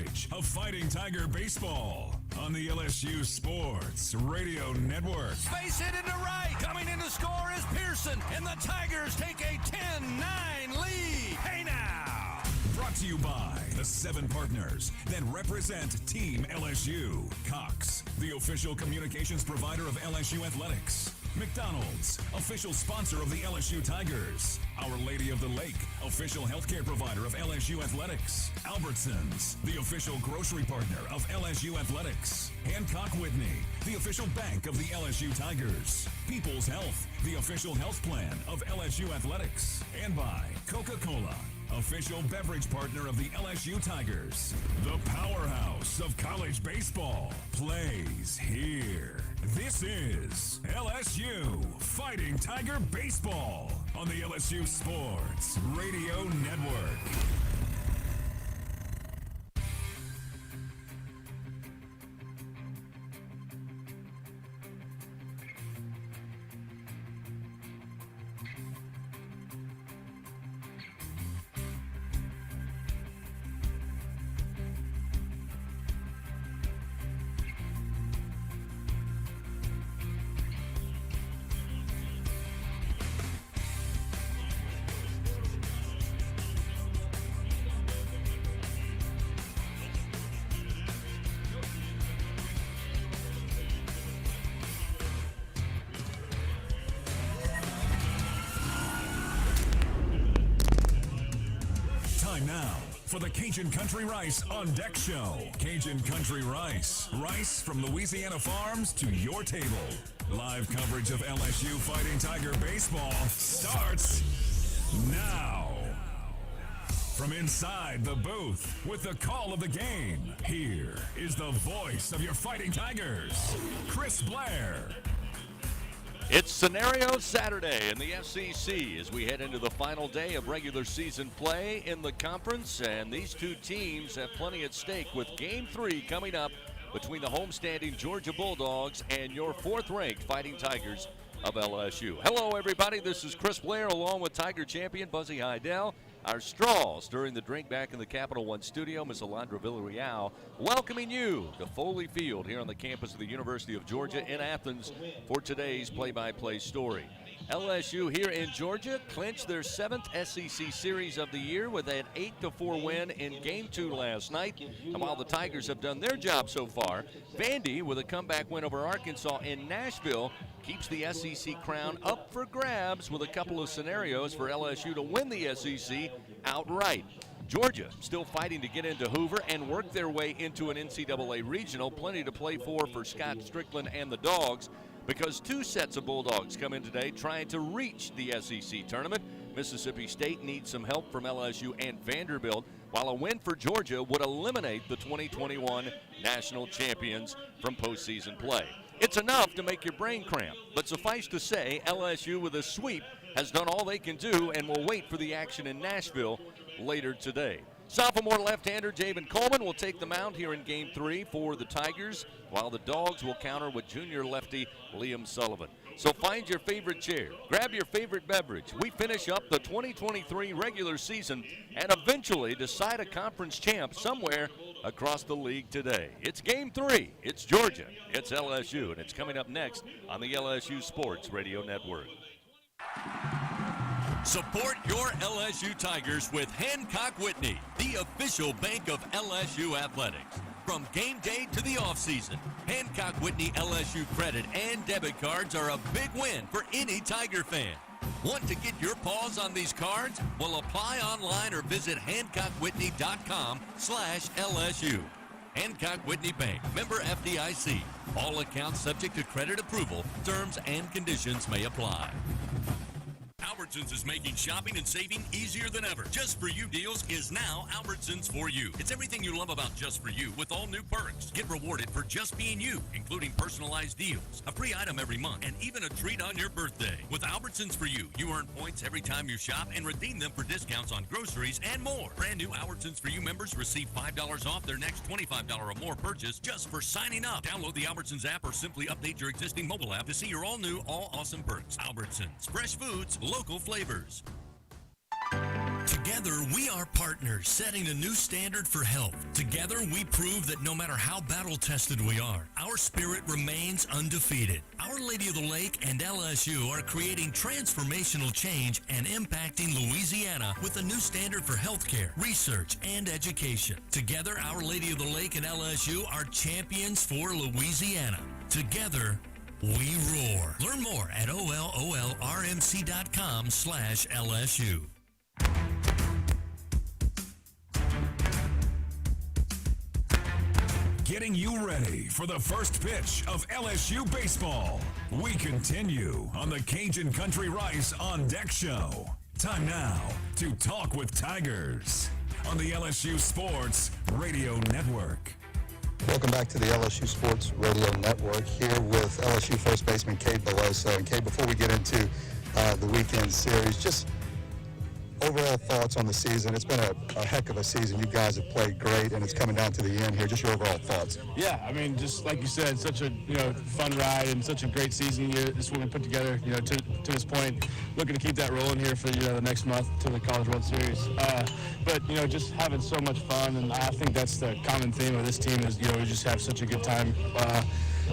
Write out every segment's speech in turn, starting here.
coverage of Fighting Tiger Baseball on the LSU Sports Radio Network. Space hit into right. Coming in to score is Pearson, and the Tigers take a 10-9 lead. Hey now! Brought to you by the 7 partners that represent Team LSU. Cox, the official communications provider of LSU Athletics. McDonald's, official sponsor of the LSU Tigers. Our Lady of the Lake, official healthcare provider of LSU Athletics. Albertsons, the official grocery partner of LSU Athletics. Hancock Whitney, the official bank of the LSU Tigers. People's Health, the official health plan of LSU Athletics. And by Coca-Cola, official beverage partner of the LSU Tigers. The powerhouse of college baseball plays here. This is LSU Fighting Tiger Baseball on the LSU Sports Radio Network. Now for the Cajun Country Rice on Deck Show. Cajun Country Rice. Rice from Louisiana farms to your table. Live coverage of LSU Fighting Tiger Baseball starts now. From inside the booth with the call of the game, here is the voice of your Fighting Tigers, Chris Blair. It's Scenario Saturday in the SEC as we head into the final day of regular season play in the conference, and these two teams have plenty at stake with Game 3 coming up between the homestanding Georgia Bulldogs and your 4th-ranked Fighting Tigers of LSU. Hello, everybody. This is Chris Blair along with Tiger champion Buzzy Heidel. Our straw stirring the drink back in the Capital One studio, Ms. Alondra Villarreal, welcoming you to Foley Field here on the campus of the University of Georgia in Athens for today's play-by-play story. LSU here in Georgia clinched their 7th SEC series of the year with an 8-4 win in Game 2 last night. And while the Tigers have done their job so far, Vandy, with a comeback win over Arkansas in Nashville, keeps the SEC crown up for grabs with a couple of scenarios for LSU to win the SEC outright. Georgia still fighting to get into Hoover and work their way into an NCAA regional. Plenty to play for Scott Strickland and the Dogs, because 2 sets of Bulldogs come in today trying to reach the SEC tournament. Mississippi State needs some help from LSU and Vanderbilt, while a win for Georgia would eliminate the 2021 national champions from postseason play. It's enough to make your brain cramp, but suffice to say, LSU with a sweep has done all they can do and will wait for the action in Nashville later today. Sophomore left-hander Javen Coleman will take the mound here in Game 3 for the Tigers, while the Dogs will counter with junior lefty Liam Sullivan. So find your favorite chair, grab your favorite beverage. We finish up the 2023 regular season and eventually decide a conference champ somewhere across the league today. It's Game 3. It's Georgia. It's LSU, and it's coming up next on the LSU Sports Radio Network. Support your LSU Tigers with Hancock Whitney, the official bank of LSU Athletics. From game day to the offseason, Hancock Whitney LSU credit and debit cards are a big win for any Tiger fan. Want to get your paws on these cards? Well, apply online or visit HancockWhitney.com/LSU. Hancock Whitney Bank, member FDIC. All accounts subject to credit approval. Terms and conditions may apply. Albertsons is making shopping and saving easier than ever. Just For You deals is now Albertsons For You. It's everything you love about Just For You with all new perks. Get rewarded for just being you, including personalized deals, a free item every month, and even a treat on your birthday. With Albertsons For You, you earn points every time you shop and redeem them for discounts on groceries and more. Brand new Albertsons For You members receive $5 off their next $25 or more purchase just for signing up. Download the Albertsons app or simply update your existing mobile app to see your all new, all awesome perks. Albertsons, fresh foods, local flavors. Together, we are part partners setting a new standard for health. Together, we prove that no matter how battle-tested we are, our spirit remains undefeated. Our Lady of the Lake and LSU are creating transformational change and impacting Louisiana with a new standard for healthcare, research, and education. Together, Our Lady of the Lake and LSU are champions for Louisiana. Together, we roar. Learn more at ololrmc.com/LSU. Getting you ready for the first pitch of LSU Baseball. We continue on the Cajun Country Rice On Deck Show. Time now to talk with Tigers on the LSU Sports Radio Network. Welcome back to the LSU Sports Radio Network, here with LSU first baseman Cade Beloso. And Cade, before we get into the weekend series, just overall thoughts on the season. It's been a heck of a season. You guys have played great, and it's coming down to the end here. Just your overall thoughts. Yeah, I mean, just like you said, such a fun ride and such a great season. This is what we put together. To this point, looking to keep that rolling here for the next month to the College World Series. But just having so much fun, and I think that's the common theme of this team is we just have such a good time.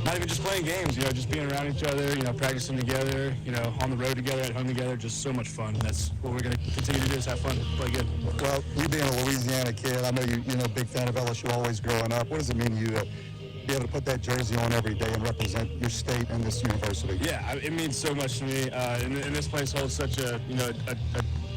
Not even just playing games, just being around each other, practicing together, on the road together, at home together, just so much fun. That's what we're going to continue to do is have fun, play good. Well, you being a Louisiana kid, I know you're a big fan of LSU always growing up. What does it mean to you to be able to put that jersey on every day and represent your state and this university? Yeah, it means so much to me. And this place holds such a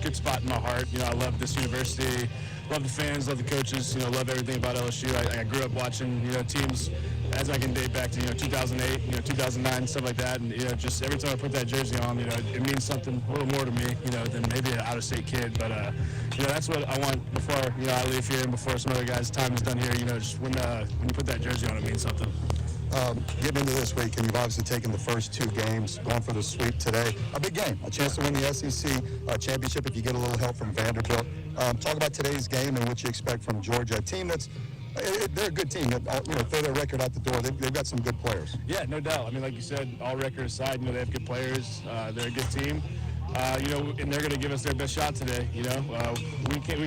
good spot in my heart. I love this university, love the fans, love the coaches, love everything about LSU. I grew up watching, teams as I can date back to, 2008, 2009, stuff like that. And, just every time I put that jersey on, it means something a little more to me, than maybe an out-of-state kid. But, that's what I want before, I leave here and before some other guys' time is done here. Just when you put that jersey on, it means something. Getting into this week, and you've obviously taken the first two games, going for the sweep today. A big game, a chance to win the SEC championship if you get a little help from Vanderbilt. Talk about today's game and what you expect from Georgia, a team they're a good team. Throw their record out the door. They've got some good players. Yeah, no doubt. I mean, like you said, all record aside, they have good players. They're a good team. And they're going to give us their best shot today. We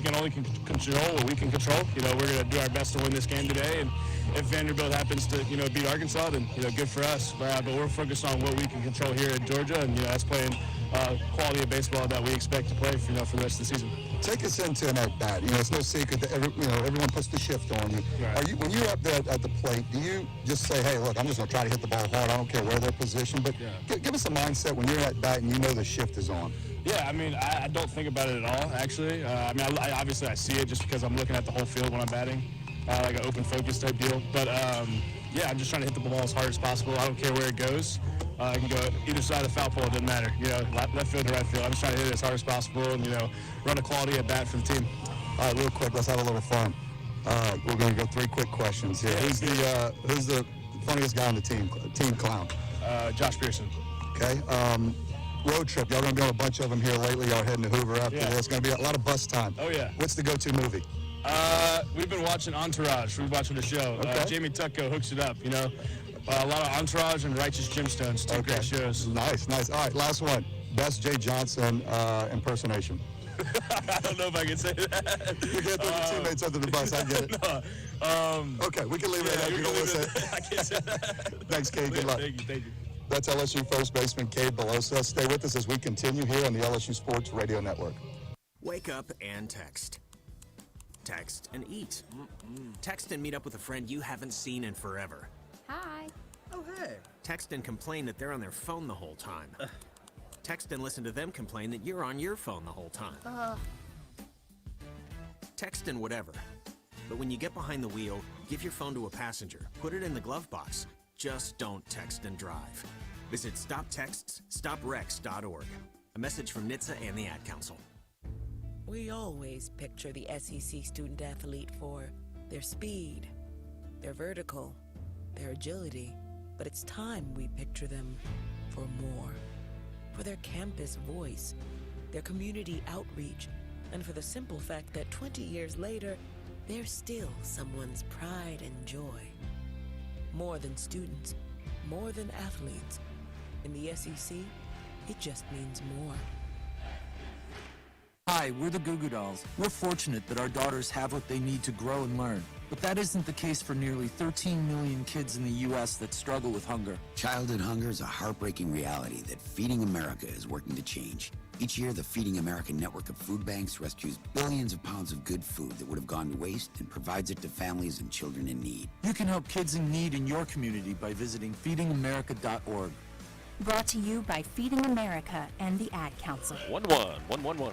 can only control what we can control. We're going to do our best to win this game today. And if Vanderbilt happens to, beat Arkansas, then, good for us. But we're focused on what we can control here at Georgia, and, that's playing quality of baseball that we expect to play for the rest of the season. Take us into an at-bat. It's no secret that everyone puts the shift on you. Right. When you're up there at the plate, do you just say, hey, look, I'm just going to try to hit the ball hard. I don't care where they're positioned. But give us a mindset when you're at bat and you know the shift is on. Yeah, I mean, I don't think about it at all, actually. I obviously I see it just because I'm looking at the whole field when I'm batting, like an open focus type deal. But, I'm just trying to hit the ball as hard as possible. I don't care where it goes. I can go either side of the foul pole, it doesn't matter. Left field or right field. I'm just trying to hit it as hard as possible and, run a quality at bat for the team. All right, real quick, let's have a little fun. We're going to go three quick questions here. Who's the funniest guy on the team clown? Josh Pearson. Okay. Road trip. Y'all going to be on a bunch of them here lately. Y'all heading to Hoover after this. It's going to be a lot of bus time. Oh, yeah. What's the go-to movie? We've been watching Entourage. We're watching the show. Okay. Jamie Tucko hooks it up, a lot of Entourage and Righteous Gemstones. Two great shows. Nice. All right, last one. Best Jay Johnson impersonation. I don't know if I can say that. You can't throw your teammates under the bus. I get it. No. Okay, we can leave it at that. You can listen. I can't say that. Thanks, Cade. Good luck. Thank you. That's LSU first baseman Cade Beloso. Stay with us as we continue here on the LSU Sports Radio Network. Wake up and text. Text and eat. Text and meet up with a friend you haven't seen in forever. Hi. Oh, hey. Text and complain that they're on their phone the whole time. Text and listen to them complain that you're on your phone the whole time. Text and whatever. But when you get behind the wheel, give your phone to a passenger. Put it in the glove box. Just don't text and drive. Visit StopTextsStopWrecks.org. A message from NHTSA and the Ad Council. We always picture the SEC student athlete for their speed, their vertical, their agility, but it's time we picture them for more. For their campus voice, their community outreach, and for the simple fact that 20 years later, they're still someone's pride and joy. More than students, more than athletes. In the SEC, it just means more. Hi, we're the Goo Goo Dolls. We're fortunate that our daughters have what they need to grow and learn. But that isn't the case for nearly 13 million kids in the U.S. that struggle with hunger. Childhood hunger is a heartbreaking reality that Feeding America is working to change. Each year, the Feeding America network of food banks rescues billions of pounds of good food that would have gone to waste and provides it to families and children in need. You can help kids in need in your community by visiting feedingamerica.org. Brought to you by Feeding America and the Ad Council. 1-1.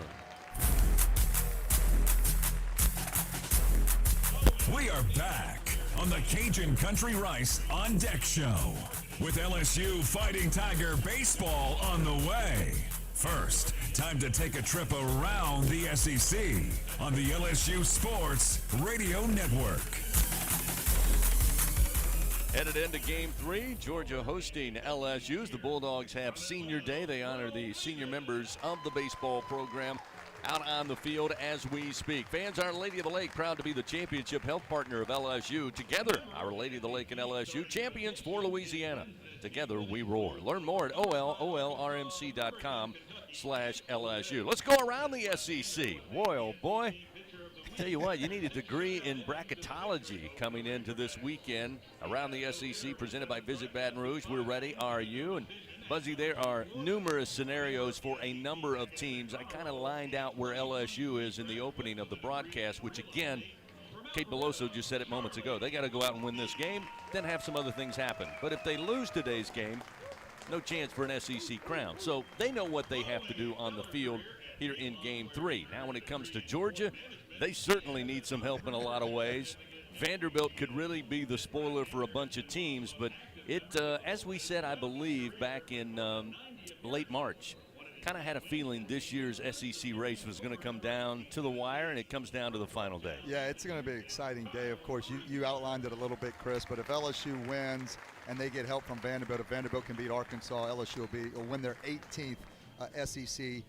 We are back on the Cajun Country Rice on Deck Show with LSU Fighting Tiger Baseball on the way. First, time to take a trip around the SEC on the LSU Sports Radio Network. Headed into Game 3, Georgia hosting LSU. The Bulldogs have Senior Day. They honor the senior members of the baseball program out on the field as we speak. Fans, Our Lady of the Lake, proud to be the championship health partner of LSU. Together, Our Lady of the Lake and LSU, champions for Louisiana. Together, we roar. Learn more at olrmc.com/LSU. Let's go around the SEC. Boy, oh boy. Tell you what, you need a degree in bracketology coming into this weekend around the SEC, presented by Visit Baton Rouge. We're ready. Are you? And Buzzy, there are numerous scenarios for a number of teams. I kind of lined out where LSU is in the opening of the broadcast, which again, Cade Beloso just said it moments ago. They got to go out and win this game, then have some other things happen. But if they lose today's game, no chance for an SEC crown. So they know what they have to do on the field here in Game 3. Now when it comes to Georgia, they certainly need some help in a lot of ways. Vanderbilt could really be the spoiler for a bunch of teams, but it, as we said, I believe, back in late March, kind of had a feeling this year's SEC race was going to come down to the wire, and it comes down to the final day. Yeah, it's going to be an exciting day. Of course, you outlined it a little bit, Chris, but if LSU wins and they get help from Vanderbilt, if Vanderbilt can beat Arkansas, LSU will win their 18th SEC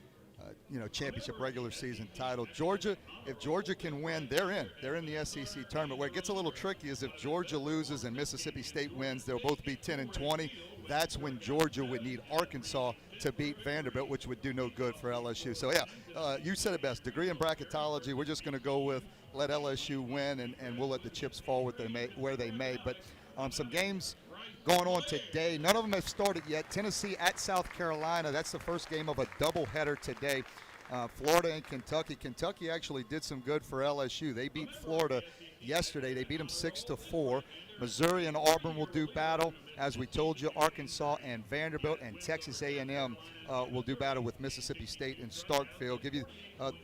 championship regular season title. Georgia, if Georgia can win, they're in. They're in the SEC tournament. Where it gets a little tricky is if Georgia loses and Mississippi State wins, they'll both be 10-20. That's when Georgia would need Arkansas to beat Vanderbilt, which would do no good for LSU. So, yeah, you said it best. Degree in bracketology, we're just going to go with let LSU win, and we'll let the chips fall where they may. But some games going on today. None of them have started yet. Tennessee at South Carolina. That's the first game of a doubleheader today. Florida and Kentucky. Kentucky actually did some good for LSU. They beat Florida yesterday. They beat them 6-4. Missouri and Auburn will do battle. As we told you, Arkansas and Vanderbilt and Texas A&M will do battle with Mississippi State and Starkville. Give you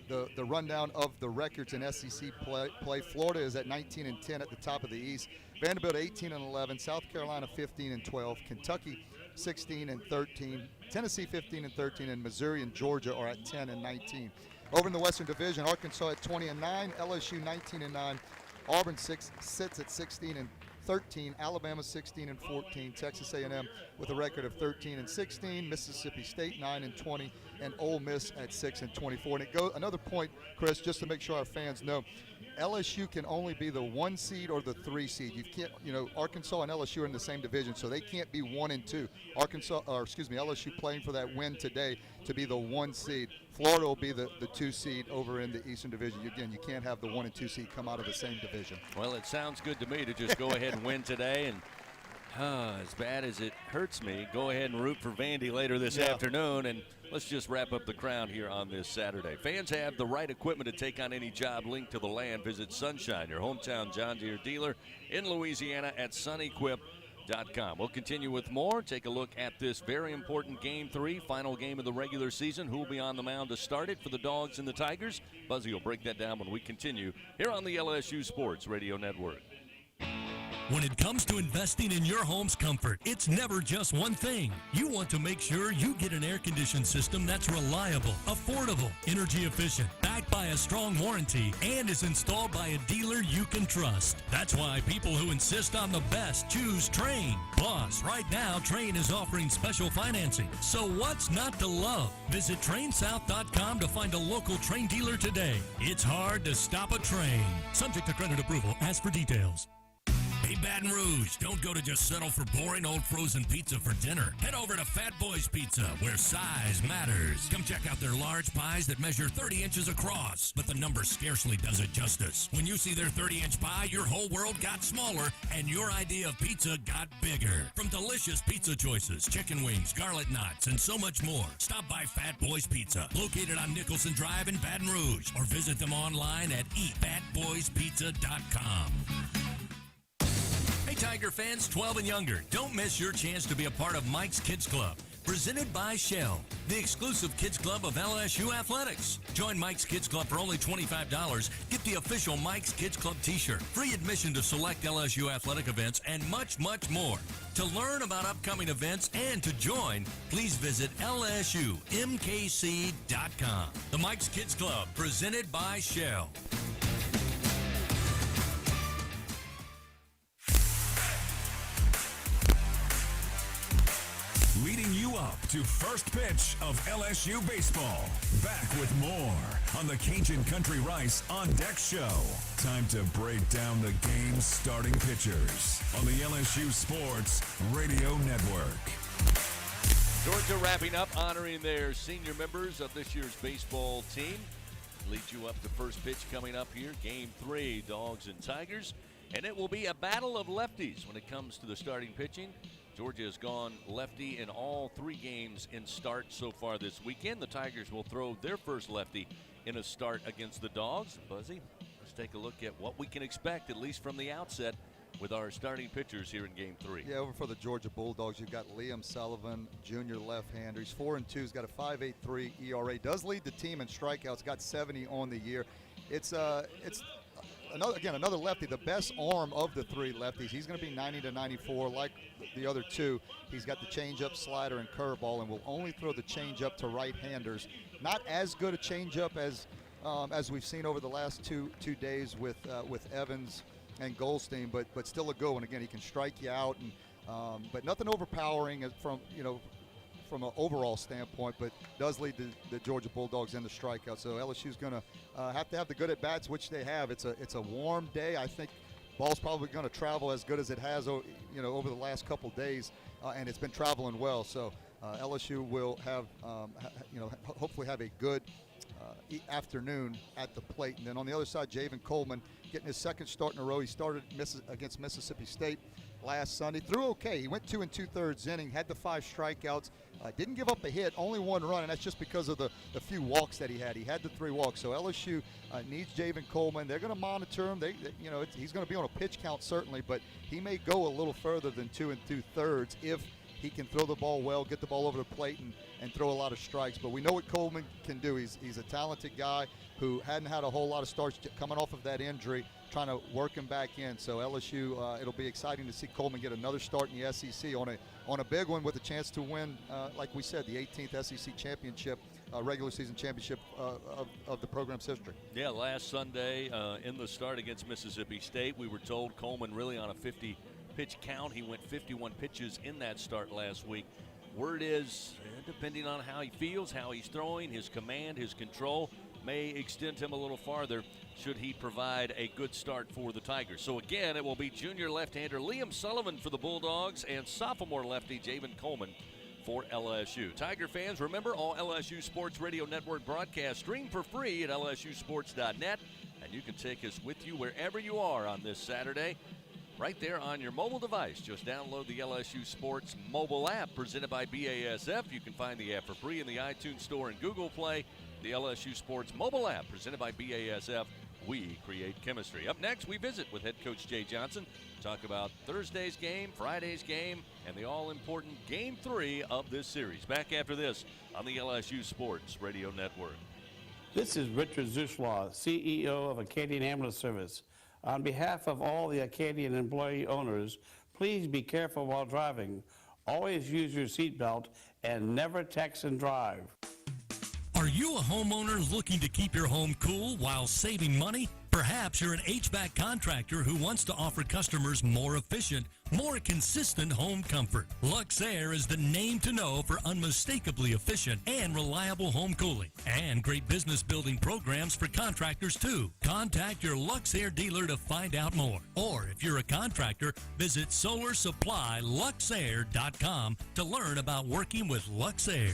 the rundown of the records in SEC play. Florida is at 19-10 at the top of the East. Vanderbilt 18-11. South Carolina 15-12. Kentucky 16-13. Tennessee 15-13, and Missouri and Georgia are at 10-19. Over in the Western Division, Arkansas at 20-9, LSU 19-9, Auburn sits at 16-13, Alabama 16-14, Texas A&M with a record of 13-16, Mississippi State 9-20, and Ole Miss at 6-24. And it goes another point, Chris, just to make sure our fans know. LSU can only be the 1 seed or the 3 seed. You can't, Arkansas and LSU are in the same division, so they can't be 1 and 2. LSU playing for that win today to be the 1 seed. Florida will be the 2 seed over in the Eastern Division. Again, you can't have the 1 and 2 seed come out of the same division. Well, it sounds good to me to just go ahead and win today, and as bad as it hurts me, go ahead and root for Vandy later this afternoon, and let's just wrap up the crown here on this Saturday. Fans have the right equipment to take on any job linked to the land. Visit Sunshine, your hometown John Deere dealer in Louisiana at sunequip.com. We'll continue with more. Take a look at this very important Game 3, final game of the regular season. Who will be on the mound to start it for the Dogs and the Tigers? Buzzy will break that down when we continue here on the LSU Sports Radio Network. When it comes to investing in your home's comfort, it's never just one thing. You want to make sure you get an air-conditioned system that's reliable, affordable, energy efficient, backed by a strong warranty, and is installed by a dealer you can trust. That's why people who insist on the best choose Trane. Plus, right now, Trane is offering special financing. So what's not to love? Visit TraneSouth.com to find a local Trane dealer today. It's hard to stop a Trane. Subject to credit approval. Ask for details. Hey, Baton Rouge, don't go to just settle for boring old frozen pizza for dinner. Head over to Fat Boys Pizza, where size matters. Come check out their large pies that measure 30 inches across, but the number scarcely does it justice. When you see their 30-inch pie, your whole world got smaller, and your idea of pizza got bigger. From delicious pizza choices, chicken wings, garlic knots, and so much more, stop by Fat Boys Pizza, located on Nicholson Drive in Baton Rouge, or visit them online at eatfatboyspizza.com. Hey, Tiger fans 12 and younger, don't miss your chance to be a part of Mike's Kids Club, presented by Shell, the exclusive kids club of LSU Athletics. Join Mike's Kids Club for only $25. Get the official Mike's Kids Club t-shirt, free admission to select LSU athletic events, and much, much more. To learn about upcoming events and to join, please visit lsumkc.com. The Mike's Kids Club, presented by Shell. Leading you up to first pitch of LSU Baseball. Back with more on the Cajun Country Rice On Deck Show. Time to break down the game's starting pitchers on the LSU Sports Radio Network. Georgia wrapping up, honoring their senior members of this year's baseball team. Leads you up to first pitch coming up here. Game 3, Dogs and Tigers. And it will be a battle of lefties when it comes to the starting pitching. Georgia has gone lefty in all 3 games in start so far this weekend. The Tigers will throw their first lefty in a start against the Dogs. Buzzy, let's take a look at what we can expect, at least from the outset, with our starting pitchers here in Game 3. Yeah, over for the Georgia Bulldogs, you've got Liam Sullivan, junior left-hander. He's 4-2. He's got a 5.83 ERA. Does lead the team in strikeouts. Got 70 on the year. It's another lefty, the best arm of the 3 lefties. He's going to be 90 to 94 like the other 2. He's got the changeup, slider, and curveball, and will only throw the changeup to right-handers. Not as good a changeup as we've seen over the last two days with Evans and Goldstein, but still a good one. Again, he can strike you out, and but nothing overpowering from an overall standpoint, but does lead the Georgia Bulldogs in the strikeout. So LSU's going to have the good at-bats, which they have. It's a warm day. I think ball's probably going to travel as good as it has over the last couple days, and it's been traveling well. So LSU will have hopefully have a good afternoon at the plate. And then on the other side, Javen Coleman getting his second start in a row. He started against Mississippi State last Sunday. Threw okay. He went 2 2/3 inning, had the 5 strikeouts, didn't give up a hit, only 1 run, and that's just because of the few walks that he had. He had the 3 walks. So LSU needs Javen Coleman. They're going to monitor him. He's going to be on a pitch count certainly, but he may go a little further than 2 2/3 if he can throw the ball well, get the ball over the plate, and throw a lot of strikes. But we know what Coleman can do. He's a talented guy who hadn't had a whole lot of starts coming off of that injury, trying to work him back in. So LSU, it'll be exciting to see Coleman get another start in the SEC on a big one with a chance to win, like we said, the 18th SEC championship, regular season championship of the program's history. Yeah, last Sunday in the start against Mississippi State, we were told Coleman really on a 50-pitch count. He went 51 pitches in that start last week. Word is, depending on how he feels, how he's throwing, his command, his control, may extend him a little farther should he provide a good start for the Tigers. So again, it will be junior left-hander Liam Sullivan for the Bulldogs and sophomore lefty Javen Coleman for LSU. Tiger fans, remember all LSU Sports Radio Network broadcasts stream for free at lsusports.net, and you can take us with you wherever you are on this Saturday. Right there on your mobile device. Just download the LSU Sports mobile app presented by BASF. You can find the app for free in the iTunes Store and Google Play. The LSU Sports mobile app presented by BASF. We create chemistry. Up next, we visit with head coach Jay Johnson. Talk about Thursday's game, Friday's game, and the all-important Game 3 of this series. Back after this on the LSU Sports Radio Network. This is Richard Zuschlaw, CEO of Acadian Ambulance Service. On behalf of all the Acadian employee owners, please be careful while driving. Always use your seatbelt and never text and drive. Are you a homeowner looking to keep your home cool while saving money? Perhaps you're an HVAC contractor who wants to offer customers more efficient, more consistent home comfort. Luxair is the name to know for unmistakably efficient and reliable home cooling, and great business building programs for contractors too. Contact your Luxair dealer to find out more. Or if you're a contractor, visit solarsupplyluxair.com to learn about working with Luxair.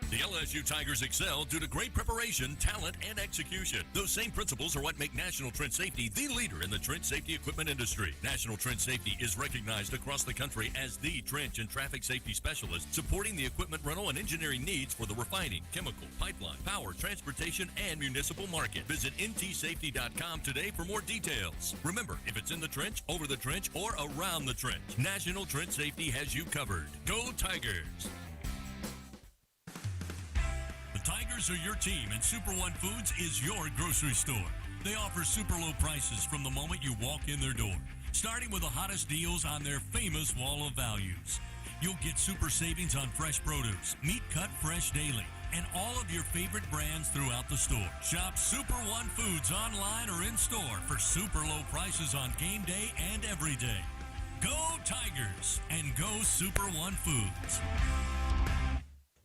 The LSU Tigers excel due to great preparation, talent, and execution. Those same principles are what make National Trench Safety the leader in the trench safety equipment industry. National Trench Safety is recognized across the country as the trench and traffic safety specialist, supporting the equipment rental and engineering needs for the refining, chemical, pipeline, power, transportation, and municipal market. Visit ntsafety.com today for more details. Remember, if it's in the trench, over the trench, or around the trench, National Trench Safety has you covered. Go Tigers! Tigers are your team, and Super One Foods is your grocery store. They offer super low prices from the moment you walk in their door, starting with the hottest deals on their famous wall of values. You'll get super savings on fresh produce, meat cut fresh daily, and all of your favorite brands throughout the store. Shop Super One Foods online or in store for super low prices on game day and every day. Go Tigers and go Super One Foods.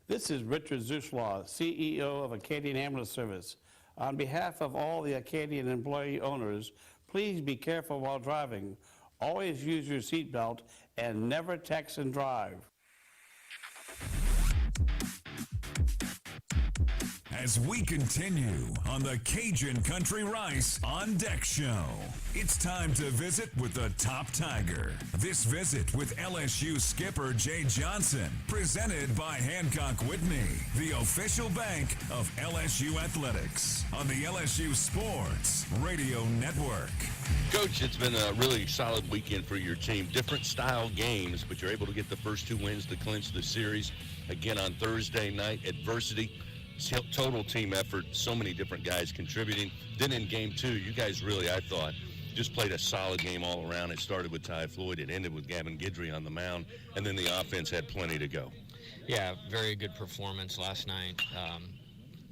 This is Richard Zuslaw, CEO of Acadian Ambulance Service. On behalf of all the Acadian employee owners, please be careful while driving. Always use your seatbelt and never text and drive. As we continue on the Cajun Country Rice on Deck Show, it's time to visit with the top Tiger. This visit with LSU skipper Jay Johnson, presented by Hancock Whitney, the official bank of LSU Athletics, on the LSU Sports Radio Network. Coach, it's been a really solid weekend for your team. Different style games, but you're able to get the first two wins to clinch the series. Again on Thursday night, adversity. Total team effort, so many different guys contributing. Then in game two, you guys really, I thought, just played a solid game all around. It started with Ty Floyd, it ended with Gavin Guidry on the mound, and then the offense had plenty to go. Yeah, very good performance last night.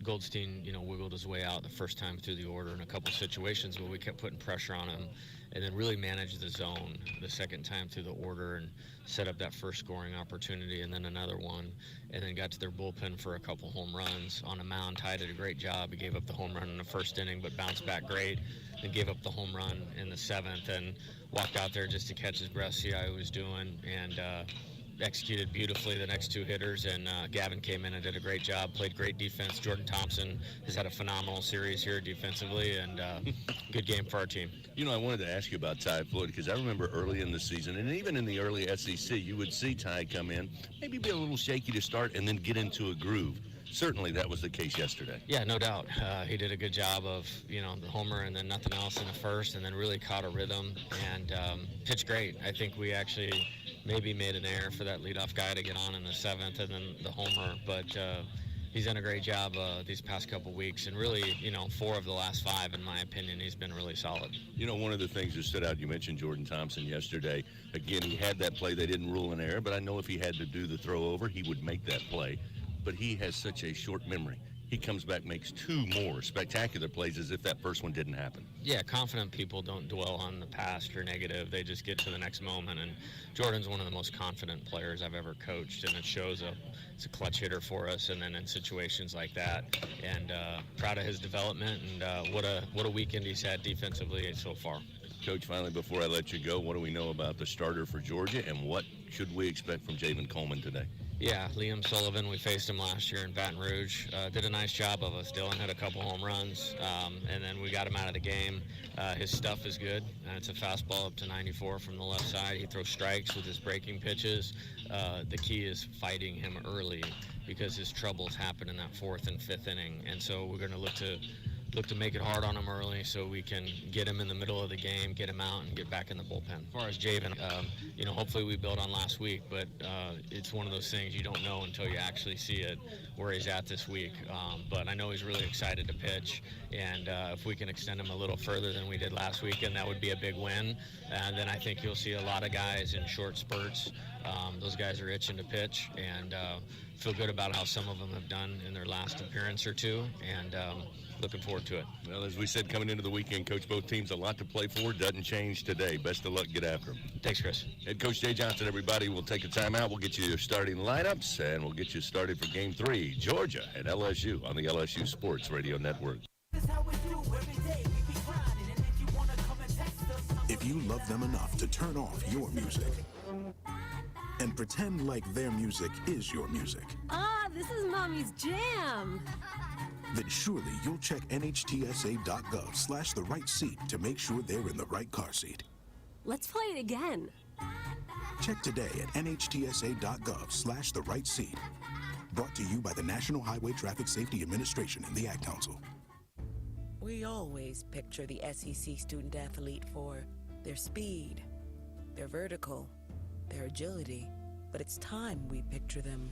Goldstein, wiggled his way out the first time through the order in a couple situations, but we kept putting pressure on him, and then really managed the zone the second time through the order and set up that first scoring opportunity, and then another one, and then got to their bullpen for a couple home runs. On a mound, Ty did a great job. He gave up the home run in the first inning, but bounced back great, and gave up the home run in the seventh, and walked out there just to catch his breath, see how he was doing, and executed beautifully the next two hitters, and Gavin came in and did a great job, played great defense. Jordan Thompson has had a phenomenal series here defensively, and good game for our team. I wanted to ask you about Ty Floyd, because I remember early in the season, and even in the early SEC, you would see Ty come in, maybe be a little shaky to start, and then get into a groove. Certainly that was the case yesterday. Yeah, no doubt. He did a good job of, the homer and then nothing else in the first, and then really caught a rhythm and pitched great. I think we actually maybe made an error for that leadoff guy to get on in the seventh and then the homer, but he's done a great job these past couple weeks, and really, 4 of the last 5, in my opinion, he's been really solid. One of the things that stood out, you mentioned Jordan Thompson yesterday. Again, he had that play. They didn't rule an error, but I know if he had to do the throw over, he would make that play. But he has such a short memory. He comes back, makes 2 more spectacular plays as if that first one didn't happen. Yeah, confident people don't dwell on the past or negative. They just get to the next moment. And Jordan's one of the most confident players I've ever coached, and it shows up. It's a clutch hitter for us, and then in situations like that. And proud of his development, and what a weekend he's had defensively so far. Coach, finally, before I let you go, what do we know about the starter for Georgia, and what should we expect from Javen Coleman today? Yeah, Liam Sullivan, we faced him last year in Baton Rouge. Did a nice job of us. Dylan had a couple home runs, and then we got him out of the game. His stuff is good. It's a fastball up to 94 from the left side. He throws strikes with his breaking pitches. The key is fighting him early, because his troubles happen in that 4th and 5th inning. And so we're going to look to make it hard on him early so we can get him in the middle of the game, get him out, and get back in the bullpen. As far as Javen, hopefully we build on last week, but it's one of those things you don't know until you actually see it, where he's at this week. But I know he's really excited to pitch, and if we can extend him a little further than we did last weekend, that would be a big win. And then I think you'll see a lot of guys in short spurts Those guys are itching to pitch, and feel good about how some of them have done in their last appearance or two, and looking forward to it. Well, as we said, coming into the weekend, Coach, both teams a lot to play for. Doesn't change today. Best of luck. Get after them. Thanks, Chris. Head Coach Jay Johnson, everybody. We'll take a timeout. We'll get you your starting lineups, and we'll get you started for Game 3. Georgia at LSU on the LSU Sports Radio Network. If you love them enough to turn off your music and pretend like their music is your music, this is Mommy's jam. Then surely you'll check nhtsa.gov/the right seat to make sure they're in the right car seat. Let's play it again. Check today at nhtsa.gov/the right seat. Brought to you by the National Highway Traffic Safety Administration and the Ad Council. We always picture the SEC student athlete for their speed, their vertical, their agility, but it's time we picture them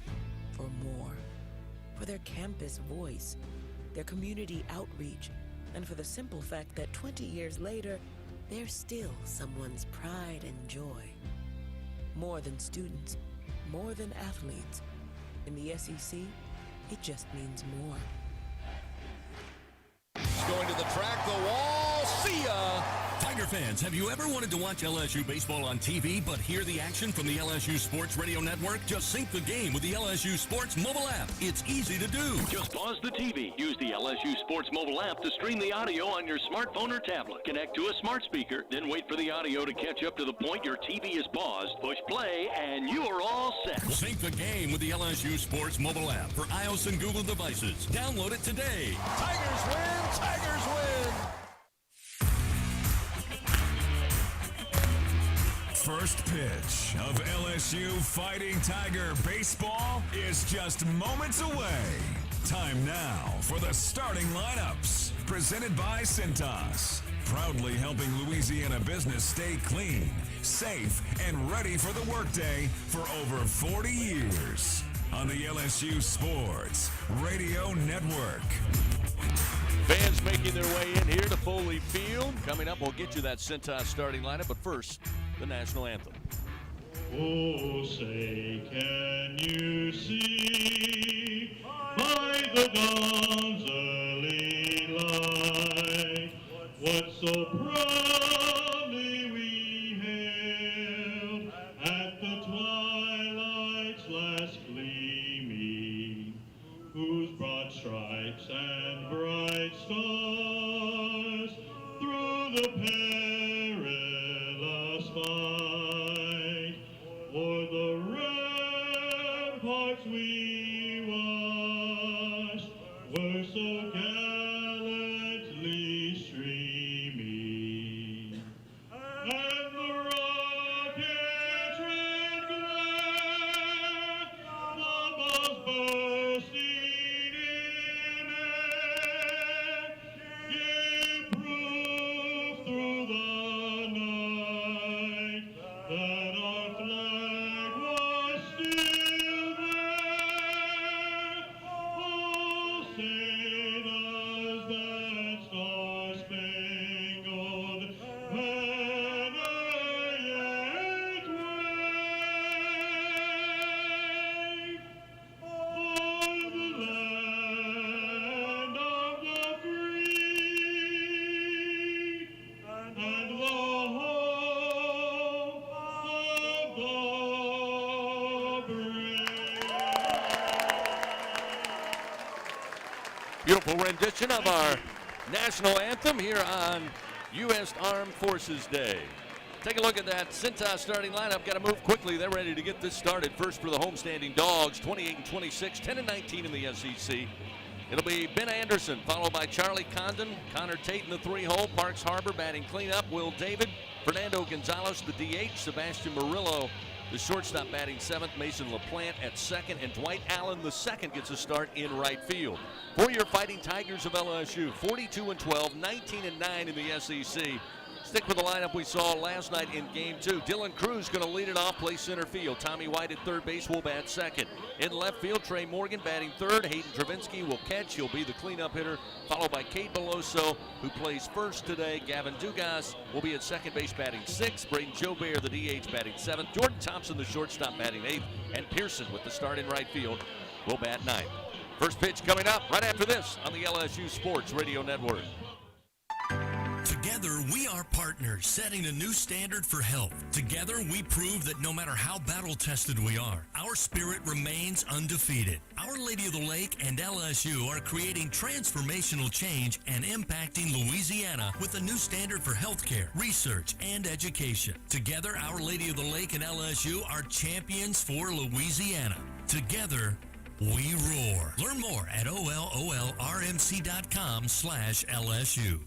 for more. For their campus voice, their community outreach, and for the simple fact that 20 years later, they're still someone's pride and joy. More than students, more than athletes. In the SEC, it just means more. Going to the track, the wall, see ya! Tiger fans, have you ever wanted to watch LSU baseball on TV but hear the action from the LSU Sports Radio Network? Just sync the game with the LSU Sports mobile app. It's easy to do. Just pause the TV. Use the LSU Sports mobile app to stream the audio on your smartphone or tablet. Connect to a smart speaker, then wait for the audio to catch up to the point your TV is paused. Push play, and you are all set. Sync the game with the LSU Sports mobile app for iOS and Google devices. Download it today. Tigers win! Tigers win! First pitch of LSU Fighting Tiger baseball is just moments away. Time now for the starting lineups. Presented by Cintas. Proudly helping Louisiana business stay clean, safe, and ready for the workday for over 40 years. On the LSU Sports Radio Network. Fans making their way in here to Foley Field. Coming up, we'll get you that Cintas starting lineup, but first, the national anthem. Oh, say, can you see by the dawn's early light what so proudly we hailed at the twilight's last gleaming, whose broad stripes and bright stars through the perilous fight o'er the ramparts we watched were so gallantly streaming, and the rocket's red glare, bombs bursting in air, gave proof through the night that our flag was still there. Oh, say does that star-spangled banner yet wave o'er the land of the free and the home of the brave? Beautiful rendition of our national anthem here on U.S. Armed Forces Day. Take a look at that Cintas starting lineup. Got to move quickly. They're ready to get this started. First for the homestanding Dogs, 28-26, 10-19 in the SEC. It'll be Ben Anderson, followed by Charlie Condon, Connor Tate in the 3-hole, Parks Harbor batting cleanup, Will David, Fernando Gonzalez, the DH, Sebastian Murillo, the shortstop batting 7th, Mason LaPlante at 2nd, and Dwight Allen the 2nd gets a start in right field. For your Fighting Tigers of LSU, 42-12, 19-9 in the SEC. Stick with the lineup we saw last night in Game 2. Dylan Cruz going to lead it off, play center field. Tommy White at third base will bat second. In left field, Trey Morgan batting third. Hayden Travinsky will catch. He'll be the cleanup hitter, followed by Cade Beloso, who plays first today. Gavin Dugas will be at second base batting sixth. Braden Joubert, the DH, batting seventh. Jordan Thompson, the shortstop, batting eighth. And Pearson with the start in right field will bat ninth. First pitch coming up right after this on the LSU Sports Radio Network. Together, we are partners, setting a new standard for health. Together, we prove that no matter how battle-tested we are, our spirit remains undefeated. Our Lady of the Lake and LSU are creating transformational change and impacting Louisiana with a new standard for healthcare, research, and education. Together, Our Lady of the Lake and LSU are champions for Louisiana. Together, we roar. Learn more at ololrmc.com/LSU.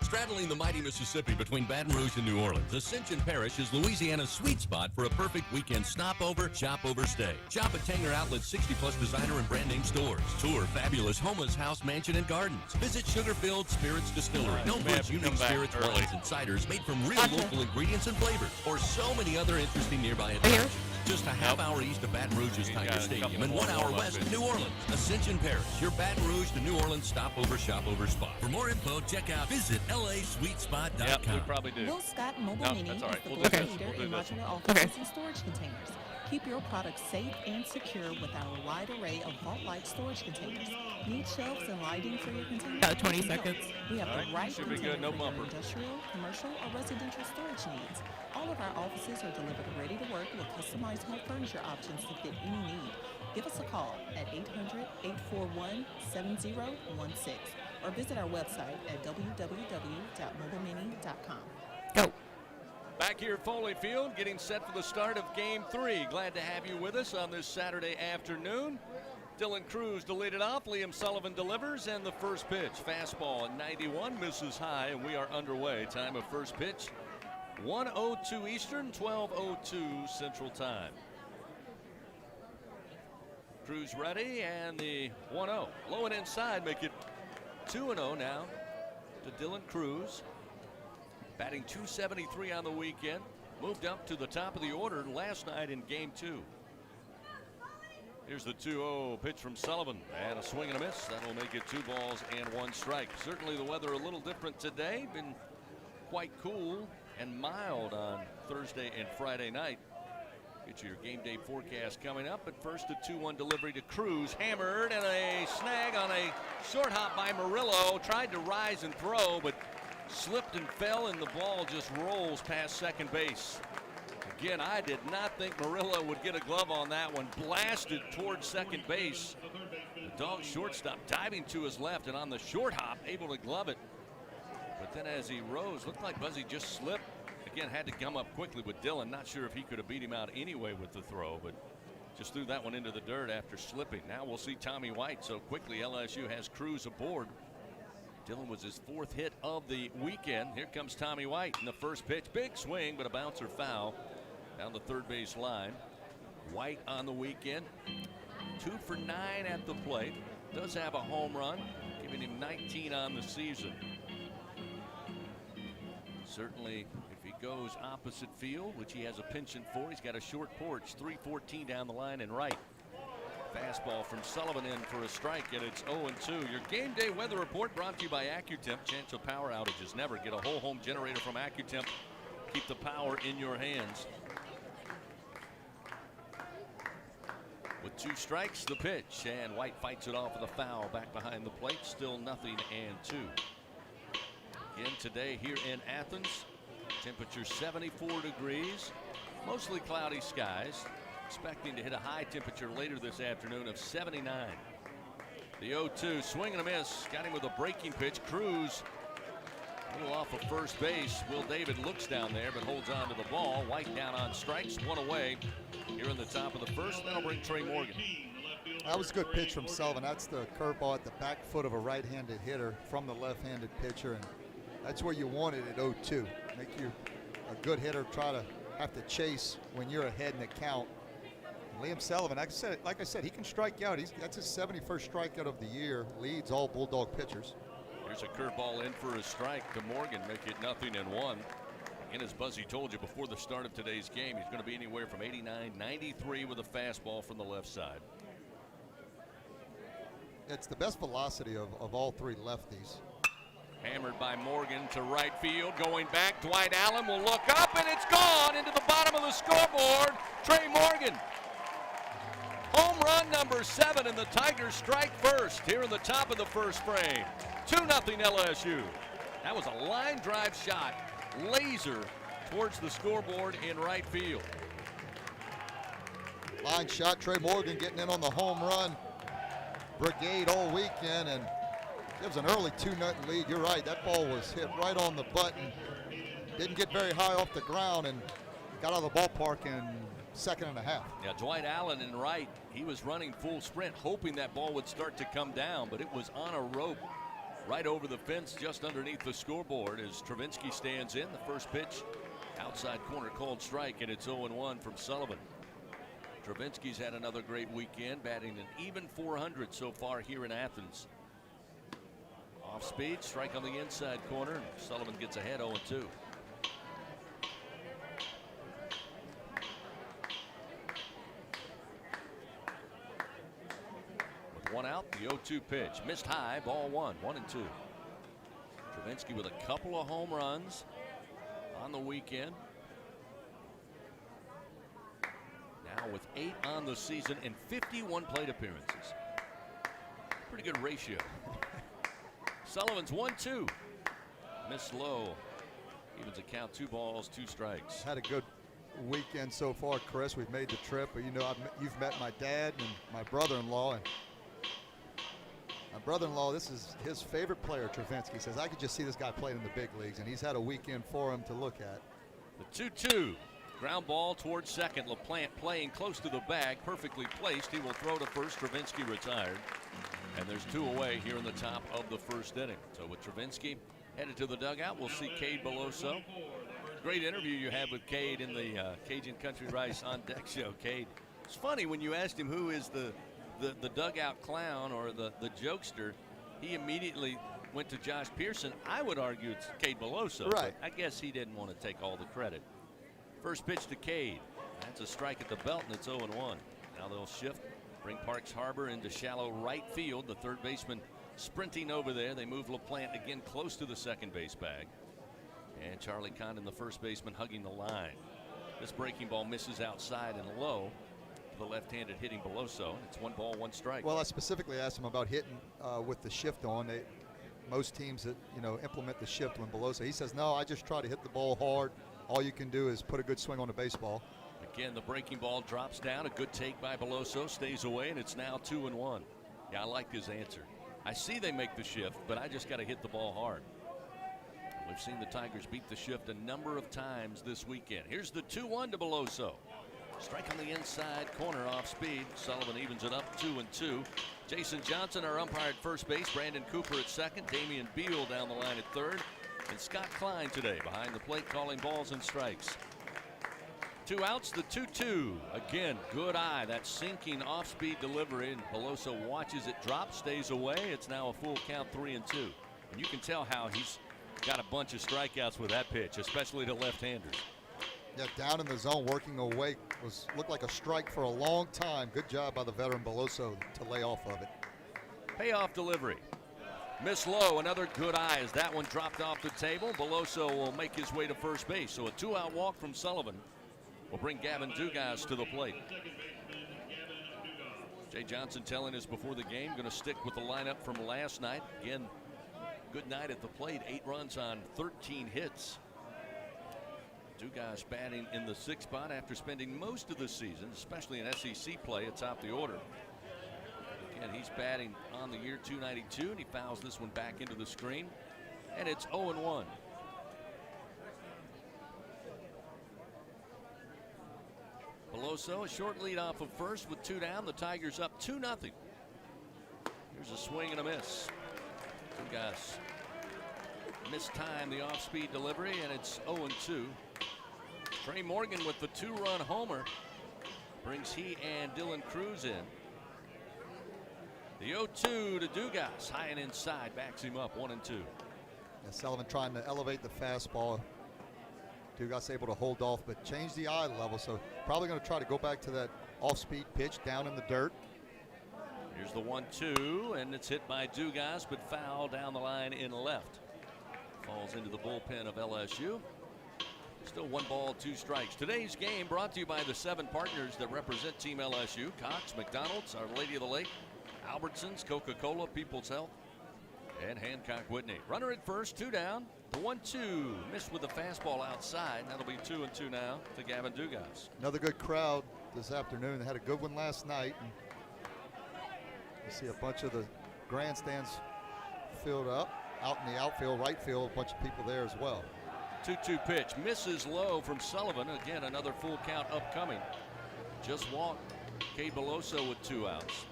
Straddling the mighty Mississippi between Baton Rouge and New Orleans, Ascension Parish is Louisiana's sweet spot for a perfect weekend stopover, shop-over stay. Shop at Tanger Outlet's 60-plus designer and brand name stores. Tour fabulous Homeless House Mansion and Gardens. Visit Sugar-Filled Spirits Distillery. Known for its unique spirits, wines, and ciders made from real local ingredients and flavors. Or so many other interesting nearby attractions. Just a half hour east of Baton Rouge's Tiger Stadium and 1 hour west of New Orleans. Ascension Parish, your Baton Rouge to New Orleans stopover, shop-over spot. For more info, check out visitlasweetspot.com. Yep, we probably do. Will Scott Mobile Mini is the We'll global do this. leader We'll do in this. modular offices and storage containers. Keep your products safe and secure with our wide array of vault-like storage containers. Need shelves and lighting for your containers? About 20 seconds. We have All the right, right should be container good, no for your bumper. industrial, commercial, or residential storage needs. All of our offices are delivered ready to work with customized home furniture options to fit any need. Give us a call at 800-841-7016 or visit our website at www.mobilemini.com. Go. Back here at Foley Field, getting set for the start of Game 3. Glad to have you with us on this Saturday afternoon. Dylan Cruz to lead it off. Liam Sullivan delivers, and the first pitch. Fastball at 91, misses high, and we are underway. Time of first pitch, 1:02 Eastern, 12:02 Central Time. Cruz ready, and the 1-0. Low and inside, make it 2-0 now to Dylan Cruz. Batting .273 on the weekend. Moved up to the top of the order last night in Game 2. Here's the 2-0 pitch from Sullivan, and a swing and a miss. That'll make it 2 balls and 1 strike. Certainly the weather a little different today. Been quite cool and mild on Thursday and Friday night. Get your game day forecast coming up, but first a 2-1 delivery to Cruz. Hammered, and a snag on a short hop by Murillo. Tried to rise and throw, but slipped and fell, and the ball just rolls past second base. Again, I did not think Murillo would get a glove on that one. Blasted towards second base. The dog shortstop diving to his left, and on the short hop, able to glove it. But then as he rose, looked like Buzzy just slipped. Again, had to come up quickly with Dylan. Not sure if he could have beat him out anyway with the throw, but just threw that one into the dirt after slipping. Now we'll see Tommy White. So quickly, LSU has Cruz aboard. Dylan was his 4th hit of the weekend. Here comes Tommy White in the first pitch. Big swing, but a bouncer foul down the third base line. White on the weekend, 2 for 9 at the plate. Does have a home run, giving him 19 on the season. Certainly, if he goes opposite field, which he has a penchant for, he's got a short porch, 314 down the line and right. Fastball from Sullivan in for a strike, and it's 0-2. Your game day weather report brought to you by AccuTemp. Chance of power outages never. Get a whole home generator from AccuTemp. Keep the power in your hands. With 2 strikes, the pitch, and White fights it off with a foul back behind the plate. Still 0-2. Again today here in Athens, temperature 74 degrees, mostly cloudy skies. Expecting to hit a high temperature later this afternoon of 79. The 0-2 swing and a miss. Got him with a breaking pitch. Cruz a little off of first base. Will David looks down there but holds on to the ball. White down on strikes, 1 away here in the top of the first. That'll bring Trey Morgan. That was a good pitch from Sullivan. That's the curveball at the back foot of a right-handed hitter from the left-handed pitcher, and that's where you want it at 0-2. Make you a good hitter try to have to chase when you're ahead in the count. Liam Sullivan, like I said, he can strike out. That's his 71st strikeout of the year. Leads all Bulldog pitchers. Here's a curveball in for a strike to Morgan. Make it 0-1. And as Buzzy told you before the start of today's game, he's going to be anywhere from 89, 93 with a fastball from the left side. It's the best velocity of all three lefties. Hammered by Morgan to right field. Going back, Dwight Allen will look up, and it's gone into the bottom of the scoreboard. Trey Morgan. Home run number 7, and the Tigers strike first here in the top of the first frame. 2-0 LSU. That was a line drive shot, laser towards the scoreboard in right field. Line shot, Trey Morgan getting in on the home run brigade all weekend, and gives an early 2-0 lead. You're right, that ball was hit right on the button. Didn't get very high off the ground and got out of the ballpark in second and a half. Yeah, Dwight Allen in right, he was running full sprint, hoping that ball would start to come down, but it was on a rope right over the fence just underneath the scoreboard as Travinski stands in. The first pitch, outside corner called strike, and it's 0-1 from Sullivan. Travinski's had another great weekend, batting an even .400 so far here in Athens. Off speed, strike on the inside corner, and Sullivan gets ahead 0-2. With one out, the 0-2 pitch. Missed high, ball 1, 1-2. Travinski with a couple of home runs on the weekend. Now with 8 on the season and 51 plate appearances. Pretty good ratio. Sullivan's 1-2. Missed low. Evens the count, 2 balls, 2 strikes. Had a good weekend so far, Chris. We've made the trip, but you know, you've met my dad and my brother-in-law, and my brother-in-law, this is his favorite player, Travinski. Says, I could just see this guy playing in the big leagues, and he's had a weekend for him to look at. The 2-2. Ground ball towards second. LaPlante playing close to the bag, perfectly placed. He will throw to first. Travinski retired. And there's 2 away here in the top of the first inning. So with Travinski headed to the dugout, we'll see Cade Beloso. Great interview you had with Cade in the Cajun Country Rice on Deck show. Cade, it's funny when you asked him who is the dugout clown or the jokester, he immediately went to Josh Pearson. I would argue it's Cade Beloso. Right. I guess he didn't want to take all the credit. First pitch to Cade. That's a strike at the belt, and it's 0-1. Now they'll shift, bring Parks Harbor into shallow right field. The third baseman sprinting over there. They move LaPlante again close to the second base bag. And Charlie Condon, the first baseman, hugging the line. This breaking ball misses outside and low to the left-handed hitting Beloso. It's 1 ball, 1 strike. Well, I specifically asked him about hitting with the shift on. Most teams that, you know, implement the shift when Beloso. He says, no, I just try to hit the ball hard. All you can do is put a good swing on the baseball. Again, the breaking ball drops down. A good take by Beloso, stays away, and it's now 2-1. Yeah, I like his answer. I see they make the shift, but I just got to hit the ball hard. We've seen the Tigers beat the shift a number of times this weekend. Here's the 2-1 to Beloso. Strike on the inside corner off speed. Sullivan evens it up 2-2. Jason Johnson, our umpire at first base. Brandon Cooper at second. Damian Beal down the line at third. And Scott Klein today behind the plate calling balls and strikes. 2 outs, the 2-2. Again, good eye. That sinking off-speed delivery, and Beloso watches it drop, stays away. It's now a full count, 3-2. And you can tell how he's got a bunch of strikeouts with that pitch, especially to left-handers. Yeah, down in the zone, working away. Looked like a strike for a long time. Good job by the veteran Beloso to lay off of it. Payoff delivery. Miss low, another good eye as that one dropped off the table. Beloso will make his way to first base. So a 2-out walk from Sullivan will bring Gavin Dugas to the plate. Jay Johnson telling us before the game, going to stick with the lineup from last night. Again, good night at the plate. 8 runs on 13 hits. Dugas batting in the 6th spot after spending most of the season, especially in SEC play, atop the order. And he's batting on the year .292, and he fouls this one back into the screen, and it's 0-1. Beloso, a short lead off of first with 2 down. The Tigers up 2-0. Here's a swing and a miss. Dugas mistimed the off-speed delivery, and it's 0-2. Trey Morgan with the 2-run homer brings he and Dylan Cruz in. The 0-2 to Dugas, high and inside, backs him up 1-2. Yeah, Sullivan trying to elevate the fastball. Dugas able to hold off, but change the eye level. So probably going to try to go back to that off-speed pitch down in the dirt. Here's the 1-2, and it's hit by Dugas, but foul down the line in left. Falls into the bullpen of LSU. Still 1 ball, 2 strikes. Today's game brought to you by the 7 partners that represent Team LSU: Cox, McDonald's, Our Lady of the Lake, Albertsons, Coca-Cola, People's Health, and Hancock Whitney. Runner at first, 2 down. The 1-2 missed with the fastball outside. That'll be 2-2 now to Gavin Dugas. Another good crowd this afternoon. They had a good one last night. And you see a bunch of the grandstands filled up. Out in the outfield, right field, a bunch of people there as well. 2-2 pitch misses low from Sullivan. Again, another full count upcoming. Just walked Cade Beloso with 2 outs.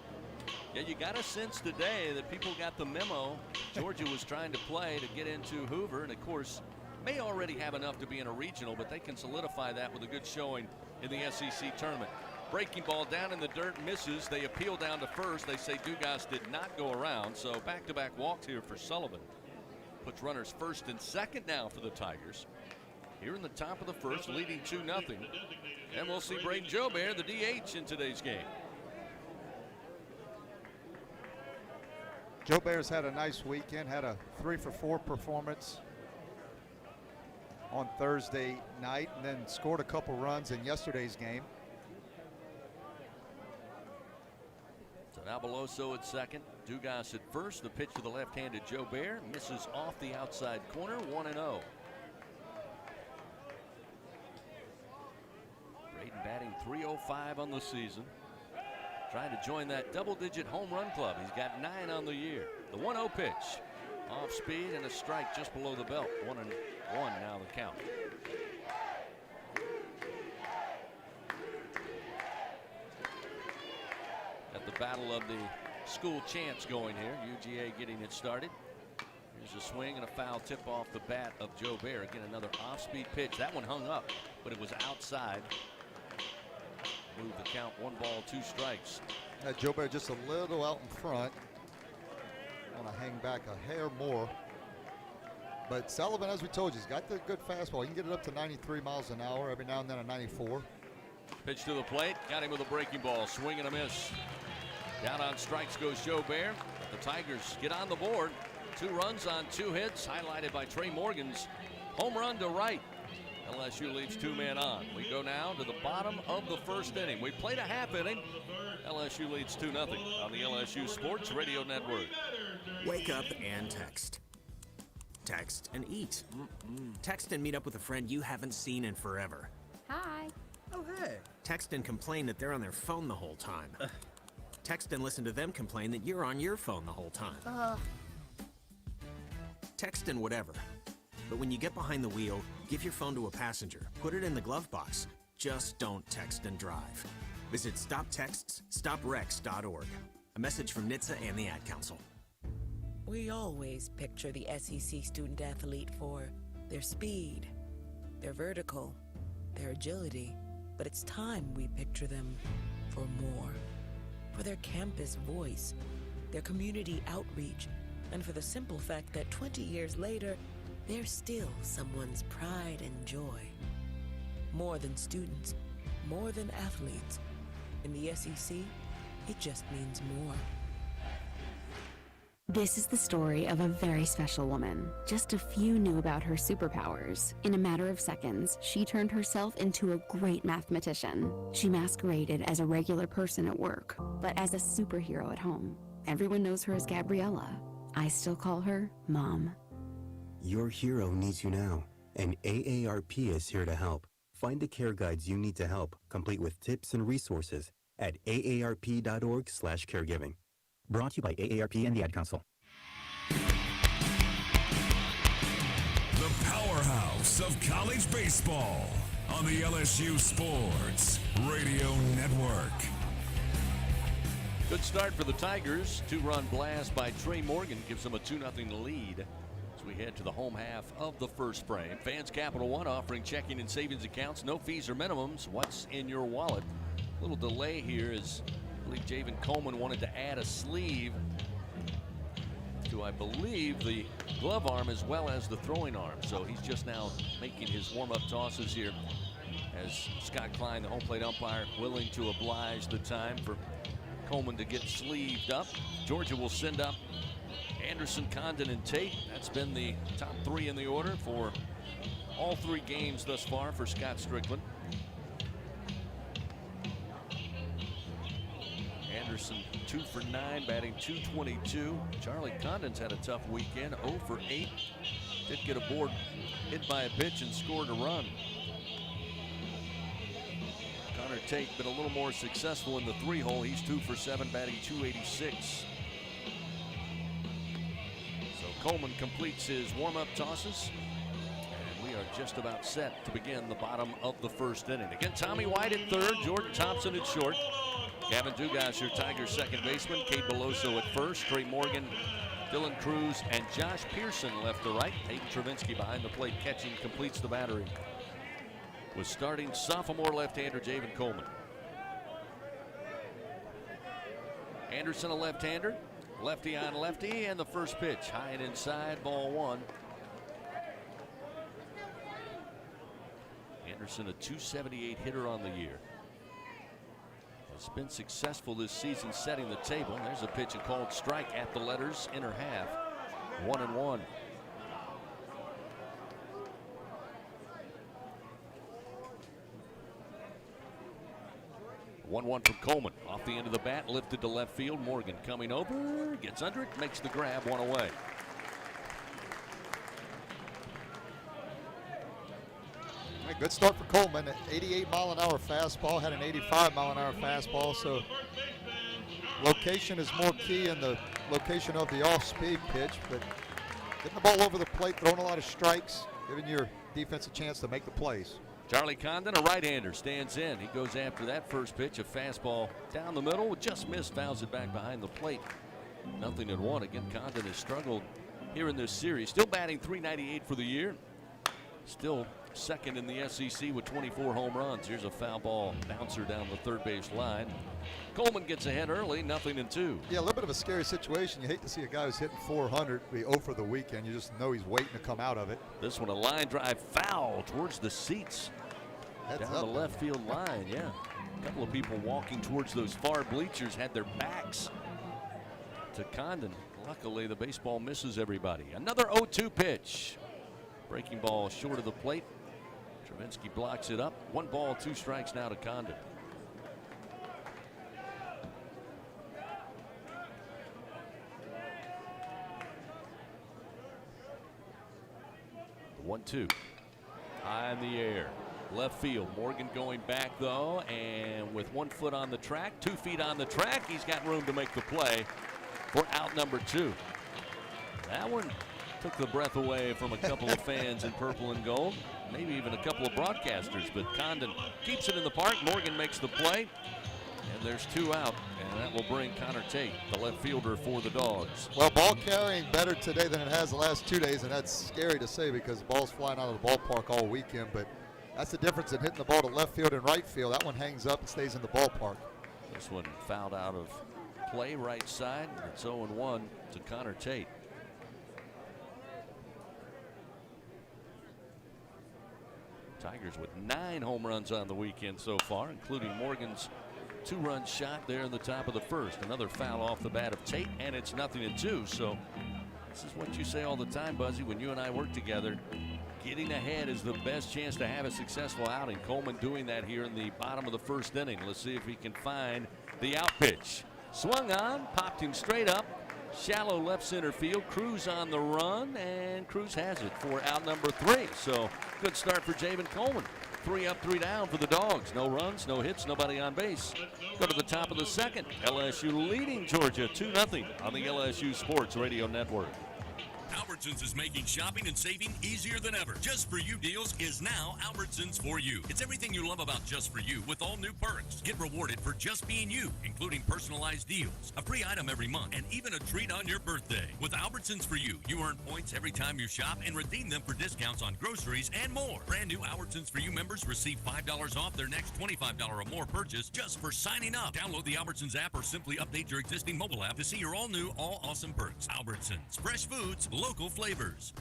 Yeah, you got a sense today that people got the memo. Georgia was trying to play to get into Hoover, and of course may already have enough to be in a regional, but they can solidify that with a good showing in the SEC tournament. Breaking ball down in the dirt, misses. They appeal down to first. They say Dugas did not go around, so back-to-back walks here for Sullivan. Puts runners first and second now for the Tigers. Here in the top of the first, leading 2-0. And we'll see Braden Jobert, the DH, in today's game. Jobert's had a nice weekend, had a 3-for-4 performance on Thursday night, and then scored a couple runs in yesterday's game. So now Beloso at second, Dugas at first. The pitch to the left-handed Jobert misses off the outside corner, 1-0. Braden batting .305 on the season. Trying to join that double-digit home run club. He's got 9 on the year. The 1-0 pitch. Off speed and a strike just below the belt. 1-1 now the count. At the battle of the school chants going here. UGA getting it started. Here's a swing and a foul tip off the bat of Jobert. Again, another off-speed pitch. That one hung up, but it was outside. Move the count, 1 ball, 2 strikes. Jobert just a little out in front. Want to hang back a hair more. But Sullivan, as we told you, he's got the good fastball. He can get it up to 93 miles an hour, every now and then a 94. Pitch to the plate, got him with a breaking ball, swing and a miss. Down on strikes goes Jobert. The Tigers get on the board. 2 runs on 2 hits, highlighted by Trey Morgan's home run to right. LSU leaves 2 men on. We go now to the bottom of the first inning. We played a half inning. LSU leads 2-0 on the LSU Sports Radio Network. Wake up and text. Text and eat. Text and meet up with a friend you haven't seen in forever. Hi. Oh, hey. Text and complain that they're on their phone the whole time. Text and listen to them complain that you're on your phone the whole time. Text and whatever. But when you get behind the wheel, give your phone to a passenger. Put it in the glove box. Just don't text and drive. Visit StopTextsStopWrecks.org. A message from NHTSA and the Ad Council. We always picture the SEC student athlete for their speed, their vertical, their agility. But it's time we picture them for more. For their campus voice, their community outreach, and for the simple fact that 20 years later, they're still someone's pride and joy. More than students, more than athletes. In the SEC, it just means more. This is the story of a very special woman. Just a few knew about her superpowers. In a matter of seconds, she turned herself into a great mathematician. She masqueraded as a regular person at work, but as a superhero at home. Everyone knows her as Gabriella. I still call her Mom. Your hero needs you now, and AARP is here to help. Find the care guides you need to help, complete with tips and resources at aarp.org/caregiving. Brought to you by AARP and the Ad Council. The powerhouse of college baseball on the LSU Sports Radio Network. Good start for the Tigers. 2-run blast by Trey Morgan gives them a 2-0 lead. As we head to the home half of the first frame. Fans Capital One offering checking and savings accounts, no fees or minimums. What's in your wallet? A little delay here as I believe Javen Coleman wanted to add a sleeve to, I believe, the glove arm as well as the throwing arm. So he's just now making his warm-up tosses here as Scott Klein, the home plate umpire, willing to oblige the time for Coleman to get sleeved up. Georgia will send up Anderson, Condon, and Tate. That's been the top three in the order for all three games thus far for Scott Strickland. Anderson 2 for 9, batting .222. Charlie Condon's had a tough weekend, 0 for 8. Did get a board hit by a pitch and scored a run. Connor Tate been a little more successful in the 3-hole. He's 2 for 7, batting .286. So Coleman completes his warm-up tosses. And we are just about set to begin the bottom of the first inning. Again, Tommy White at third, Jordan Thompson at short. Gavin Dugas, your Tigers second baseman. Cade Beloso at first. Trey Morgan, Dylan Cruz, and Josh Pearson left to right. Hayden Travinski behind the plate catching completes the battery with starting sophomore left-hander Javen Coleman. Anderson, a left-hander. Lefty on lefty, and the first pitch high and inside, ball one. Anderson, a .278 hitter on the year. Has been successful this season setting the table. There's a pitch, a called strike at the letters, inner half. 1-1. One from Coleman. Off the end of the bat, lifted to left field. Morgan coming over, gets under it, makes the grab, one away. Good start for Coleman. 88-mile-an-hour fastball, had an 85-mile-an-hour fastball. So location is more key in the location of the off-speed pitch, but getting the ball over the plate, throwing a lot of strikes, giving your defense a chance to make the plays. Charlie Condon, a right-hander, stands in. He goes after that first pitch, a fastball down the middle, just missed, fouls it back behind the plate. 0-1. Again, Condon has struggled here in this series. Still batting .398 for the year. Still second in the SEC with 24 home runs. Here's a foul ball bouncer down the third base line. Coleman gets ahead early, 0-2. Yeah, a little bit of a scary situation. You hate to see a guy who's hitting .400 be 0 for the weekend. You just know he's waiting to come out of it. This one, a line drive foul towards the seats. Down the left field line, yeah. A couple of people walking towards those far bleachers had their backs to Condon. Luckily, the baseball misses everybody. Another 0-2 pitch. Breaking ball short of the plate. Travinski blocks it up. 1 ball, 2 strikes now to Condon. The 1-2. High in the air. Left field. Morgan going back, though, and with 1 foot on the track, 2 feet on the track, he's got room to make the play for out number 2. That one took the breath away from a couple of fans in purple and gold, maybe even a couple of broadcasters, but Condon keeps it in the park. Morgan makes the play, and there's 2 out, and that will bring Connor Tate, the left fielder for the Dogs. Well, ball carrying better today than it has the last 2 days, and that's scary to say because the ball's flying out of the ballpark all weekend, but that's the difference in hitting the ball to left field and right field. That one hangs up and stays in the ballpark. This one fouled out of play, right side. It's 0-1 to Connor Tate. Tigers with 9 home runs on the weekend so far, including Morgan's 2-run shot there in the top of the first. Another foul off the bat of Tate, and it's 0-2. So this is what you say all the time, Buzzy, when you and I work together. Getting ahead is the best chance to have a successful outing. Coleman doing that here in the bottom of the first inning. Let's see if he can find the out pitch. Swung on, popped him straight up. Shallow left center field. Cruz on the run, and Cruz has it for out number 3. So good start for Javen Coleman. 3 up, 3 down for the Dogs. No runs, no hits, nobody on base. Go to the top of the second. LSU leading Georgia 2-0 on the LSU Sports Radio Network. Howard Albertsons is making shopping and saving easier than ever. Just For You deals is now Albertsons For You. It's everything you love about Just For You with all new perks. Get rewarded for just being you, including personalized deals, a free item every month, and even a treat on your birthday. With Albertsons For You, you earn points every time you shop and redeem them for discounts on groceries and more. Brand new Albertsons For You members receive $5 off their next $25 or more purchase just for signing up. Download the Albertsons app or simply update your existing mobile app to see your all-new, all-awesome perks. Albertsons. Fresh foods, local flavors.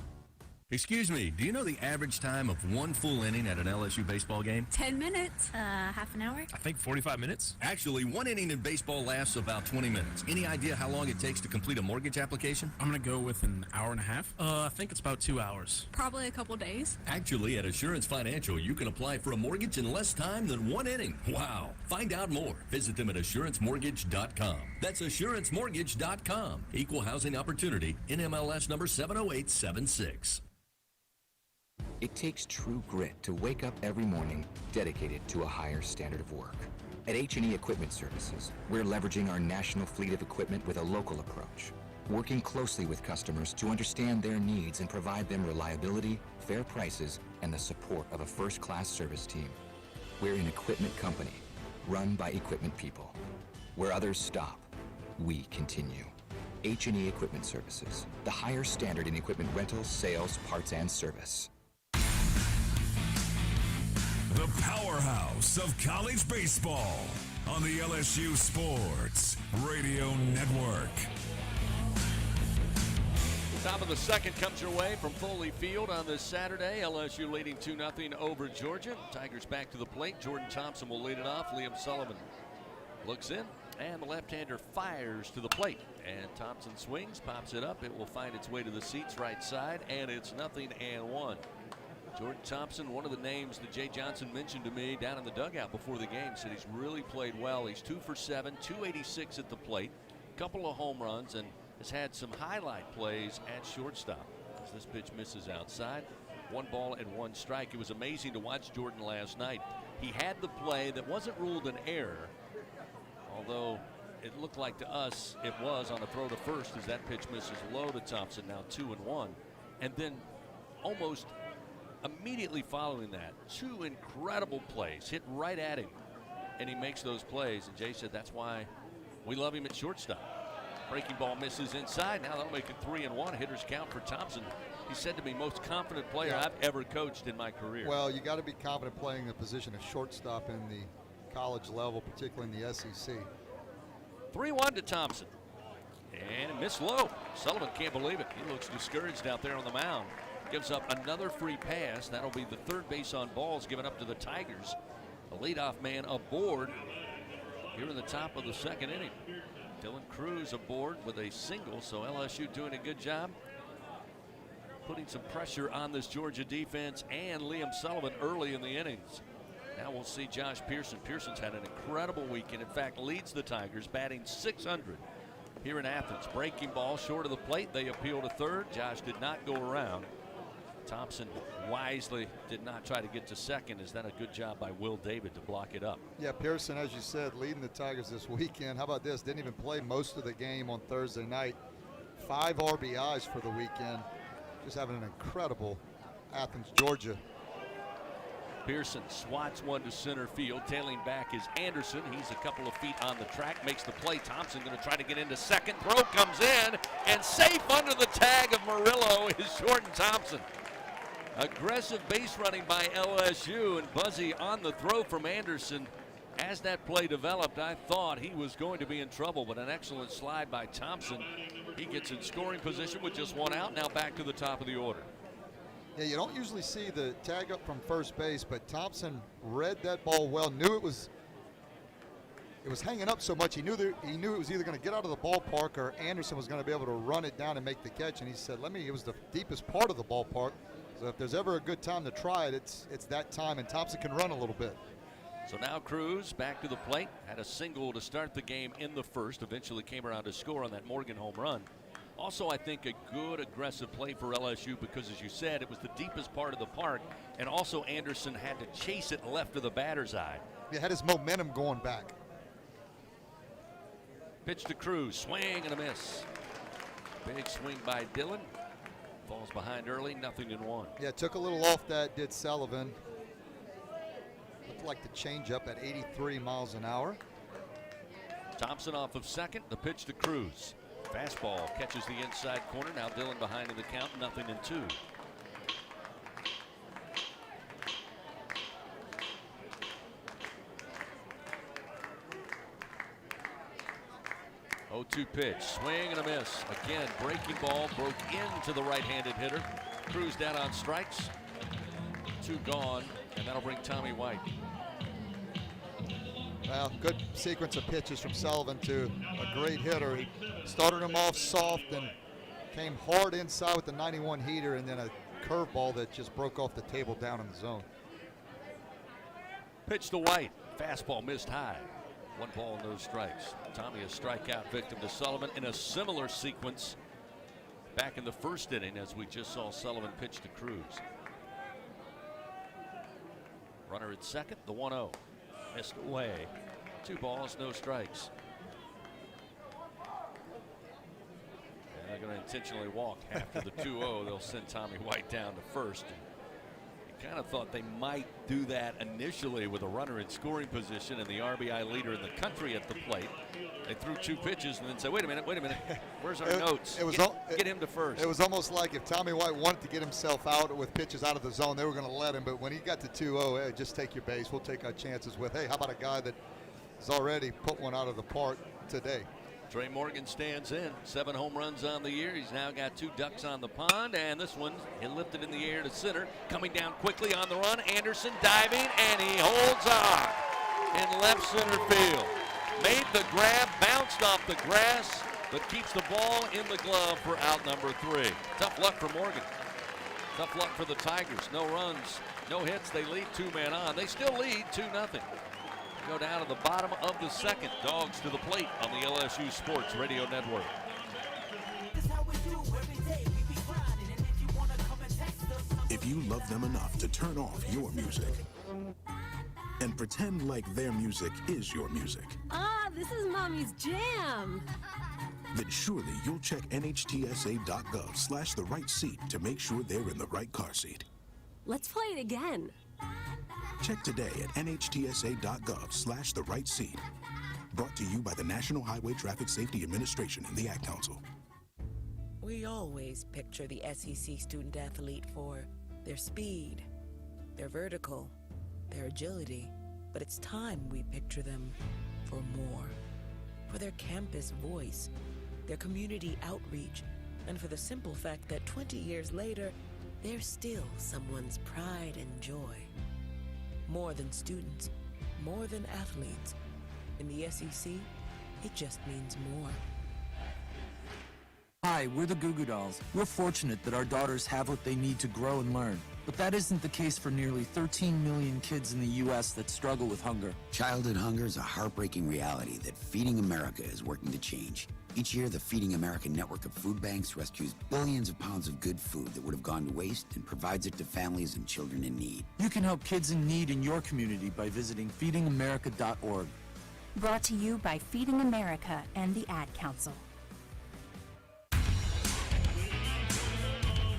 Excuse me, do you know the average time of one full inning at an LSU baseball game? 10 minutes. Half an hour? I think 45 minutes. Actually, one inning in baseball lasts about 20 minutes. Any idea how long it takes to complete a mortgage application? I'm going to go with an hour and a half. I think it's about 2 hours. Probably a couple days. Actually, at Assurance Financial, you can apply for a mortgage in less time than one inning. Wow. Find out more. Visit them at AssuranceMortgage.com. That's AssuranceMortgage.com. Equal housing opportunity. NMLS number 70876. It takes true grit to wake up every morning dedicated to a higher standard of work. At H&E Equipment Services, we're leveraging our national fleet of equipment with a local approach, working closely with customers to understand their needs and provide them reliability, fair prices, and the support of a first-class service team. We're an equipment company, run by equipment people. Where others stop, we continue. H&E Equipment Services, the higher standard in equipment rentals, sales, parts, and service. The powerhouse of college baseball on the LSU Sports Radio Network. Top of the second comes your way from Foley Field on this Saturday. LSU leading 2-0 over Georgia. Tigers back to the plate. Jordan Thompson will lead it off. Liam Sullivan looks in, and the left-hander fires to the plate. And Thompson swings, pops it up. It will find its way to the seats right side, and it's 0-1. Jordan Thompson, one of the names that Jay Johnson mentioned to me down in the dugout before the game, said he's really played well. He's 2 for 7, 286 at the plate, a couple of home runs, and has had some highlight plays at shortstop. As this pitch misses outside, 1 ball and 1 strike. It was amazing to watch Jordan last night. He had the play that wasn't ruled an error, although it looked like to us it was on a throw to first as that pitch misses low to Thompson, now 2-1. And then almost immediately following that, 2 incredible plays hit right at him, and he makes those plays. And Jay said that's why we love him at shortstop. Breaking ball misses inside. Now that'll make it 3-1. Hitters count for Thompson. He said to me, most confident player I've ever coached in my career. Well, you got to be confident playing the position of shortstop in the college level, particularly in the SEC. 3-1 to Thompson, and it missed low. Sullivan can't believe it. He looks discouraged out there on the mound. Gives up another free pass. That'll be the third base on balls given up to the Tigers. A leadoff man aboard here in the top of the second inning. Dylan Cruz aboard with a single, so LSU doing a good job putting some pressure on this Georgia defense and Liam Sullivan early in the innings. Now we'll see Josh Pearson. Pearson's had an incredible weekend. In fact, leads the Tigers, batting .600 here in Athens. Breaking ball short of the plate. They appeal to third. Josh did not go around. Thompson wisely did not try to get to second. Is that a good job by Will David to block it up? Yeah, Pearson, as you said, leading the Tigers this weekend. How about this? Didn't even play most of the game on Thursday night. 5 RBIs for the weekend. Just having an incredible Athens, Georgia. Pearson swats one to center field. Tailing back is Anderson. He's a couple of feet on the track, makes the play. Thompson going to try to get into second. Throw comes in, and safe under the tag of Murillo is Jordan Thompson. Aggressive base running by LSU, and Buzzy on the throw from Anderson. As that play developed, I thought he was going to be in trouble, but an excellent slide by Thompson. He gets in scoring position with just 1 out. Now back to the top of the order. Yeah, you don't usually see the tag up from first base, but Thompson read that ball well, knew it was hanging up so much. He knew it was either going to get out of the ballpark or Anderson was going to be able to run it down and make the catch. And he said, it was the deepest part of the ballpark. So if there's ever a good time to try it, it's that time, and Thompson can run a little bit. So now Cruz back to the plate. Had a single to start the game in the first. Eventually came around to score on that Morgan home run. Also, I think a good aggressive play for LSU because, as you said, it was the deepest part of the park, and also Anderson had to chase it left of the batter's eye. He had his momentum going back. Pitch to Cruz, swing and a miss. Big swing by Dillon. falls behind early, 0-1. Yeah, took a little off that, did Sullivan. Looked like the changeup at 83 miles an hour. Thompson off of second, the pitch to Cruz. Fastball catches the inside corner. Now Dillon behind in the count, 0-2. 0-2 pitch, swing and a miss. Again, breaking ball, broke into the right-handed hitter. Cruz down on strikes. 2 gone, and that'll bring Tommy White. Well, good sequence of pitches from Sullivan to a great hitter. He started him off soft and came hard inside with the 91 heater, and then a curveball that just broke off the table down in the zone. Pitch to White. Fastball missed high. 1 ball, no strikes. Tommy, a strikeout victim to Sullivan in a similar sequence back in the first inning as we just saw Sullivan pitch to Cruz. Runner at second, the 1-0. Missed away. 2 balls, no strikes. And they're going to intentionally walk after the 2-0. They'll send Tommy White down to first. Kind of thought they might do that initially with a runner in scoring position and the RBI leader in the country at the plate. They threw 2 pitches and then said, wait a minute, where's our notes? Get him to first. It was almost like if Tommy White wanted to get himself out with pitches out of the zone, they were going to let him. But when he got to 2-0, hey, just take your base. We'll take our chances with, hey, how about a guy that has already put one out of the park today? Trey Morgan stands in. 7 home runs on the year. He's now got 2 ducks on the pond, and this one he lifted in the air to center. Coming down quickly on the run. Anderson diving, and he holds on in left center field. Made the grab, bounced off the grass, but keeps the ball in the glove for out number 3. Tough luck for Morgan. Tough luck for the Tigers. No runs, no hits. They lead 2 men on. They still lead 2-0. Go down to the bottom of the second. Dogs to the plate on the LSU Sports Radio Network. If you love them enough to turn off your music and pretend like their music is your music, This is Mommy's jam. then surely you'll check nhtsa.gov/the right seat to make sure they're in the right car seat. Let's play it again. Check today at nhtsa.gov/the right seat. Brought to you by the National Highway Traffic Safety Administration and the Ad Council. We always picture the SEC student athlete for their speed, their vertical, their agility, but it's time we picture them for more. For their campus voice, their community outreach, and for the simple fact that 20 years later, they're still someone's pride and joy. More than students, more than athletes. In the SEC, it just means more. Hi, we're the Goo Goo Dolls. We're fortunate that our daughters have what they need to grow and learn. But that isn't the case for nearly 13 million kids in the U.S. that struggle with hunger. Childhood hunger is a heartbreaking reality that Feeding America is working to change. Each year, the Feeding America network of food banks rescues billions of pounds of good food that would have gone to waste and provides it to families and children in need. You can help kids in need in your community by visiting feedingamerica.org. Brought to you by Feeding America and the Ad Council.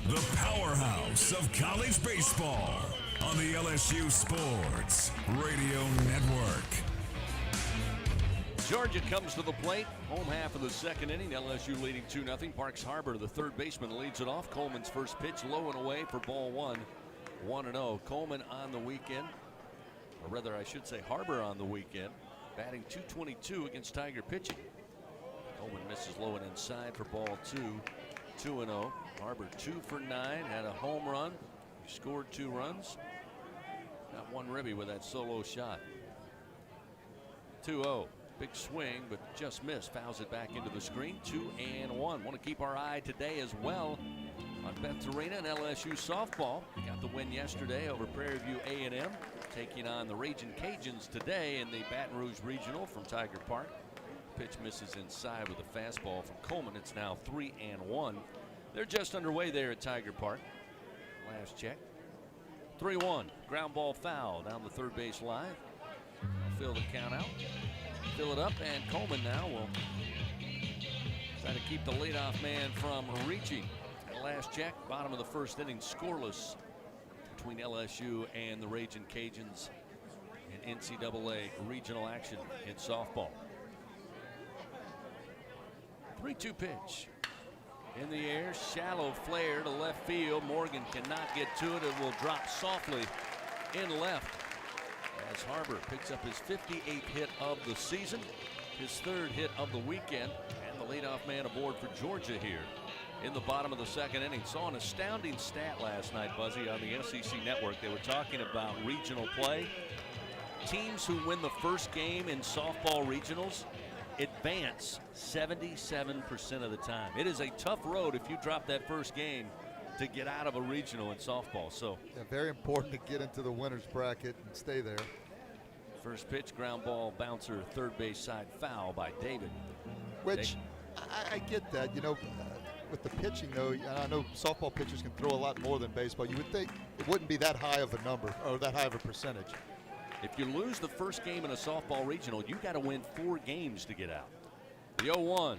The powerhouse of college baseball on the LSU Sports Radio Network. Georgia comes to the plate. Home half of the second inning. LSU leading 2-0. Parks Harbor, the third baseman, leads it off. Coleman's first pitch low and away for ball 1. 1-0. Coleman on the weekend. Or rather, I should say Harbor on the weekend. Batting .222 against Tiger pitching. Coleman misses low and inside for ball 2. 2-0. Harbor 2 for 9. Had a home run. He scored 2 runs. Got 1 ribby with that solo shot. 2-0. Big swing, but just missed. Fouls it back into the screen. 2-1. Want to keep our eye today as well on Beth Arena and LSU softball. Got the win yesterday over Prairie View A&M. Taking on the Ragin' Cajuns today in the Baton Rouge Regional from Tiger Park. Pitch misses inside with a fastball from Coleman. It's now 3-1. They're just underway there at Tiger Park. Last check. 3-1. Ground ball foul down the third base line. Fill the count out. Fill it up, and Coleman now will try to keep the leadoff man from reaching. At last check, bottom of the first inning, scoreless between LSU and the Ragin' Cajuns in NCAA regional action in softball. 3-2 pitch. In the air, shallow flare to left field. Morgan cannot get to it. It will drop softly in left as Harbor picks up his 58th hit of the season, his 3rd hit of the weekend, and the leadoff man aboard for Georgia here in the bottom of the 2nd inning. Saw an astounding stat last night, Buzzy, on the SEC Network. They were talking about regional play. Teams who win the first game in softball regionals advance 77% of the time. It is a tough road if you drop that first game to get out of a regional in softball. So yeah, very important to get into the winner's bracket and stay there. First pitch, ground ball, bouncer, third base side, foul by David. Which I get that, you know, with the pitching though. I know softball pitchers can throw a lot more than baseball. You would think it wouldn't be that high of a number or that high of a percentage. If you lose the first game in a softball regional, you got to win 4 games to get out. The 0-1,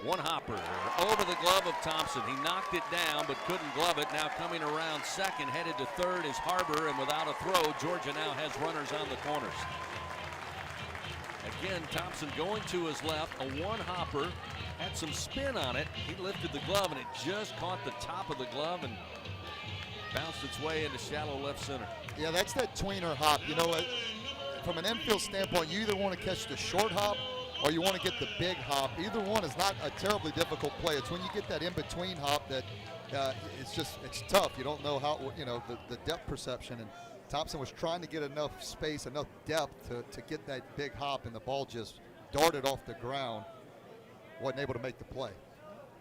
one hopper over the glove of Thompson. He knocked it down but couldn't glove it. Now coming around second, headed to third is Harbor, and without a throw, Georgia now has runners on the corners. Again, Thompson going to his left, a one hopper, had some spin on it. He lifted the glove and it just caught the top of the glove and bounced its way into shallow left center. Yeah, that's that tweener hop. You know, from an infield standpoint, you either want to catch the short hop or you want to get the big hop. Either one is not a terribly difficult play. It's when you get that in-between hop that it's tough. You don't know how, you know, the depth perception. And Thompson was trying to get enough space, enough depth to get that big hop, and the ball just darted off the ground. Wasn't able to make the play.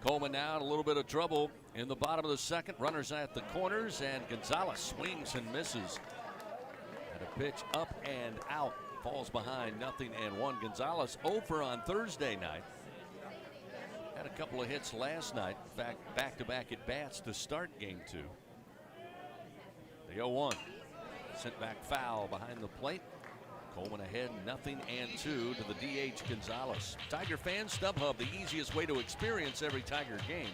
Coleman now in a little bit of trouble in the bottom of the 2nd. Runners at the corners, and Gonzalez swings and misses. And a pitch up and out. Falls behind 0-1. Gonzalez over on Thursday night. Had a couple of hits last night. In fact, back-to-back at bats to start game 2. The 0-1. Sent back foul behind the plate. Coleman ahead 0-2 to the DH Gonzalez. Tiger fans, StubHub, the easiest way to experience every Tiger game.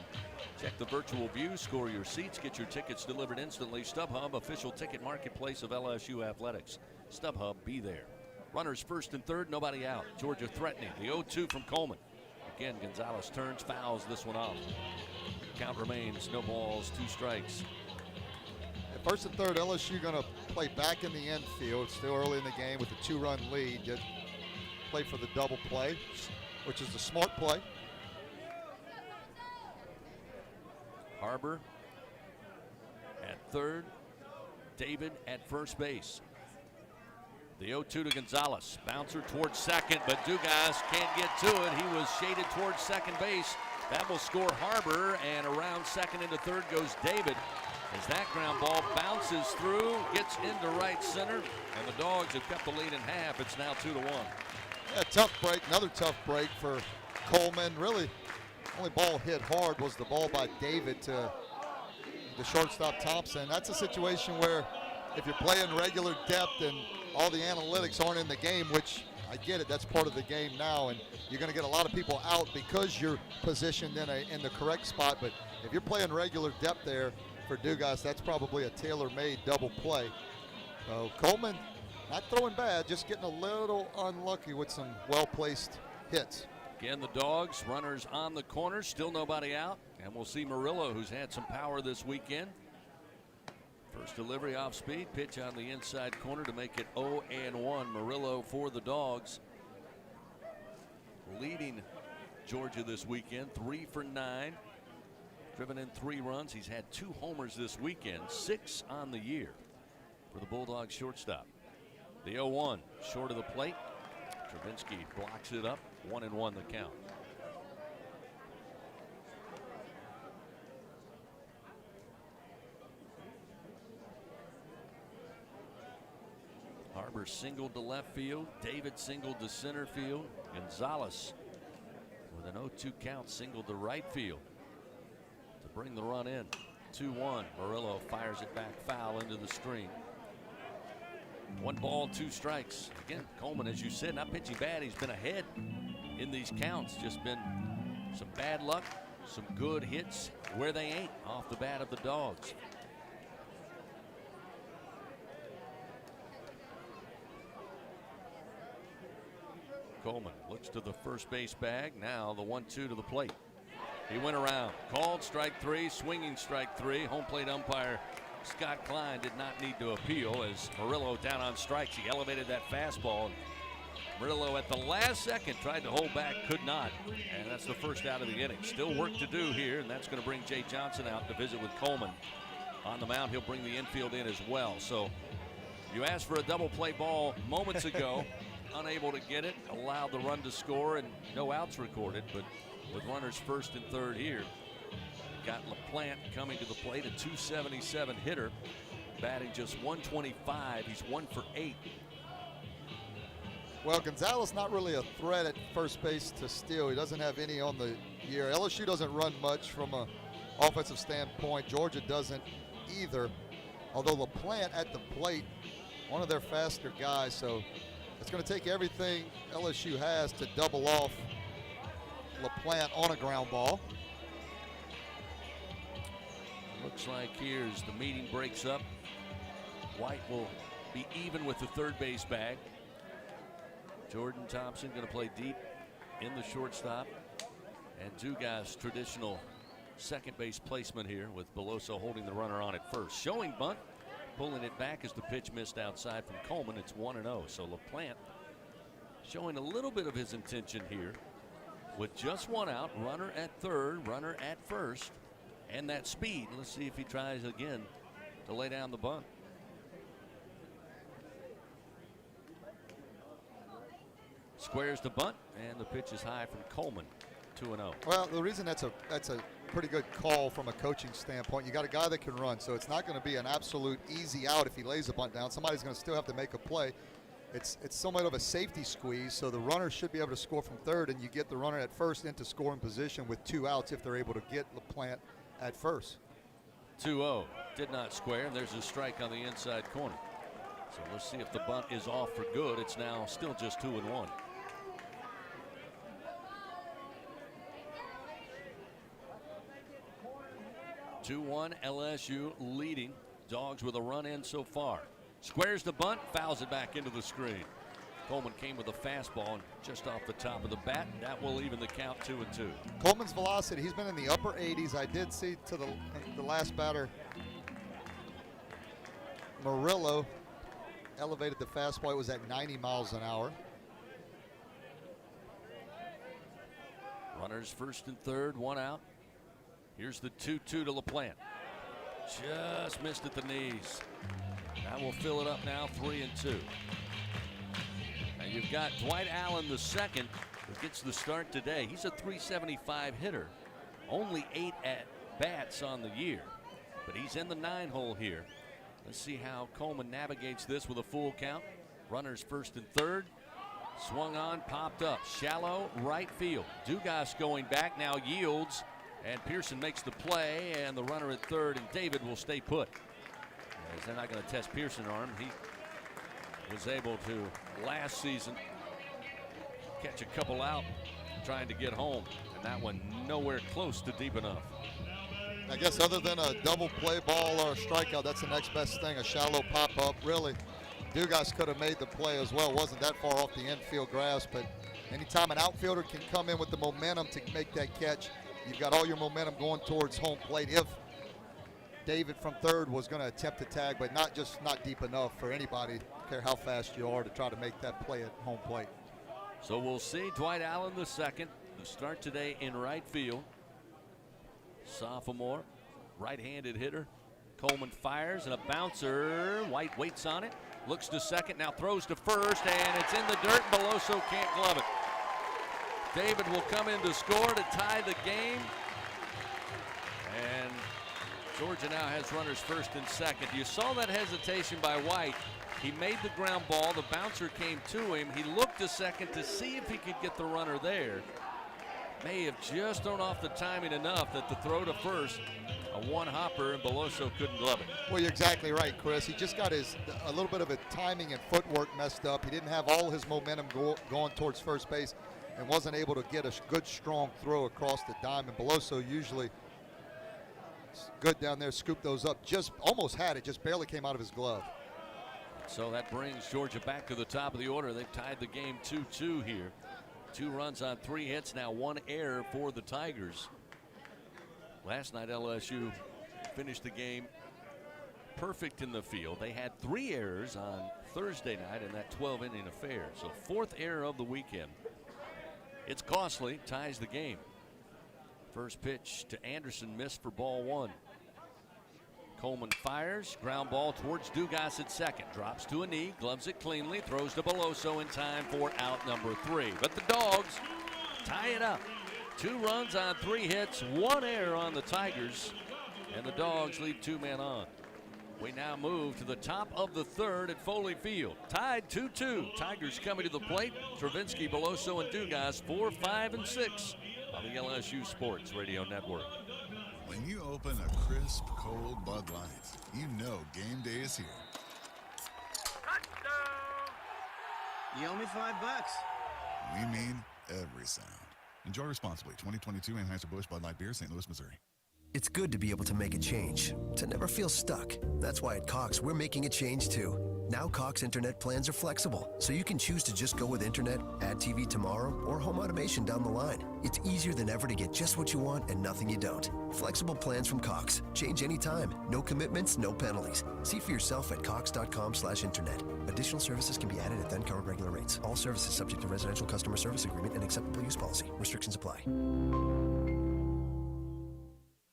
Check the virtual view, score your seats, get your tickets delivered instantly. StubHub, official ticket marketplace of LSU Athletics. StubHub, be there. Runners first and third, nobody out. Georgia threatening. The 0-2 from Coleman. Again, Gonzalez turns, fouls this one off. Count remains, no balls, 2 strikes. At first and third, LSU going to play back in the infield. Still early in the game with a 2-run lead. Just play for the double play, which is the smart play. Harbor at third. David at first base. The 0-2 to Gonzalez. Bouncer towards second, but Dugas can't get to it. He was shaded towards second base. That will score Harbor, and around second into third goes David. As that ground ball bounces through, gets into right center, and the Dogs have kept the lead in half. It's now 2-1. Yeah, tough break, another tough break for Coleman. Really, only ball hit hard was the ball by David to the shortstop Thompson. That's a situation where if you're playing regular depth and all the analytics aren't in the game, which I get it, that's part of the game now, and you're going to get a lot of people out because you're positioned in the correct spot. But if you're playing regular depth there for Dugas, that's probably a tailor-made double play. So Coleman not throwing bad, just getting a little unlucky with some well-placed hits. Again, the Dogs, runners on the corner, still nobody out. And we'll see Murillo, who's had some power this weekend. First delivery off speed, pitch on the inside corner to make it 0-1. Murillo for the Dogs. Leading Georgia this weekend, 3 for 9. Driven in 3 runs. He's had 2 homers this weekend, 6 on the year for the Bulldogs shortstop. The 0-1, short of the plate. Travinsky blocks it up, 1-1 the count. Harbor singled to left field. David singled to center field. Gonzalez with an 0-2 count singled to right field to bring the run in. 2-1. Murillo fires it back foul into the screen. 1 ball, 2 strikes. Again, Coleman, as you said, not pitching bad. He's been ahead in these counts. Just been some bad luck some good hits where they ain't off the bat of the Dogs. Coleman looks to the first base bag. Now the 1-2 to the plate. He went around, called strike three, swinging strike three. Home plate umpire Scott Klein did not need to appeal as Murillo down on strikes. He elevated that fastball. Murillo at the last second tried to hold back, could not. And that's the first out of the inning. Still work to do here, and that's going to bring Jay Johnson out to visit with Coleman. On the mound, he'll bring the infield in as well. So you asked for a double play ball moments ago. Unable to get it, allowed the run to score, and no outs recorded. But with runners first and third here, got LaPlante coming to the plate, a .277 hitter, batting just .125. He's 1 for 8. Well, Gonzalez not really a threat at first base to steal. He doesn't have any on the year. LSU doesn't run much from an offensive standpoint. Georgia doesn't either. Although LaPlante at the plate, one of their faster guys, so it's going to take everything LSU has to double off LaPlante on a ground ball. Looks like here's the meeting breaks up. White will be even with the third base bag. Jordan Thompson going to play deep in the shortstop. And Dugas traditional second base placement here with Beloso holding the runner on at first. Showing bunt, pulling it back as the pitch missed outside from Coleman. It's 1-0. So LaPlante showing a little bit of his intention here with just one out, runner at third, runner at first, and that speed. Let's see if he tries again to lay down the bunt. Squares the bunt, and the pitch is high from Coleman. 2-0. Well, the reason that's a pretty good call from a coaching standpoint, you got a guy that can run, so it's not going to be an absolute easy out if he lays the bunt down. Somebody's going to still have to make a play. It's somewhat of a safety squeeze, so the runner should be able to score from third, and you get the runner at first into scoring position with 2 outs if they're able to get LaPlante at first. 2-0. Did not square, and there's a strike on the inside corner. So let's see if the bunt is off for good. It's now still just 2-1. LSU leading. Dogs with a run in so far. Squares the bunt, fouls it back into the screen. Coleman came with a fastball and just off the top of the bat. That will even the count 2-2. Coleman's velocity, he's been in the upper 80s. I did see to the last batter, Murillo elevated the fastball. It was at 90 miles an hour. Runners first and third, 1 out. Here's the 2-2 to LaPlante. Just missed at the knees. That will fill it up now, 3-2. Now you've got Dwight Allen the second, who gets the start today. He's a .375 hitter. Only 8 at-bats on the year. But he's in the 9-hole here. Let's see how Coleman navigates this with a full count. Runners first and third. Swung on, popped up. Shallow right field. Dugas going back, now yields. And Pearson makes the play, and the runner at third, and David will stay put. As they're not going to test Pearson's arm. He was able to, last season, catch a couple out trying to get home. And that one nowhere close to deep enough. I guess other than a double play ball or a strikeout, that's the next best thing, a shallow pop-up. Really, Dugas could have made the play as well. Wasn't that far off the infield grass, but anytime an outfielder can come in with the momentum to make that catch, you've got all your momentum going towards home plate. If David from third was going to attempt to tag, but not deep enough for anybody, care how fast you are, to try to make that play at home plate. So we'll see Dwight Allen the second, the start today in right field. Sophomore, right-handed hitter. Coleman fires and a bouncer. White waits on it, looks to second, now throws to first, and it's in the dirt. Beloso can't glove it. David will come in to score to tie the game. And Georgia now has runners first and second. You saw that hesitation by White. He made the ground ball. The bouncer came to him. He looked to second to see if he could get the runner there. May have just thrown off the timing enough that the throw to first, a one-hopper, and Beloso couldn't glove it. Well, you're exactly right, Chris. He just got a little bit of a timing and footwork messed up. He didn't have all his momentum going towards first base. and wasn't able to get a good, strong throw across the diamond. Beloso usually good down there, scooped those up, just almost had it, just barely came out of his glove. So that brings Georgia back to the top of the order. They've tied the game 2-2 here. 2 runs on 3 hits, now 1 error for the Tigers. Last night LSU finished the game perfect in the field. They had 3 errors on Thursday night in that 12-inning affair. So 4th error of the weekend. It's costly, ties the game. First pitch to Anderson, missed for ball 1. Coleman fires, ground ball towards Dugas at second. Drops to a knee, gloves it cleanly, throws to Beloso in time for out number 3. But the Dogs tie it up. 2 runs on 3 hits, 1 error on the Tigers, and the Dogs leave 2 men on. We now move to the top of the 3rd at Foley Field. Tied 2-2. Tigers coming to the plate. Travinski, Beloso, and Dugas 4, 5, and 6 on the LSU Sports Radio Network. When you open a crisp, cold Bud Light, you know game day is here. You owe me $5. We mean every sound. Enjoy responsibly. 2022 Anheuser-Busch Bud Light Beer, St. Louis, Missouri. It's good to be able to make a change, to never feel stuck. That's why at Cox, we're making a change too. Now Cox internet plans are flexible, so you can choose to just go with internet, add TV tomorrow, or home automation down the line. It's easier than ever to get just what you want and nothing you don't. Flexible plans from Cox. Change anytime. No commitments, no penalties. See for yourself at cox.com/internet. Additional services can be added at then current regular rates. All services subject to residential customer service agreement and acceptable use policy. Restrictions apply.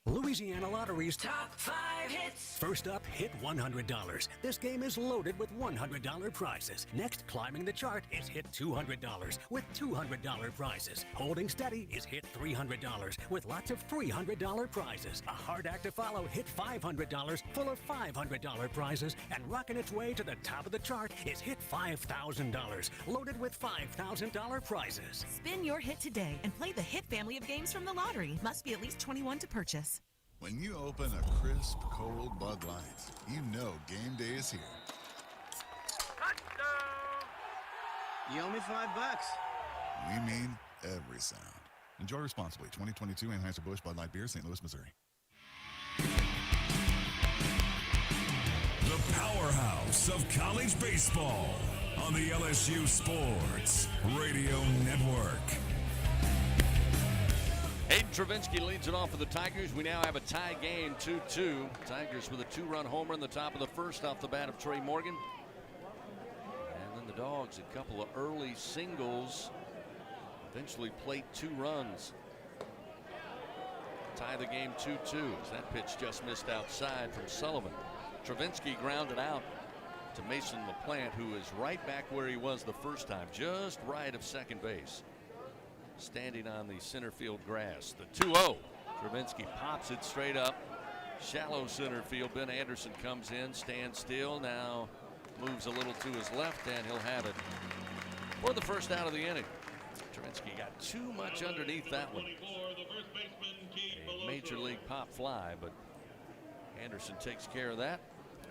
Louisiana Lottery's Top 5 Hits. First up, hit $100. This game is loaded with $100 prizes. Next, climbing the chart is hit $200 with $200 prizes. Holding steady is hit $300 with lots of $300 prizes. A hard act to follow, hit $500 full of $500 prizes. And rocking its way to the top of the chart is hit $5,000 loaded with $5,000 prizes. Spin your hit today and play the Hit family of games from the lottery. Must be at least 21 to purchase. When you open a crisp, cold Bud Light, you know game day is here. You owe me $5. We mean every sound. Enjoy responsibly. 2022 Anheuser-Busch Bud Light Beer, St. Louis, Missouri. The powerhouse of college baseball on the LSU Sports Radio Network. Hayden Travinski leads it off for the Tigers. We now have a tie game, 2-2. Tigers with a 2-run homer in the top of the 1st off the bat of Trey Morgan. And then the Dogs, a couple of early singles, eventually plate 2 runs. Tie the game 2-2 as that pitch just missed outside from Sullivan. Travinski grounded out to Mason LaPlante, who is right back where he was the first time, just right of second base. Standing on the center field grass. The 2-0. Travinski pops it straight up. Shallow center field. Ben Anderson comes in, stands still, now moves a little to his left, and he'll have it for the first out of the inning. Travinski got too much underneath that one. A major league pop fly, but Anderson takes care of that,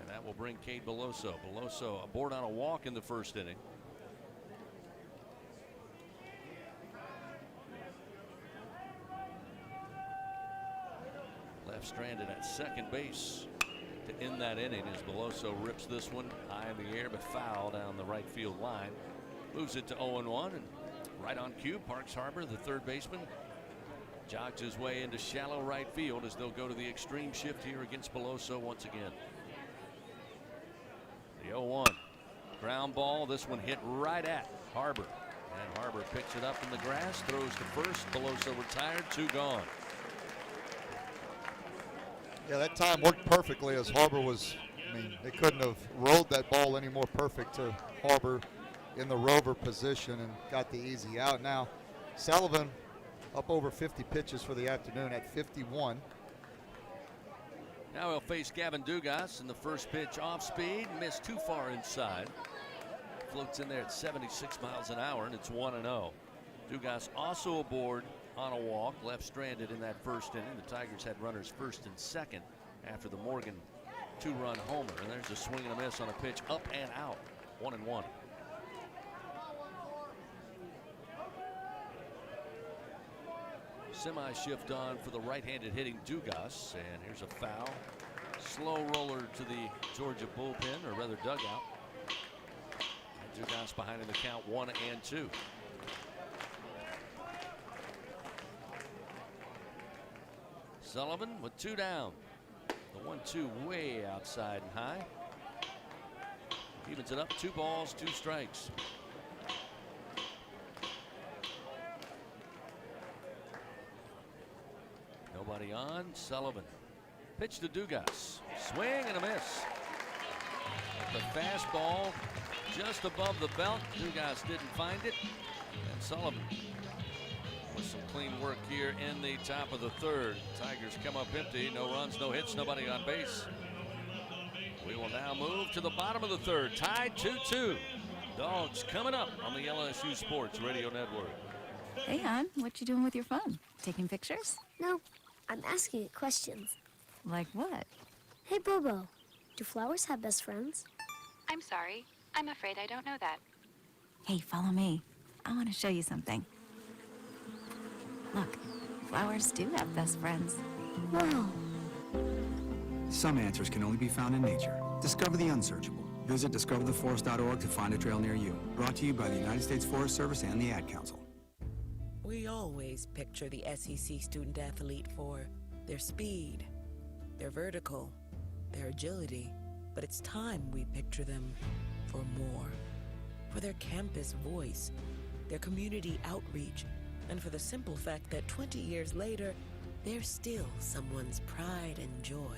and that will bring Cade Beloso. Beloso aboard on a walk in the 1st inning. Left stranded at second base to end that inning as Beloso rips this one high in the air but foul down the right field line. Moves it to 0-1, and right on cue, Parks Harbor, the 3rd baseman, jogs his way into shallow right field as they'll go to the extreme shift here against Beloso once again. The 0-1 ground ball. This one hit right at Harbor, and Harbor picks it up in the grass, throws to first. Beloso retired, 2 gone. Yeah, that time worked perfectly as Harbor was, they couldn't have rolled that ball any more perfect to Harbor in the rover position and got the easy out. Now, Sullivan up over 50 pitches for the afternoon at 51. Now he'll face Gavin Dugas in the first pitch off speed, missed too far inside. Floats in there at 76 miles an hour, and it's 1-0. Dugas also aboard on a walk, left stranded in that 1st inning. The Tigers had runners 1st and 2nd after the Morgan 2-run homer. And there's a swing and a miss on a pitch up and out. 1-1. Semi-shift on for the right-handed hitting Dugas, and here's a foul. Slow roller to the Georgia bullpen, or rather dugout. Dugas behind in the count 1-2. Sullivan with 2 down. The 1-2 way outside and high. Evens it up, 2 balls, 2 strikes. Nobody on. Sullivan. Pitch to Dugas. Swing and a miss. The fastball just above the belt. Dugas didn't find it. And Sullivan with some clean work here in the top of the 3rd. Tigers come up empty. No runs, no hits, nobody on base. We will now move to the bottom of the 3rd. Tied 2-2. Dogs coming up on the LSU Sports Radio Network. Hey, hon, what you doing with your phone? Taking pictures? No, I'm asking it questions. Like what? Hey, Bobo, do flowers have best friends? I'm sorry. I'm afraid I don't know that. Hey, follow me. I want to show you something. Look, flowers do have best friends. Wow. Some answers can only be found in nature. Discover the unsearchable. Visit discovertheforest.org to find a trail near you. Brought to you by the United States Forest Service and the Ad Council. We always picture the SEC student athlete for their speed, their vertical, their agility, but it's time we picture them for more. For their campus voice, their community outreach, and for the simple fact that 20 years later, they're still someone's pride and joy.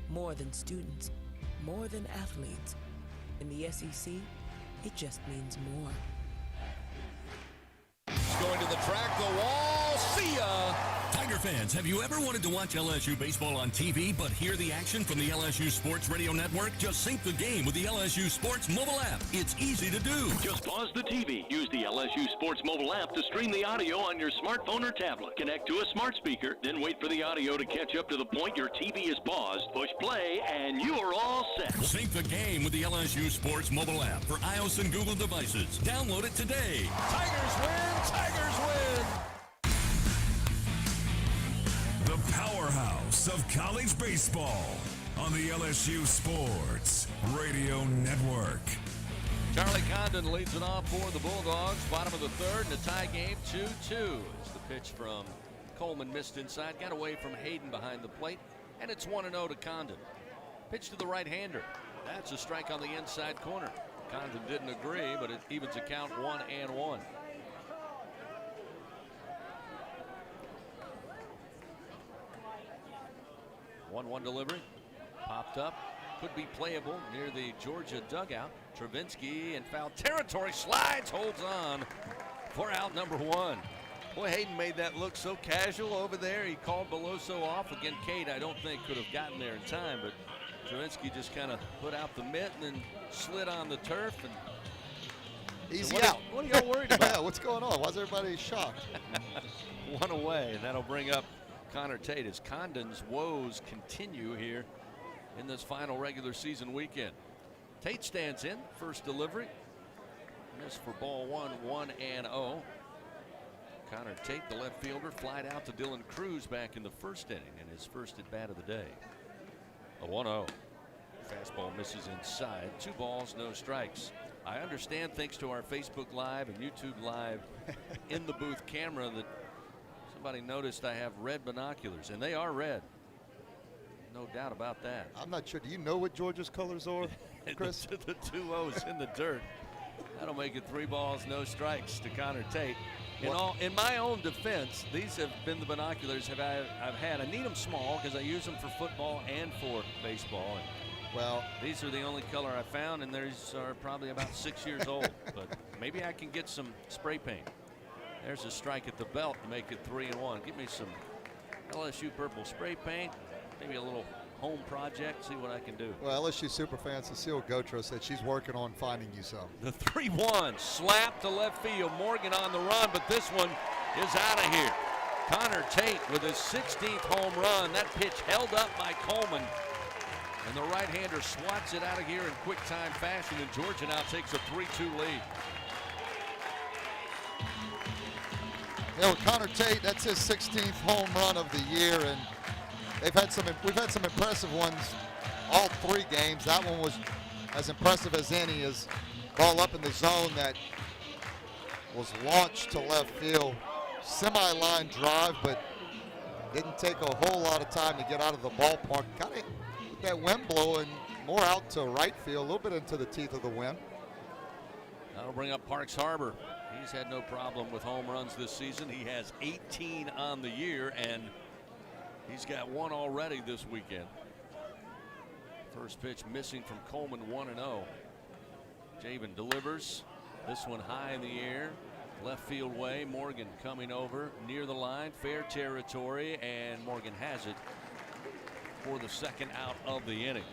More than students, more than athletes. In the SEC, it just means more. Going to the track, the wall, see ya! Tiger fans, have you ever wanted to watch LSU baseball on TV but hear the action from the LSU Sports Radio Network? Just sync the game with the LSU Sports mobile app. It's easy to do. Just pause the TV. Use the LSU Sports mobile app to stream the audio on your smartphone or tablet. Connect to a smart speaker, then wait for the audio to catch up to the point your TV is paused. Push play, and you are all set. Sync the game with the LSU Sports mobile app for iOS and Google devices. Download it today. Tigers win! Tigers win! The powerhouse of college baseball on the LSU Sports Radio Network. Charlie Condon leads it off for the Bulldogs. Bottom of the 3rd, and a tie game 2-2. As the pitch from Coleman missed inside, got away from Hayden behind the plate, and it's 1-0 to Condon. Pitch to the right-hander. That's a strike on the inside corner. Condon didn't agree, but it evens a count 1-1. 1-1 delivery. Popped up. Could be playable near the Georgia dugout. Travinsky in foul territory. Slides, holds on for out number 1. Boy, Hayden made that look so casual over there. He called Beloso off. Again, Cade, I don't think could have gotten there in time, but Travinsky just kind of put out the mitt and then slid on the turf. And easy so out. What are y'all worried about? Yeah, what's going on? Why is everybody shocked? 1 away, and that'll bring up Connor Tate as Condon's woes continue here in this final regular season weekend. Tate stands in, first delivery. Missed for ball 1, 1-0. Connor Tate, the left fielder, flied out to Dylan Cruz back in the 1st inning in his first at bat of the day. A 1-0. Fastball misses inside. 2 balls, no strikes. I understand, thanks to our Facebook Live and YouTube Live in the booth camera, that somebody noticed I have red binoculars, and they are red. No doubt about that. I'm not sure. Do you know what Georgia's colors are, Chris? the 2 O's in the dirt. That'll make it 3 balls, no strikes to Connor Tate. In my own defense, these have been the binoculars I've had. I need them small because I use them for football and for baseball. And well, these are the only color I found, and these are probably about 6 years old. But maybe I can get some spray paint. There's a strike at the belt to make it 3-1. Give me some LSU purple spray paint, maybe a little home project, see what I can do. Well, LSU superfan Cecile Gautreaux said she's working on finding you some. The 3-1 slap to left field. Morgan on the run, but this one is out of here. Connor Tate with his 16th home run. That pitch held up by Coleman. And the right-hander swats it out of here in quick time fashion, and Georgia now takes a 3-2 lead. You know, Connor Tate, that's his 16th home run of the year, and we've had some impressive ones all 3 games. That one was as impressive as any, as ball up in the zone that was launched to left field. Semi-line drive, but didn't take a whole lot of time to get out of the ballpark. Kind of with that wind blowing more out to right field, a little bit into the teeth of the wind. That'll bring up Parks Harbor. He's had no problem with home runs this season. He has 18 on the year, and he's got 1 already this weekend. First pitch missing from Coleman, 1-0. Javen delivers. This one high in the air, left field way. Morgan coming over near the line, fair territory, and Morgan has it for the second out of the inning.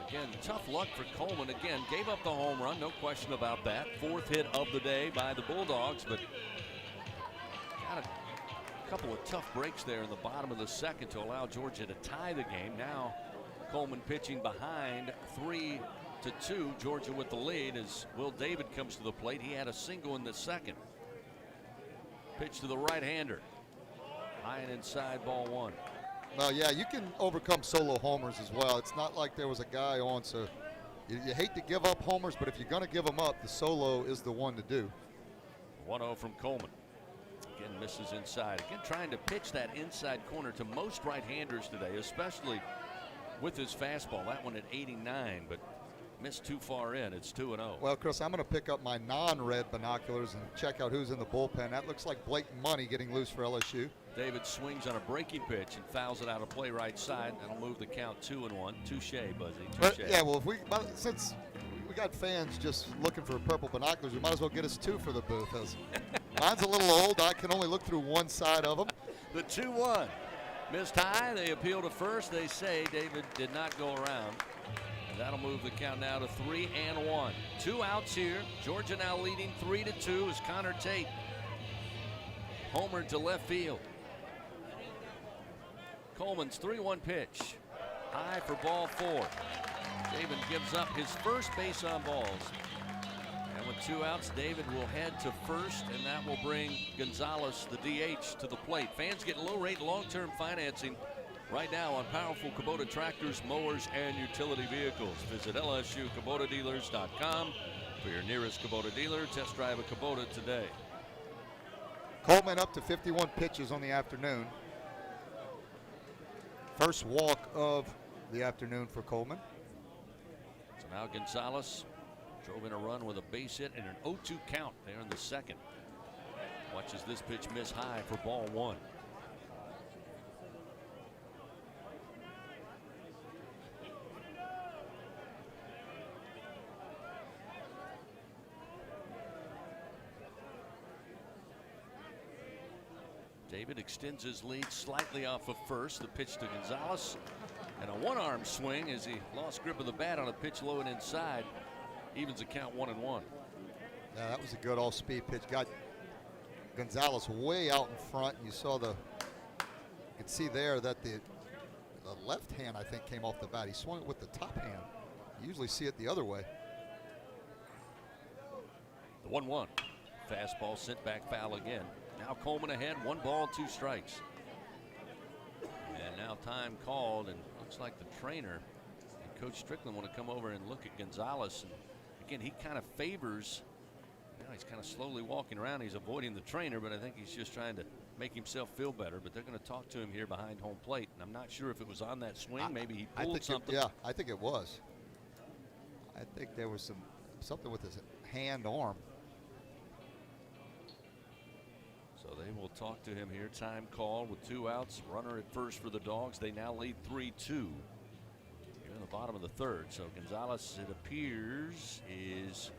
Again, tough luck for Coleman. Again, gave up the home run, no question about that. 4th hit of the day by the Bulldogs, but got a couple of tough breaks there in the bottom of the second to allow Georgia to tie the game. Now Coleman pitching behind 3-2. Georgia with the lead as Will David comes to the plate. He had a single in the second. Pitch to the right-hander. High and inside, ball 1. Well, yeah, you can overcome solo homers as well. It's not like there was a guy on, so you hate to give up homers, but if you're going to give them up, the solo is the one to do. 1-0 from Coleman. Again, misses inside. Again, trying to pitch that inside corner to most right-handers today, especially with his fastball. That one at 89, but missed too far in. It's 2-0. Well, Chris, I'm going to pick up my non-red binoculars and check out who's in the bullpen. That looks like blatant money getting loose for LSU. David swings on a breaking pitch and fouls it out of play right side. That'll move the count 2-1. Touche, Buzzy. Touche. Yeah, well, since we got fans just looking for purple binoculars, we might as well get us 2 for the booth. Mine's a little old. I can only look through one side of them. The 2-1. Missed high. They appeal to first. They say David did not go around. And that'll move the count now to 3-1. 2 outs here. Georgia now leading 3-2 as Connor Tate homered to left field. Coleman's 3-1 pitch. High for ball 4. David gives up his first base on balls. And with 2 outs, David will head to first, and that will bring Gonzalez, the DH, to the plate. Fans get low-rate long-term financing right now on powerful Kubota tractors, mowers, and utility vehicles. Visit LSUKubotaDealers.com for your nearest Kubota dealer. Test drive a Kubota today. Coleman up to 51 pitches on the afternoon. First walk of the afternoon for Coleman. So now Gonzalez drove in a run with a base hit and an 0-2 count there in the second. Watches this pitch miss high for ball 1. David extends his lead slightly off of first. The pitch to Gonzalez and a one-arm swing as he lost grip of the bat on a pitch low and inside. Evens the count 1-1. Yeah, that was a good all-speed pitch. Got Gonzalez way out in front. You saw you could see there that the left hand, I think, came off the bat. He swung it with the top hand. You usually see it the other way. The 1-1. Fastball sent back foul again. Now Coleman ahead, 1 ball, 2 strikes. And now time called, and looks like the trainer and Coach Strickland want to come over and look at Gonzalez. And again, he kind of favors, now he's kind of slowly walking around. He's avoiding the trainer, but I think he's just trying to make himself feel better. But they're going to talk to him here behind home plate. And I'm not sure if it was on that swing. Maybe he pulled something. I think it was. I think there was something with his hand arm. So they will talk to him here. Time called with 2 outs. Runner at first for the Dogs. They now lead 3-2. Here in the bottom of the third. So Gonzalez, it appears, is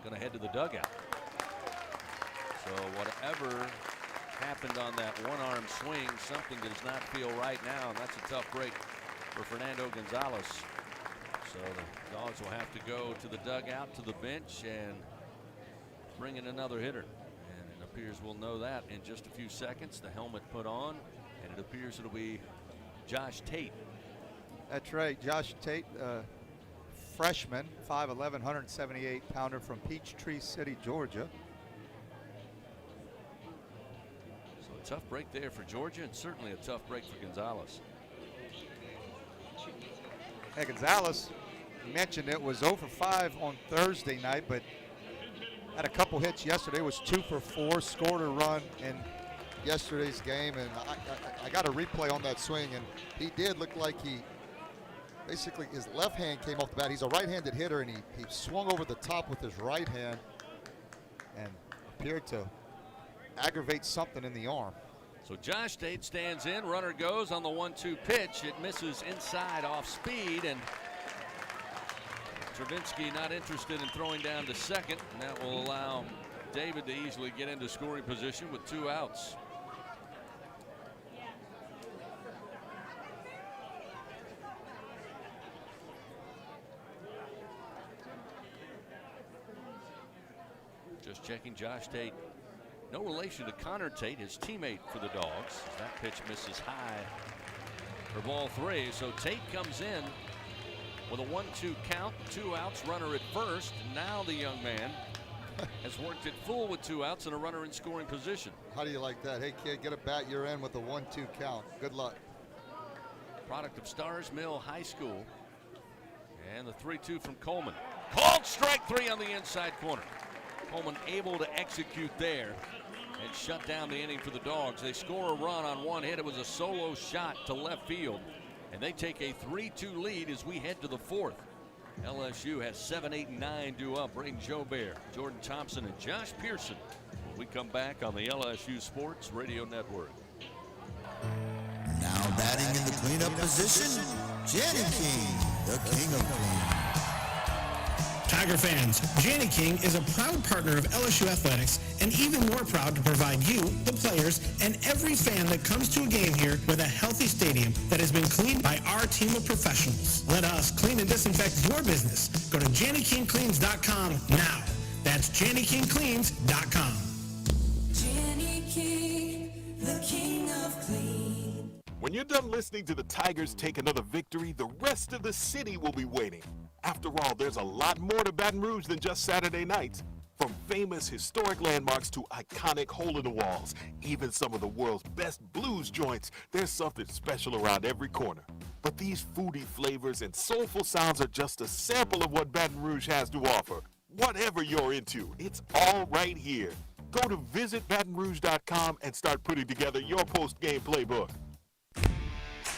going to head to the dugout. So whatever happened on that one-arm swing, something does not feel right now, and that's a tough break for Fernando Gonzalez. So the Dogs will have to go to the dugout, to the bench, and bring in another hitter. Appears we'll know that in just a few seconds. The helmet put on, and it appears it'll be Josh Tate. That's right, Josh Tate, freshman, 5'11", 178-pounder from Peachtree City, Georgia. So a tough break there for Georgia, and certainly a tough break for Gonzalez. Hey, Gonzalez, you mentioned it, was 0 for 5 on Thursday night, but had a couple hits yesterday, was 2 for 4, scored a run in yesterday's game, and I got a replay on that swing, and he did look like he basically, his left hand came off the bat. He's a right-handed hitter, and he swung over the top with his right hand and appeared to aggravate something in the arm. So Josh Tate stands in, runner goes on the 1-2 pitch. It misses inside off speed, and Travinsky not interested in throwing down to second, and that will allow David to easily get into scoring position with 2 outs. Just checking, Josh Tate, no relation to Connor Tate, his teammate for the Dogs. That pitch misses high for ball 3. So Tate comes in with a 1-2 count, 2 outs, runner at first. And now the young man has worked it full with 2 outs and a runner in scoring position. How do you like that? Hey, kid, get a bat, you're in with a 1-2 count. Good luck. Product of Stars Mill High School. And the 3-2 from Coleman. Called strike 3 on the inside corner. Coleman able to execute there and shut down the inning for the Dogs. They score a run on 1 hit. It was a solo shot to left field, and they take a 3-2 lead as we head to the 4th. LSU has 7, 8, and 9 due up. Braden Jobert, Jordan Thompson, and Josh Pearson when we come back on the LSU Sports Radio Network. Now batting in the cleanup position, Jenny King, the king of clean. Tiger fans, Janny King is a proud partner of LSU Athletics and even more proud to provide you, the players, and every fan that comes to a game here with a healthy stadium that has been cleaned by our team of professionals. Let us clean and disinfect your business. Go to JannyKingCleans.com now. That's JannyKingCleans.com. Janny King, the king of clean. When you're done listening to the Tigers take another victory, the rest of the city will be waiting. After all, there's a lot more to Baton Rouge than just Saturday nights. From famous historic landmarks to iconic hole-in-the-walls, even some of the world's best blues joints, there's something special around every corner. But these foodie flavors and soulful sounds are just a sample of what Baton Rouge has to offer. Whatever you're into, it's all right here. Go to visitbatonrouge.com and start putting together your post-game playbook.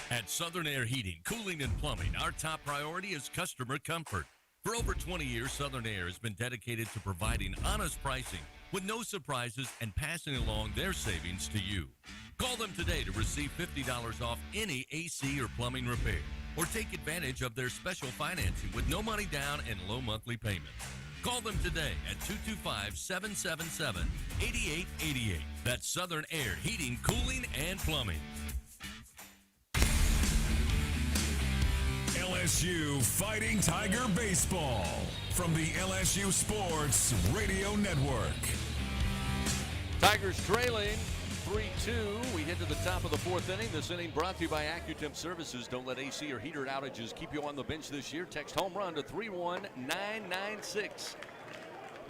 At Southern Air Heating, Cooling, and Plumbing, our top priority is customer comfort. For over 20 years, Southern Air has been dedicated to providing honest pricing with no surprises and passing along their savings to you. Call them today to receive $50 off any AC or plumbing repair, or take advantage of their special financing with no money down and low monthly payments. Call them today at 225-777-8888. That's Southern Air Heating, Cooling, and Plumbing. LSU Fighting Tiger Baseball from the LSU Sports Radio Network. Tigers trailing 3-2. We head to the top of the 4th inning. This inning brought to you by AccuTemp Services. Don't let AC or heater outages keep you on the bench this year. Text home run to 31996.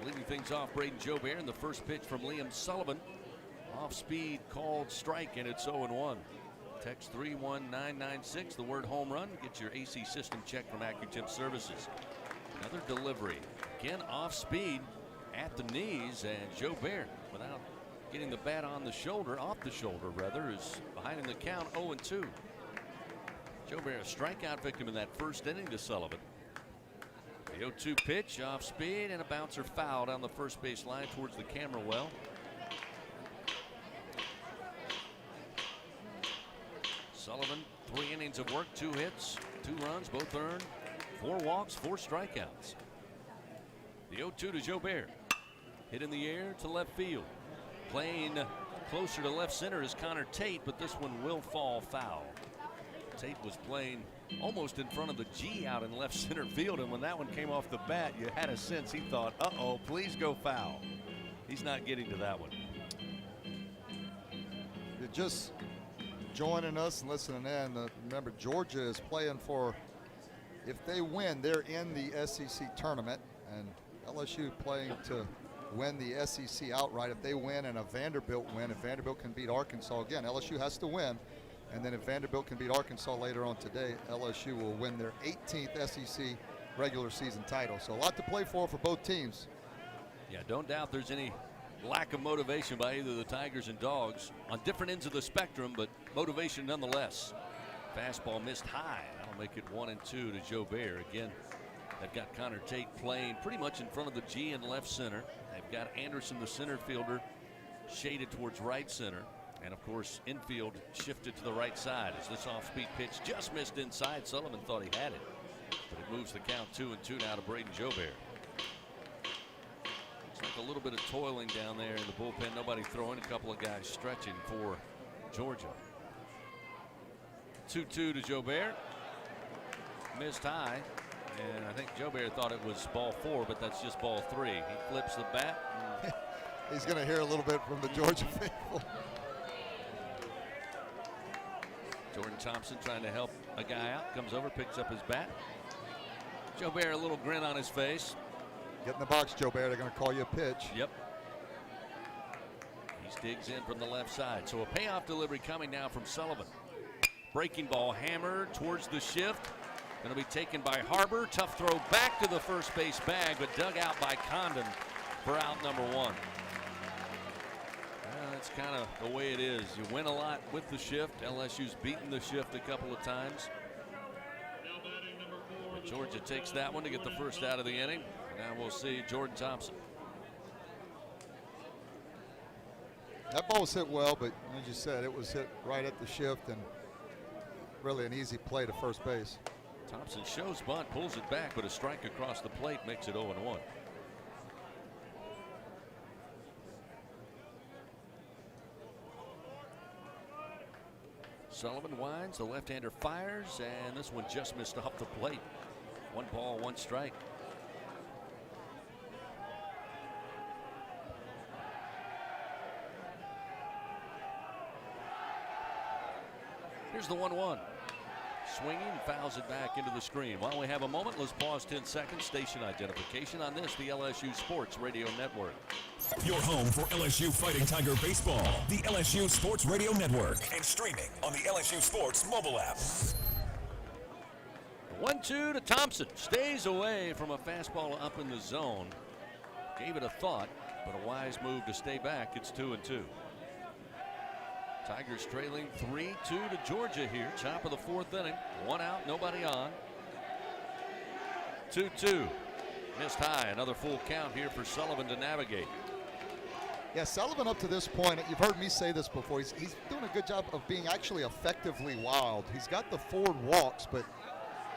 Leading things off, Braden Jobert, and the first pitch from Liam Sullivan. Off speed, called strike, and it's 0-1. Text 31996, the word home run. Get your AC system checked from AccuTemp Services. Another delivery. Again, off speed at the knees, and Jobert, without getting the bat on the shoulder, off the shoulder rather, is behind in the count 0-2. Jobert, a strikeout victim in that first inning to Sullivan. The 0-2 pitch, off speed, and a bouncer foul down the first base line towards the camera well. Sullivan, 3 innings of work, 2 hits, 2 runs, both earned, 4 walks, 4 strikeouts. The 0-2 to Jobert. Hit in the air to left field. Playing closer to left center is Connor Tate, but this one will fall foul. Tate was playing almost in front of the G out in left center field, and when that one came off the bat, you had a sense he thought, uh-oh, please go foul. He's not getting to that one. You're just joining us and listening in. Remember, Georgia is playing for If they win, they're in the SEC tournament, and LSU playing to win the SEC outright. If they win and a Vanderbilt win, if Vanderbilt can beat Arkansas again, LSU has to win. And then if Vanderbilt can beat Arkansas later on today, LSU will win their 18th SEC regular season title. So a lot to play for both teams. Yeah, don't doubt there's any lack of motivation by either the Tigers and Dogs on different ends of the spectrum, but motivation nonetheless. Fastball missed high. That'll make it 1-2 to Joe Bear. Again, they've got Connor Tate playing pretty much in front of the G in left center. They've got Anderson, the center fielder, shaded towards right center. And, of course, infield shifted to the right side as this off-speed pitch just missed inside. Sullivan thought he had it, but it moves the count 2-2 now to Braden Joubert. Looks like a little bit of toiling down there in the bullpen. Nobody throwing. A couple of guys stretching for Georgia. 2-2 to Joubert. Missed high. And I think Joubert thought it was ball 4, but that's just ball 3. He flips the bat. He's going to hear a little bit from the Georgia faithful. Jordan Thompson trying to help a guy out. Comes over, picks up his bat. Joubert, a little grin on his face. Get in the box, Joubert. They're going to call you a pitch. Yep. He digs in from the left side. So a payoff delivery coming now from Sullivan. Breaking ball hammered towards the shift. Going to be taken by Harbor. Tough throw back to the first base bag, but dug out by Condon for out number 1. That's kind of the way it is. You win a lot with the shift. LSU's beaten the shift a couple of times. But Georgia takes that one to get the first out of the inning. Now we'll see Jordan Thompson. That ball was hit well, but as you said, it was hit right at the shift and really an easy play to first base. Thompson shows bunt, pulls it back, but a strike across the plate makes it 0-1. Sullivan winds, the left-hander fires, and this one just missed off the plate. 1 ball, 1 strike. Here's the 1-1. Swinging, fouls it back into the screen. While we have a moment, let's pause 10 seconds. Station identification on this, the LSU Sports Radio Network. Your home for LSU Fighting Tiger Baseball, the LSU Sports Radio Network, and streaming on the LSU Sports mobile app. 1-2 to Thompson. Stays away from a fastball up in the zone. Gave it a thought, but a wise move to stay back. It's 2-2. Tigers trailing 3-2 to Georgia here. Top of the 4th inning. 1 out, nobody on. 2-2. Missed high. Another full count here for Sullivan to navigate. Yeah, Sullivan up to this point, you've heard me say this before, he's doing a good job of being actually effectively wild. He's got the forward walks, but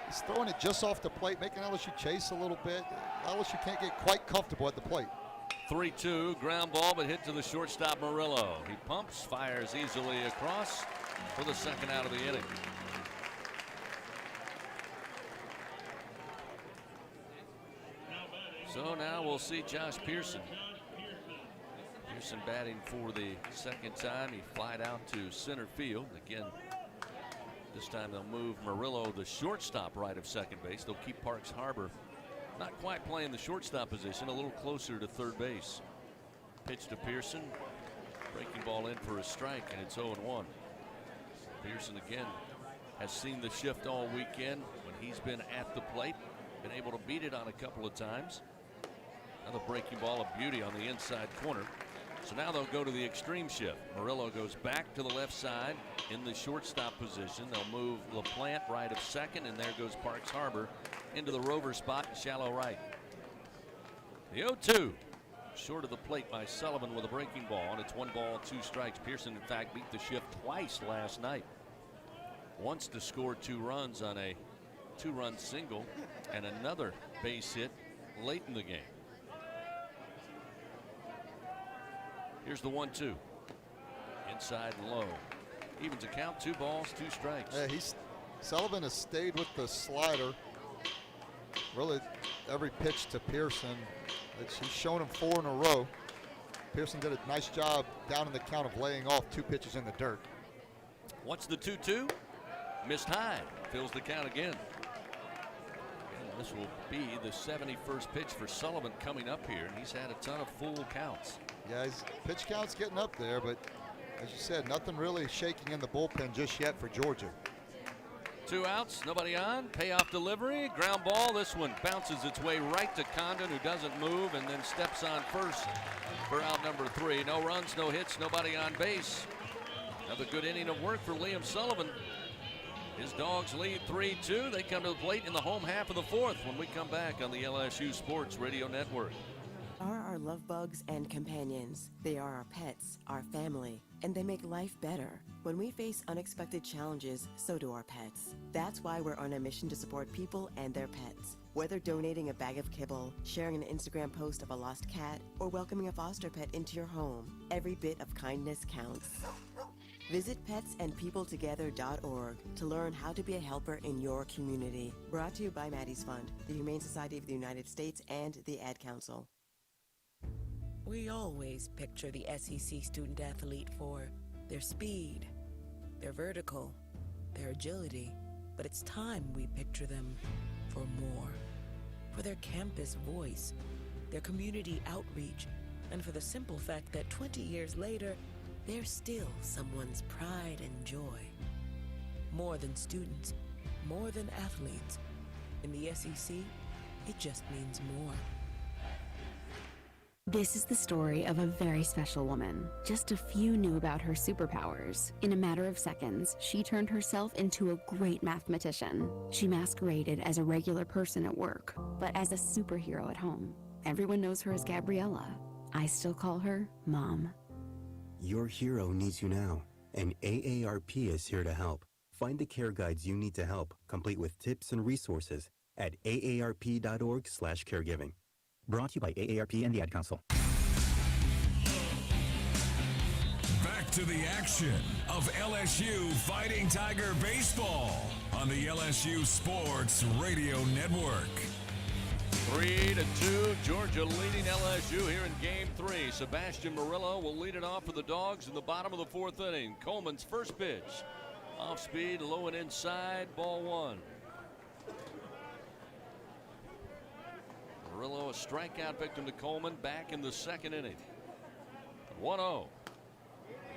he's throwing it just off the plate, making LSU chase a little bit. LSU can't get quite comfortable at the plate. 3-2, ground ball, but hit to the shortstop Murillo. He pumps, fires easily across for the second out of the inning. So now we'll see Josh Pearson. Pearson batting for the second time. He flied out to center field. Again, this time they'll move Murillo, the shortstop, right of second base. They'll keep Parks Harbor not quite playing the shortstop position, a little closer to third base. Pitch to Pearson. Breaking ball in for a strike, and it's 0-1. Pearson again has seen the shift all weekend when he's been at the plate. Been able to beat it on a couple of times. Another breaking ball of beauty on the inside corner. So now they'll go to the extreme shift. Murillo goes back to the left side in the shortstop position. They'll move LaPlante right of second, and there goes Parks Harbor into the rover spot in shallow right. The 0-2, short of the plate by Sullivan with a breaking ball, and it's 1 ball, 2 strikes. Pearson, in fact, beat the shift twice last night. Once to score 2 runs on a 2-run single, and another base hit late in the game. Here's the 1-2. Inside and low. Evens a count, 2 balls, 2 strikes. Yeah, Sullivan has stayed with the slider. Really, every pitch to Pearson, he's shown him 4 in a row. Pearson did a nice job down in the count of laying off 2 pitches in the dirt. What's the 2-2? Missed high. Fills the count again. This will be the 71st pitch for Sullivan coming up here, and he's had a ton of full counts. Yeah, his pitch count's getting up there, but as you said, nothing really shaking in the bullpen just yet for Georgia. 2 outs, nobody on. Payoff delivery, ground ball. This one bounces its way right to Condon, who doesn't move, and then steps on first for out number 3. No runs, no hits, nobody on base. Another good inning of work for Liam Sullivan. His Dogs lead 3-2. They come to the plate in the home half of the 4th when we come back on the LSU Sports Radio Network. Are our love bugs and companions. They are our pets, our family, and they make life better. When we face unexpected challenges, so do our pets. That's why we're on a mission to support people and their pets. Whether donating a bag of kibble, sharing an Instagram post of a lost cat, or welcoming a foster pet into your home, every bit of kindness counts. Visit petsandpeopletogether.org to learn how to be a helper in your community. Brought to you by Maddie's Fund, the Humane Society of the United States, and the Ad Council. We always picture the SEC student athlete for their speed, their vertical, their agility, but it's time we picture them for more. For their campus voice, their community outreach, and for the simple fact that 20 years later, they're still someone's pride and joy. More than students, more than athletes. In the SEC, it just means more. This is the story of a very special woman. Just a few knew about her superpowers. In a matter of seconds, she turned herself into a great mathematician. She masqueraded as a regular person at work, but as a superhero at home. Everyone knows her as Gabriella. I still call her Mom. Your hero needs you now, and AARP is here to help. Find the care guides you need to help, complete with tips and resources at aarp.org/caregiving. Brought to you by AARP and the Ad Council. Back to the action of LSU Fighting Tiger Baseball on the LSU Sports Radio Network. 3-2, Georgia leading LSU here in Game 3. Sebastian Murillo will lead it off for the Dogs in the bottom of the 4th inning. Coleman's first pitch. Off speed, low and inside, ball 1. Murillo, a strikeout victim to Coleman, back in the 2nd inning. 1-0.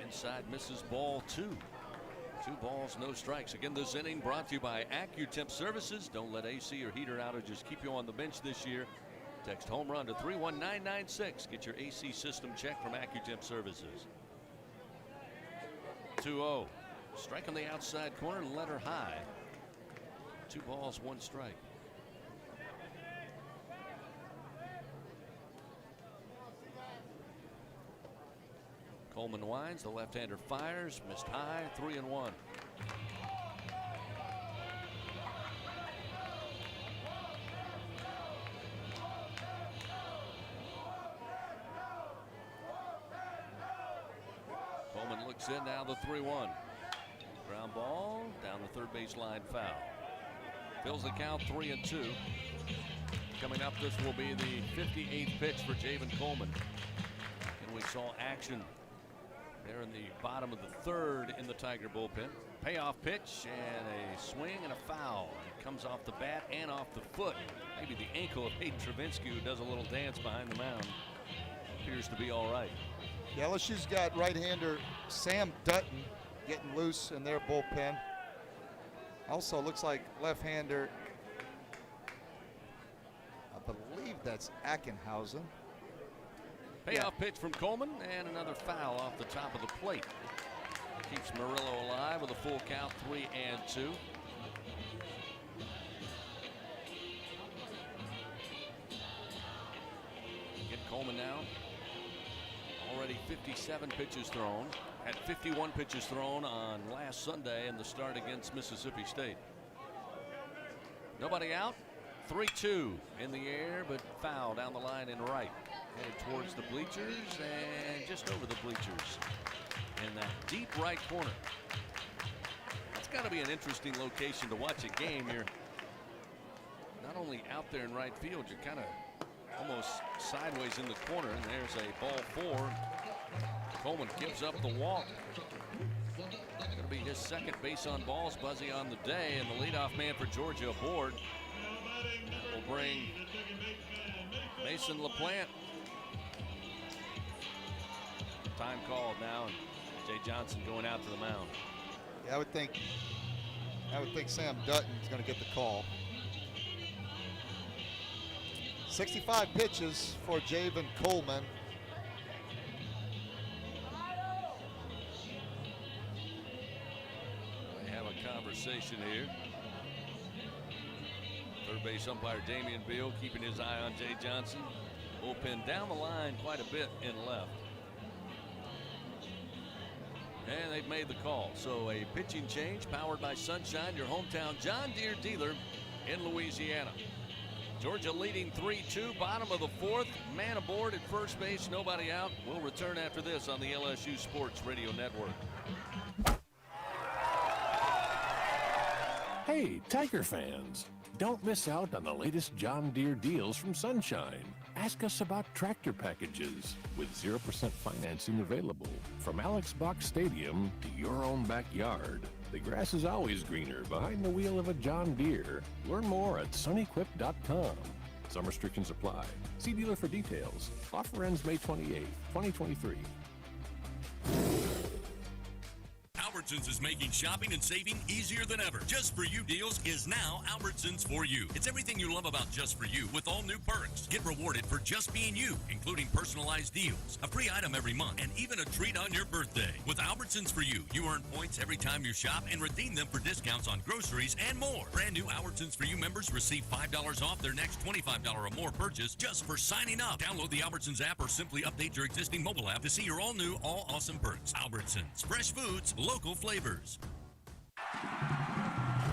Inside misses, ball 2. 2 balls, no strikes. Again, this inning brought to you by AccuTemp Services. Don't let AC or heater outages keep you on the bench this year. Text home run to 31996. Get your AC system checked from AccuTemp Services. 2-0. Strike on the outside corner, letter high. 2 balls, 1 strike. Coleman winds, the left-hander fires, missed high, 3-1. Coleman looks in, now the 3-1. Ground ball, down the third base line, foul. Fills the count, 3-2. Coming up, this will be the 58th pitch for Javen Coleman. And we saw action there in the bottom of the 3rd in the Tiger bullpen. Payoff pitch and a swing and a foul. It comes off the bat and off the foot. Maybe the ankle of Hayden Travinsky, who does a little dance behind the mound. Appears to be all right. Yeah, LSU's got right-hander Sam Dutton getting loose in their bullpen. Also looks like left-hander, I believe that's Ackenhausen. Payoff pitch from Coleman and another foul off the top of the plate. Keeps Murillo alive with a full count, 3-2. Get Coleman now. Already 57 pitches thrown. Had 51 pitches thrown on last Sunday in the start against Mississippi State. Nobody out. 3-2 in the air, but foul down the line in right. Headed towards the bleachers and just over the bleachers in that deep right corner. That's got to be an interesting location to watch a game. You're not only out there in right field, you're kind of almost sideways in the corner, and there's a ball 4. Coleman gives up the walk. Going to be his 2nd base on balls, Buzzy, on the day, and the leadoff man for Georgia aboard. That will bring Mason LaPlante. Time called now, and Jay Johnson going out to the mound. Yeah, I would think Sam Dutton's going to get the call. 65 pitches for Javen Coleman. They have a conversation here. Third base umpire Damian Beal keeping his eye on Jay Johnson. Bullpen down the line quite a bit in left. And they've made the call. So a pitching change powered by Sunshine, your hometown John Deere dealer in Louisiana. Georgia leading 3-2, bottom of the fourth. Man aboard at first base, nobody out. We'll return after this on the LSU Sports Radio Network. Hey, Tiger fans, don't miss out on the latest John Deere deals from Sunshine. Ask us about tractor packages with 0% financing available. From Alex Box Stadium to your own backyard. The grass is always greener behind the wheel of a John Deere. Learn more at sunequip.com. Some restrictions apply. See dealer for details. Offer ends May 28, 2023. Albertsons is making shopping and saving easier than ever. Just For You deals is now Albertsons For You. It's everything you love about Just For You with all new perks. Get rewarded for just being you, including personalized deals, a free item every month, and even a treat on your birthday. With Albertsons For You, you earn points every time you shop and redeem them for discounts on groceries and more. Brand new Albertsons For You members receive $5 off their next $25 or more purchase just for signing up. Download the Albertsons app or simply update your existing mobile app to see your all new, all awesome perks. Albertsons, fresh foods, local flavors.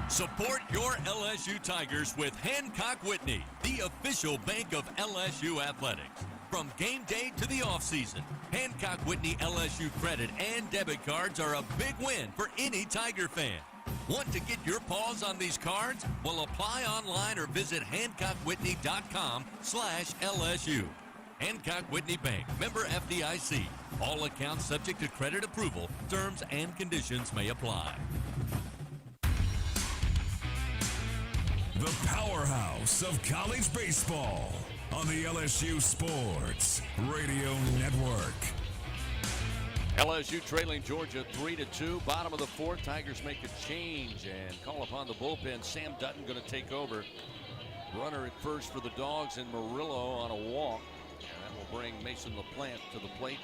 Support your LSU Tigers with Hancock Whitney, the official bank of LSU athletics. From game day to the offseason, Hancock Whitney LSU credit and debit cards are a big win for any Tiger fan. Want to get your paws on these cards? Well, apply online or visit HancockWhitney.com/LSU. Hancock Whitney Bank, member FDIC. All accounts subject to credit approval. Terms and conditions may apply. The powerhouse of college baseball on the LSU Sports Radio Network. LSU trailing Georgia 3-2, bottom of the fourth. Tigers make a change and call upon the bullpen. Sam Dutton going to take over. Runner at first for the Dogs and Murillo on a walk. And that will bring Mason LaPlante to the plate,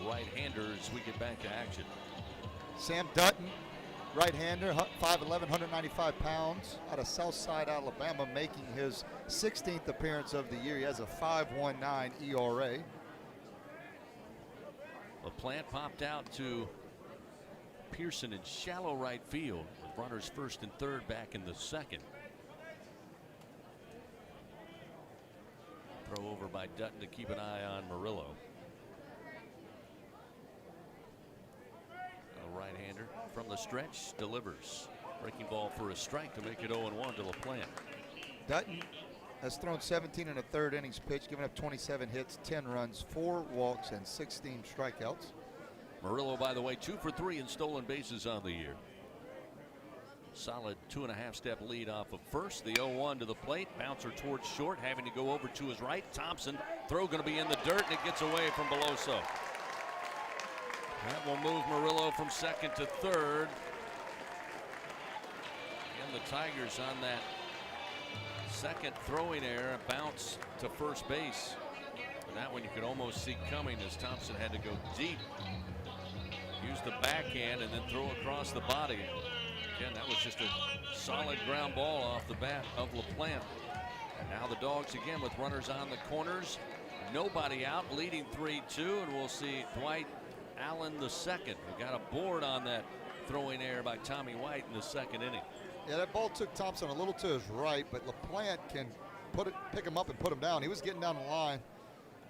the right-hander, as we get back to action. Sam Dutton, right-hander, 5'11", 195 pounds, out of Southside, Alabama, making his 16th appearance of the year. He has a 5.19 ERA. LaPlante popped out to Pearson in shallow right field, with runners first and third back in the second. Throw over by Dutton to keep an eye on Murillo. A right-hander from the stretch delivers. Breaking ball for a strike to make it 0-1 to LaPlante. Dutton has thrown 17 and a third innings pitched, giving up 27 hits, 10 runs, 4 walks, and 16 strikeouts. Murillo, by the way, 2 for 3 in stolen bases on the year. Solid 2.5-step lead off of first. The 0-1 to the plate. Bouncer towards short, having to go over to his right. Thompson, throw going to be in the dirt, and it gets away from Beloso. That will move Murillo from second to third. And the Tigers on that second throwing error, bounce to first base. And that one you could almost see coming as Thompson had to go deep. Use the backhand and then throw across the body. Again, that was just a solid ground ball off the bat of LaPlante. And now the Dogs again with runners on the corners. Nobody out, leading 3-2, and we'll see Dwight Allen the second. We got a board on that throwing error by Tommy White in the second inning. Yeah, that ball took Thompson a little to his right, but LaPlante can pick him up and put him down. He was getting down the line,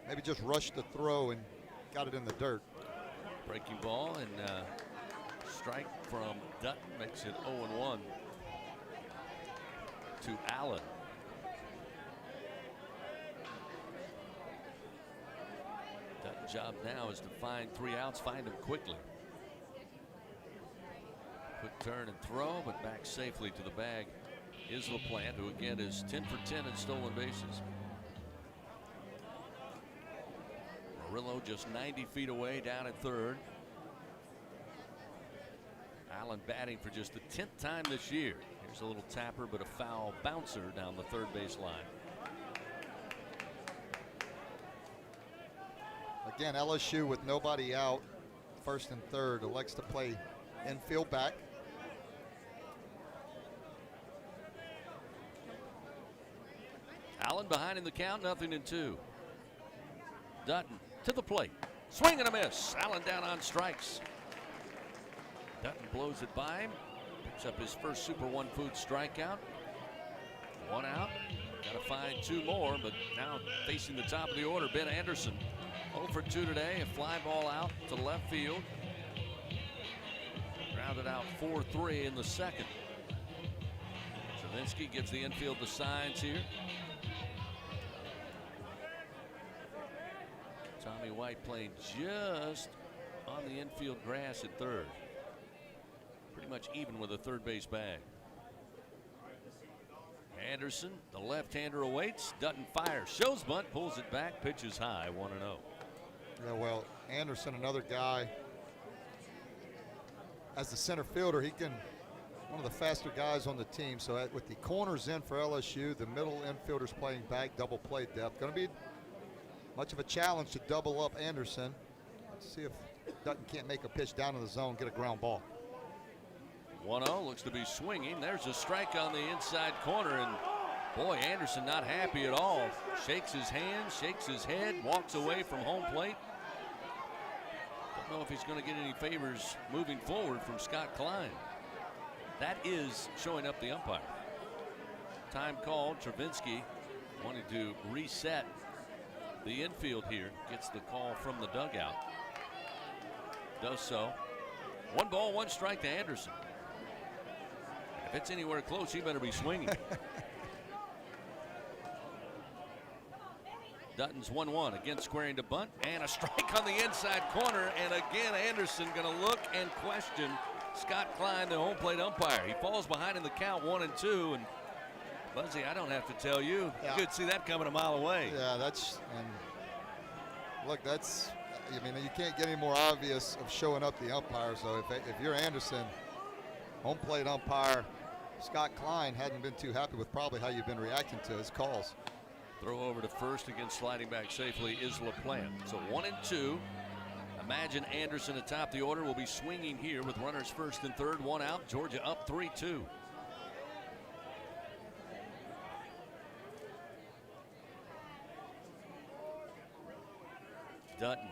maybe just rushed the throw and got it in the dirt. Breaking ball and strike from Dutton makes it 0-1 to Allen. Dutton's job now is to find 3 outs, find them quickly. Quick turn and throw, but back safely to the bag Isla Plant, who again is 10 for 10 in stolen bases. Murillo just 90 feet away down at third. Allen batting for just the 10th time this year. Here's a little tapper, but a foul bouncer down the third base line. Again, LSU with nobody out, first and third, elects to play infield back. Allen behind in the count, 0-2. Dutton to the plate. Swing and a miss. Allen down on strikes. Dutton blows it by him. Picks up his first Super One Food strikeout. One out. Got to find two more, but now facing the top of the order, Ben Anderson. 0 for 2 today. A fly ball out to left field. Grounded out 4-3 in the second. Stravinsky gives the infield the signs here. Tommy White playing just on the infield grass at third. Pretty much even with a third base bag. Anderson, the left-hander, awaits. Dutton fires, shows bunt, pulls it back, pitches high, 1-0. Yeah, well, Anderson, another guy, as the center fielder, he can, one of the faster guys on the team. So with the corners in for LSU, the middle infielders playing back, double play depth. Going to be much of a challenge to double up Anderson. Let's see if Dutton can't make a pitch down in the zone, get a ground ball. 1-0, looks to be swinging. There's a strike on the inside corner, and boy, Anderson not happy at all. Shakes his hand, shakes his head, walks away from home plate. Don't know if he's going to get any favors moving forward from Scott Klein. That is showing up the umpire. Time called. Travinsky wanted to reset the infield here. Gets the call from the dugout. Does so. 1 ball, 1 strike to Anderson. If it's anywhere close, he better be swinging. Dutton's 1-1, again squaring to bunt, and a strike on the inside corner, and again Anderson going to look and question Scott Klein, the home plate umpire. He falls behind in the count, 1-2, and Buzzy, I don't have to tell you, you could see that coming a mile away. Yeah, and look, that's, I mean, you can't get any more obvious of showing up the umpire. So if you're Anderson, home plate umpire Scott Klein hadn't been too happy with probably how you've been reacting to his calls. Throw over to first, again sliding back safely is LaPlante. So 1-2. Imagine Anderson atop the order will be swinging here with runners first and third, 1 out. Georgia up 3-2. Dutton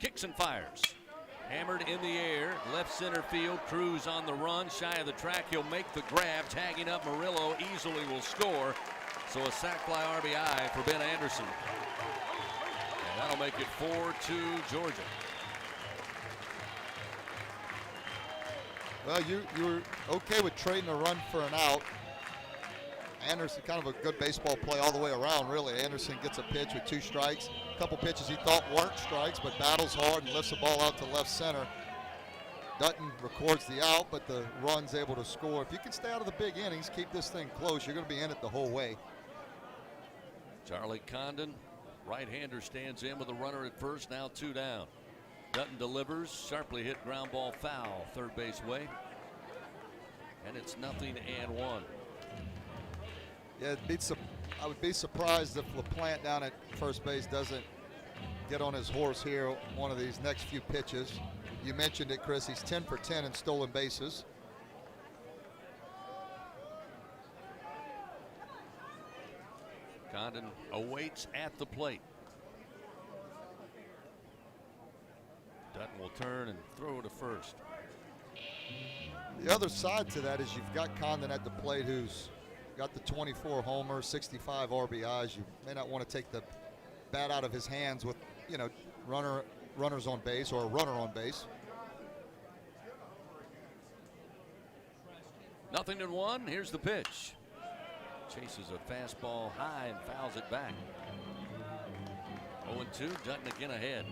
kicks and fires. Hammered in the air, left center field. Cruz on the run, shy of the track. He'll make the grab, tagging up Murillo. Easily will score. So a sac fly RBI for Ben Anderson. And that'll make it 4-2 Georgia. Well, you were okay with trading a run for an out. Anderson, kind of a good baseball play all the way around, really. Anderson gets a pitch with 2 strikes. A couple pitches he thought weren't strikes, but battles hard and lifts the ball out to left center. Dutton records the out, but the run's able to score. If you can stay out of the big innings, keep this thing close, you're going to be in it the whole way. Charlie Condon, right-hander, stands in with a runner at first, now 2 down. Dutton delivers, sharply hit ground ball foul, third base way. And it's 0-1. Yeah, I would be surprised if LaPlante down at first base doesn't get on his horse here one of these next few pitches. You mentioned it, Chris. He's 10 for 10 in stolen bases. Condon awaits at the plate. Dutton will turn and throw to first. The other side to that is you've got Condon at the plate, who's got the 24 homers, 65 RBIs. You may not want to take the bat out of his hands with, runners on base or a runner on base. 0-1. Here's the pitch. Chases a fastball high and fouls it back. 0-2. Dutton again ahead.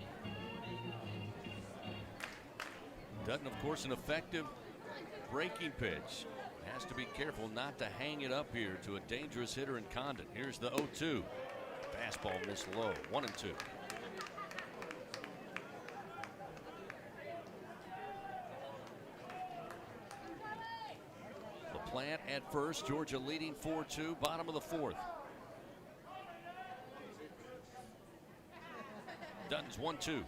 Dutton, of course, an effective breaking pitch. has to be careful not to hang it up here to a dangerous hitter in Condon. Here's the 0-2. Fastball missed low. 1-2. Plant at first. Georgia leading 4-2. Bottom of the fourth. Dutton's 1-2.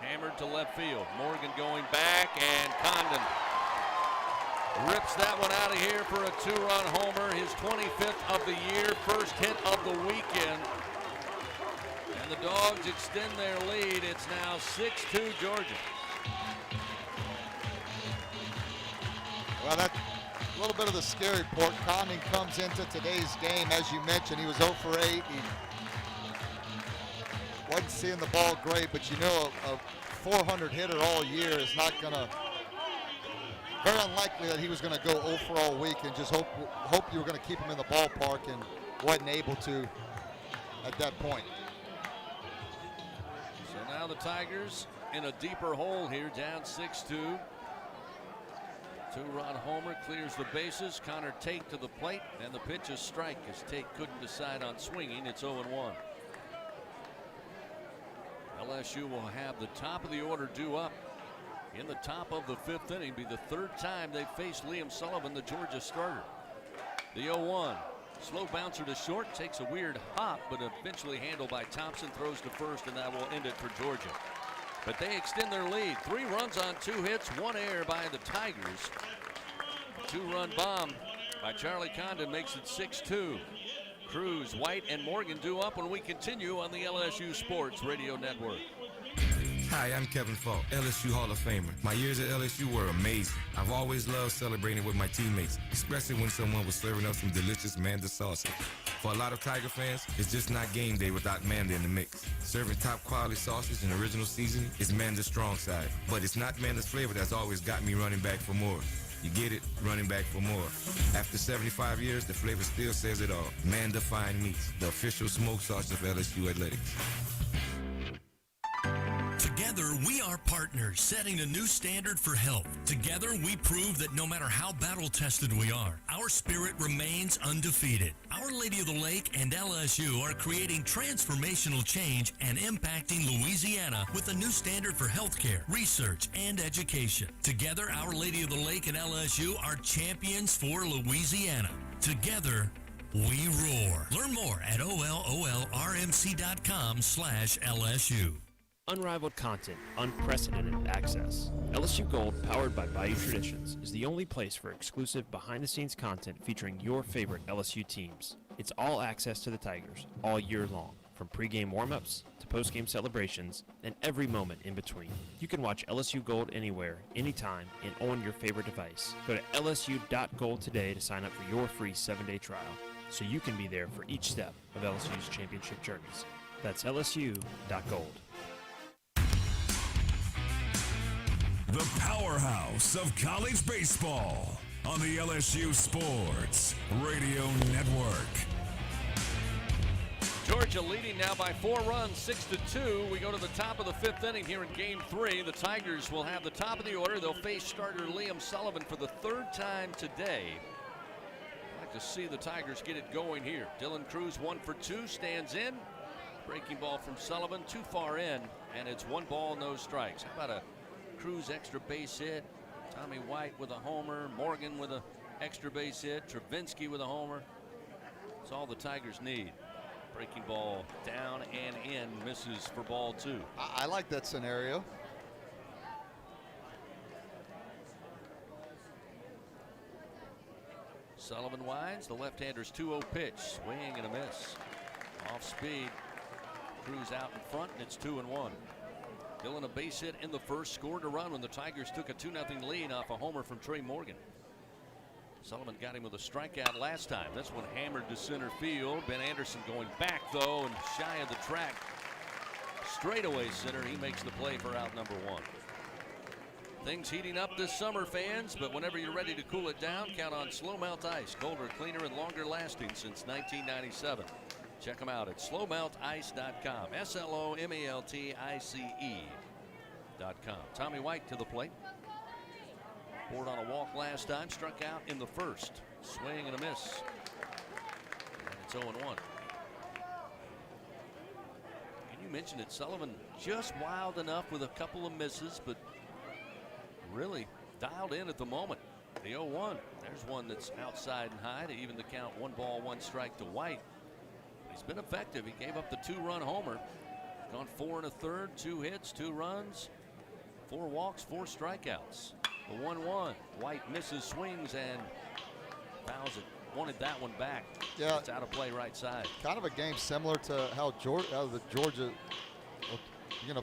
Hammered to left field. Morgan going back, and Condon rips that one out of here for a 2-run homer. His 25th of the year. First hit of the weekend. And the Dogs extend their lead. It's now 6-2 Georgia. Well, that's a little bit of the scary part. Condon comes into today's game, as you mentioned, he was 0 for 8. He wasn't seeing the ball great, but you know a 400 hitter all year is not going to, very unlikely that he was going to go 0 for all week, and just hope you were going to keep him in the ballpark, and wasn't able to at that point. So now the Tigers in a deeper hole here, down 6-2. 2-run homer clears the bases. Connor Tate to the plate, and the pitch is strike as Tate couldn't decide on swinging. It's 0-1. LSU will have the top of the order due up in the top of the 5th inning. Be the 3rd time they've faced Liam Sullivan, the Georgia starter. The 0-1. Slow bouncer to short, takes a weird hop, but eventually handled by Thompson. Throws to first, and that will end it for Georgia. But they extend their lead. 3 runs on 2 hits, 1 error by the Tigers. 2-run bomb by Charlie Condon makes it 6-2. Cruz, White, and Morgan due up when we continue on the LSU Sports Radio Network. Hi, I'm Kevin Falk, LSU Hall of Famer. My years at LSU were amazing. I've always loved celebrating with my teammates, especially when someone was serving up some delicious Manda salsa. For a lot of Tiger fans, it's just not game day without Manda in the mix. Serving top quality sausage and original seasoning is Manda's strong side. But it's not Manda's flavor that's always got me running back for more. You get it? Running back for more. After 75 years, the flavor still says it all. Manda Fine Meats, the official smoke sauce of LSU Athletics. Together, we are partners, setting a new standard for health. Together, we prove that no matter how battle-tested we are, our spirit remains undefeated. Our Lady of the Lake and LSU are creating transformational change and impacting Louisiana with a new standard for healthcare, research, and education. Together, Our Lady of the Lake and LSU are champions for Louisiana. Together, we roar. Learn more at ololrmc.com/LSU. Unrivaled content, unprecedented access. LSU Gold, powered by Bayou Traditions, is the only place for exclusive behind-the-scenes content featuring your favorite LSU teams. It's all access to the Tigers, all year long, from pregame warm-ups to postgame celebrations and every moment in between. You can watch LSU Gold anywhere, anytime, and on your favorite device. Go to lsu.gold today to sign up for your free 7-day trial, so you can be there for each step of LSU's championship journeys. That's lsu.gold. The powerhouse of college baseball on the LSU Sports Radio Network. Georgia leading now by 4 runs, 6-2. We go to the top of the 5th inning here in Game 3. The Tigers will have the top of the order. They'll face starter Liam Sullivan for the 3rd time today. I'd like to see the Tigers get it going here. Dylan Cruz 1 for 2, stands in. Breaking ball from Sullivan, too far in, and it's 1 ball, no strikes. How about a Cruz extra base hit? Tommy White with a homer, Morgan with an extra base hit, Travinsky with a homer. That's all the Tigers need. Breaking ball down and in, misses for ball 2. I like that scenario. Sullivan winds, the left-hander's 2-0 pitch, swing and a miss. Off speed, Cruz out in front, and it's 2-1. Dylan a base hit in the first, scored a run when the Tigers took a 2-0 lead off a homer from Trey Morgan. Sullivan got him with a strikeout last time. This one hammered to center field. Ben Anderson going back though and shy of the track. Straightaway center, he makes the play for out number 1. Things heating up this summer, fans, but whenever you're ready to cool it down, count on Slow Melt Ice. Colder, cleaner, and longer lasting since 1997. Check them out at slowmeltice.com. SLOMELTICE.com. Tommy White to the plate. Scored on a walk last time, struck out in the first. Swing and a miss. And it's 0-1. And you mentioned it, Sullivan just wild enough with a couple of misses, but really dialed in at the moment. The 0-1. There's one that's outside and high to even the count. 1 ball, 1 strike to White. He's been effective. He gave up the 2-run homer. Gone 4 1/3, 2 hits, 2 runs, 4 walks, 4 strikeouts. The 1-1. White misses, swings, and fouls it. Wanted that one back. Yeah, it's out of play right side. Kind of a game similar to how the Georgia,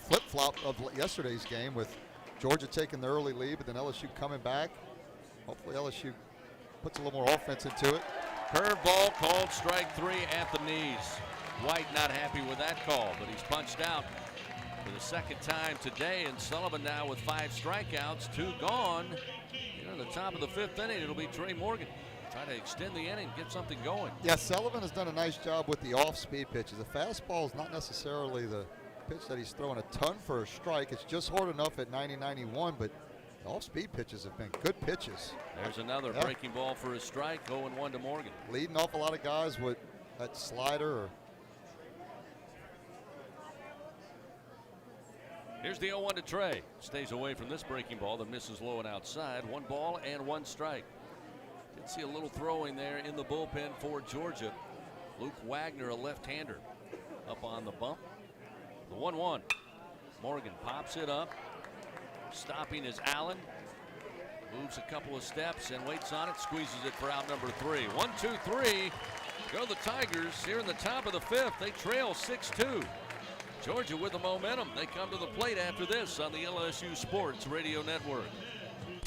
flip-flop of yesterday's game with Georgia taking the early lead, but then LSU coming back. Hopefully LSU puts a little more offense into it. Curveball called strike 3 at the knees. White not happy with that call, but he's punched out for the second time today, and Sullivan now with 5 strikeouts, 2 gone. In the top of the 5th inning, it'll be Trey Morgan. Try to extend the inning, get something going. Yeah, Sullivan has done a nice job with the off-speed pitches. The fastball is not necessarily the pitch that he's throwing a ton for a strike. It's just hard enough at 90-91, but the off-speed pitches have been good pitches. There's another breaking ball for a strike, 0-1 to Morgan. Leading off a lot of guys with that slider. Here's the 0-1 to Trey. Stays away from this breaking ball that misses low and outside. 1 ball and 1 strike. Did see a little throwing there in the bullpen for Georgia. Luke Wagner, a left-hander, up on the bump. The 1-1. Morgan pops it up. Stopping is Allen. Moves a couple of steps and waits on it. Squeezes it for out number 3. 1-2-3. Go the Tigers here in the top of the 5th. They trail 6-2. Georgia with the momentum. They come to the plate after this on the LSU Sports Radio Network.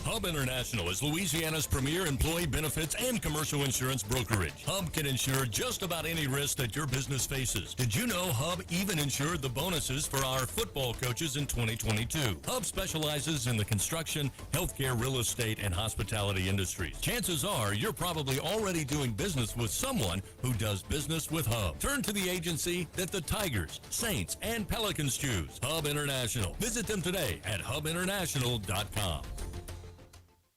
Hub International is Louisiana's premier employee benefits and commercial insurance brokerage. Hub can insure just about any risk that your business faces. Did you know Hub even insured the bonuses for our football coaches in 2022? Hub specializes in the construction, healthcare, real estate, and hospitality industries. Chances are you're probably already doing business with someone who does business with Hub. Turn to the agency that the Tigers, Saints, and Pelicans choose. Hub International. Visit them today at hubinternational.com.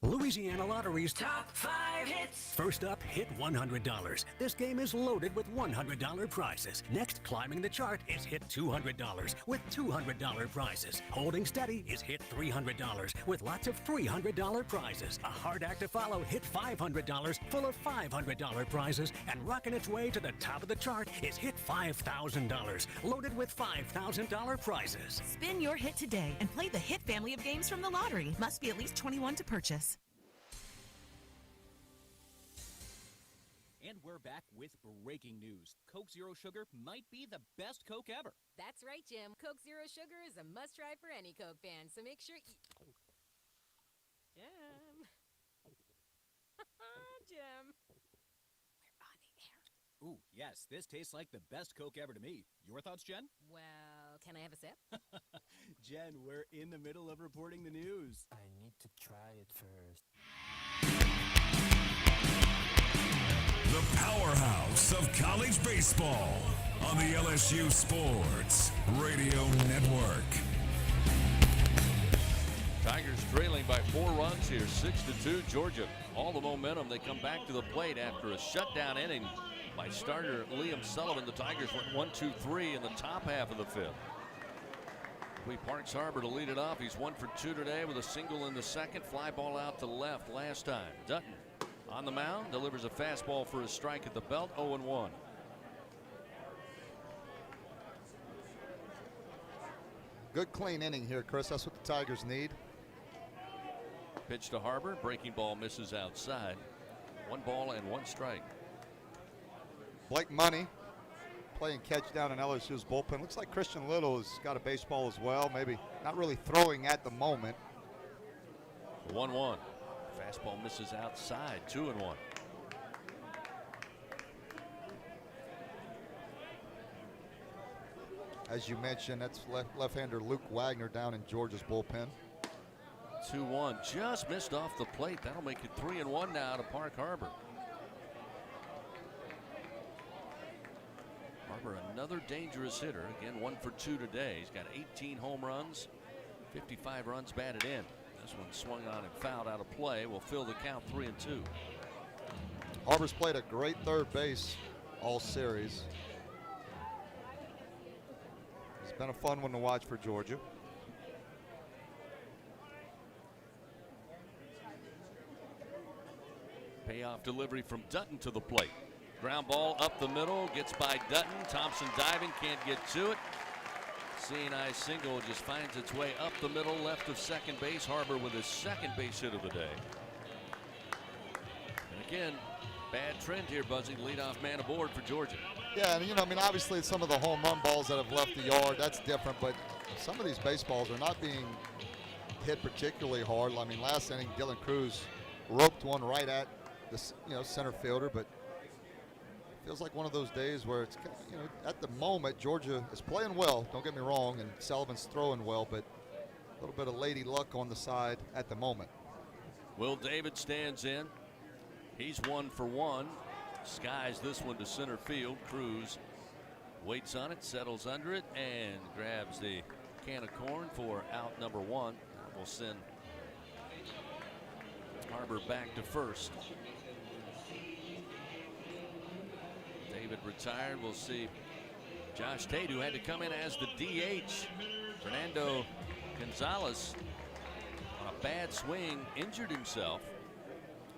Louisiana Lottery's Top 5 Hits. First up, hit $100. This game is loaded with $100 prizes. Next, climbing the chart is hit $200 with $200 prizes. Holding steady is hit $300 with lots of $300 prizes. A hard act to follow, hit $500 full of $500 prizes. And rocking its way to the top of the chart is hit $5,000 loaded with $5,000 prizes. Spin your hit today and play the hit family of games from the lottery. Must be at least 21 to purchase. And we're back with breaking news. Coke Zero Sugar might be the best Coke ever. That's right, Jim. Coke Zero Sugar is a must-try for any Coke fan, so make sure you... Jim. Jim. We're on the air. Ooh, yes, this tastes like the best Coke ever to me. Your thoughts, Jen? Well, can I have a sip? Jen, we're in the middle of reporting the news. I need to try it first. The powerhouse of college baseball on the LSU Sports Radio Network. Tigers trailing by 4 runs here, 6-2. Georgia, all the momentum. They come back to the plate after a shutdown inning by starter Liam Sullivan. The Tigers went 1-2-3 in the top half of the 5th. Parks Harbor to lead it off. He's 1 for 2 today with a single in the second. Fly ball out to left last time. Dutton on the mound, delivers a fastball for a strike at the belt, 0-1. Good clean inning here, Chris. That's what the Tigers need. Pitch to Harbor. Breaking ball misses outside. 1 ball and 1 strike. Blake Money playing catch down in LSU's bullpen. Looks like Christian Little has got a baseball as well. Maybe not really throwing at the moment. 1-1. Fastball misses outside. 2-1. As you mentioned, that's left-hander Luke Wagner down in Georgia's bullpen. 2-1. Just missed off the plate. That'll make it 3-1 now to Park Harbor. Harbor, another dangerous hitter. Again, 1 for 2 today. He's got 18 home runs, 55 runs batted in. This one swung on and fouled out of play. Will fill the count 3-2. Harbor's played a great third base all series. It's been a fun one to watch for Georgia. Payoff delivery from Dutton to the plate. Ground ball up the middle, gets by Dutton. Thompson diving, can't get to it. Seeing-eye single just finds its way up the middle, left of second base. Harbor with his second base hit of the day. And again, bad trend here, Buzzy. Leadoff man aboard for Georgia. Yeah, and I mean, obviously some of the home run balls that have left the yard, that's different, but some of these baseballs are not being hit particularly hard. I mean, last inning, Dylan Cruz roped one right at the center fielder, but feels like one of those days where it's, at the moment, Georgia is playing well, don't get me wrong, and Sullivan's throwing well, but a little bit of lady luck on the side at the moment. Will David stands in. He's 1 for 1. Skies this one to center field. Cruz waits on it, settles under it, and grabs the can of corn for out number 1. That will send Harbor back to first. David retired. We'll see Josh Tate, who had to come in as the DH. Fernando Gonzalez, on a bad swing, injured himself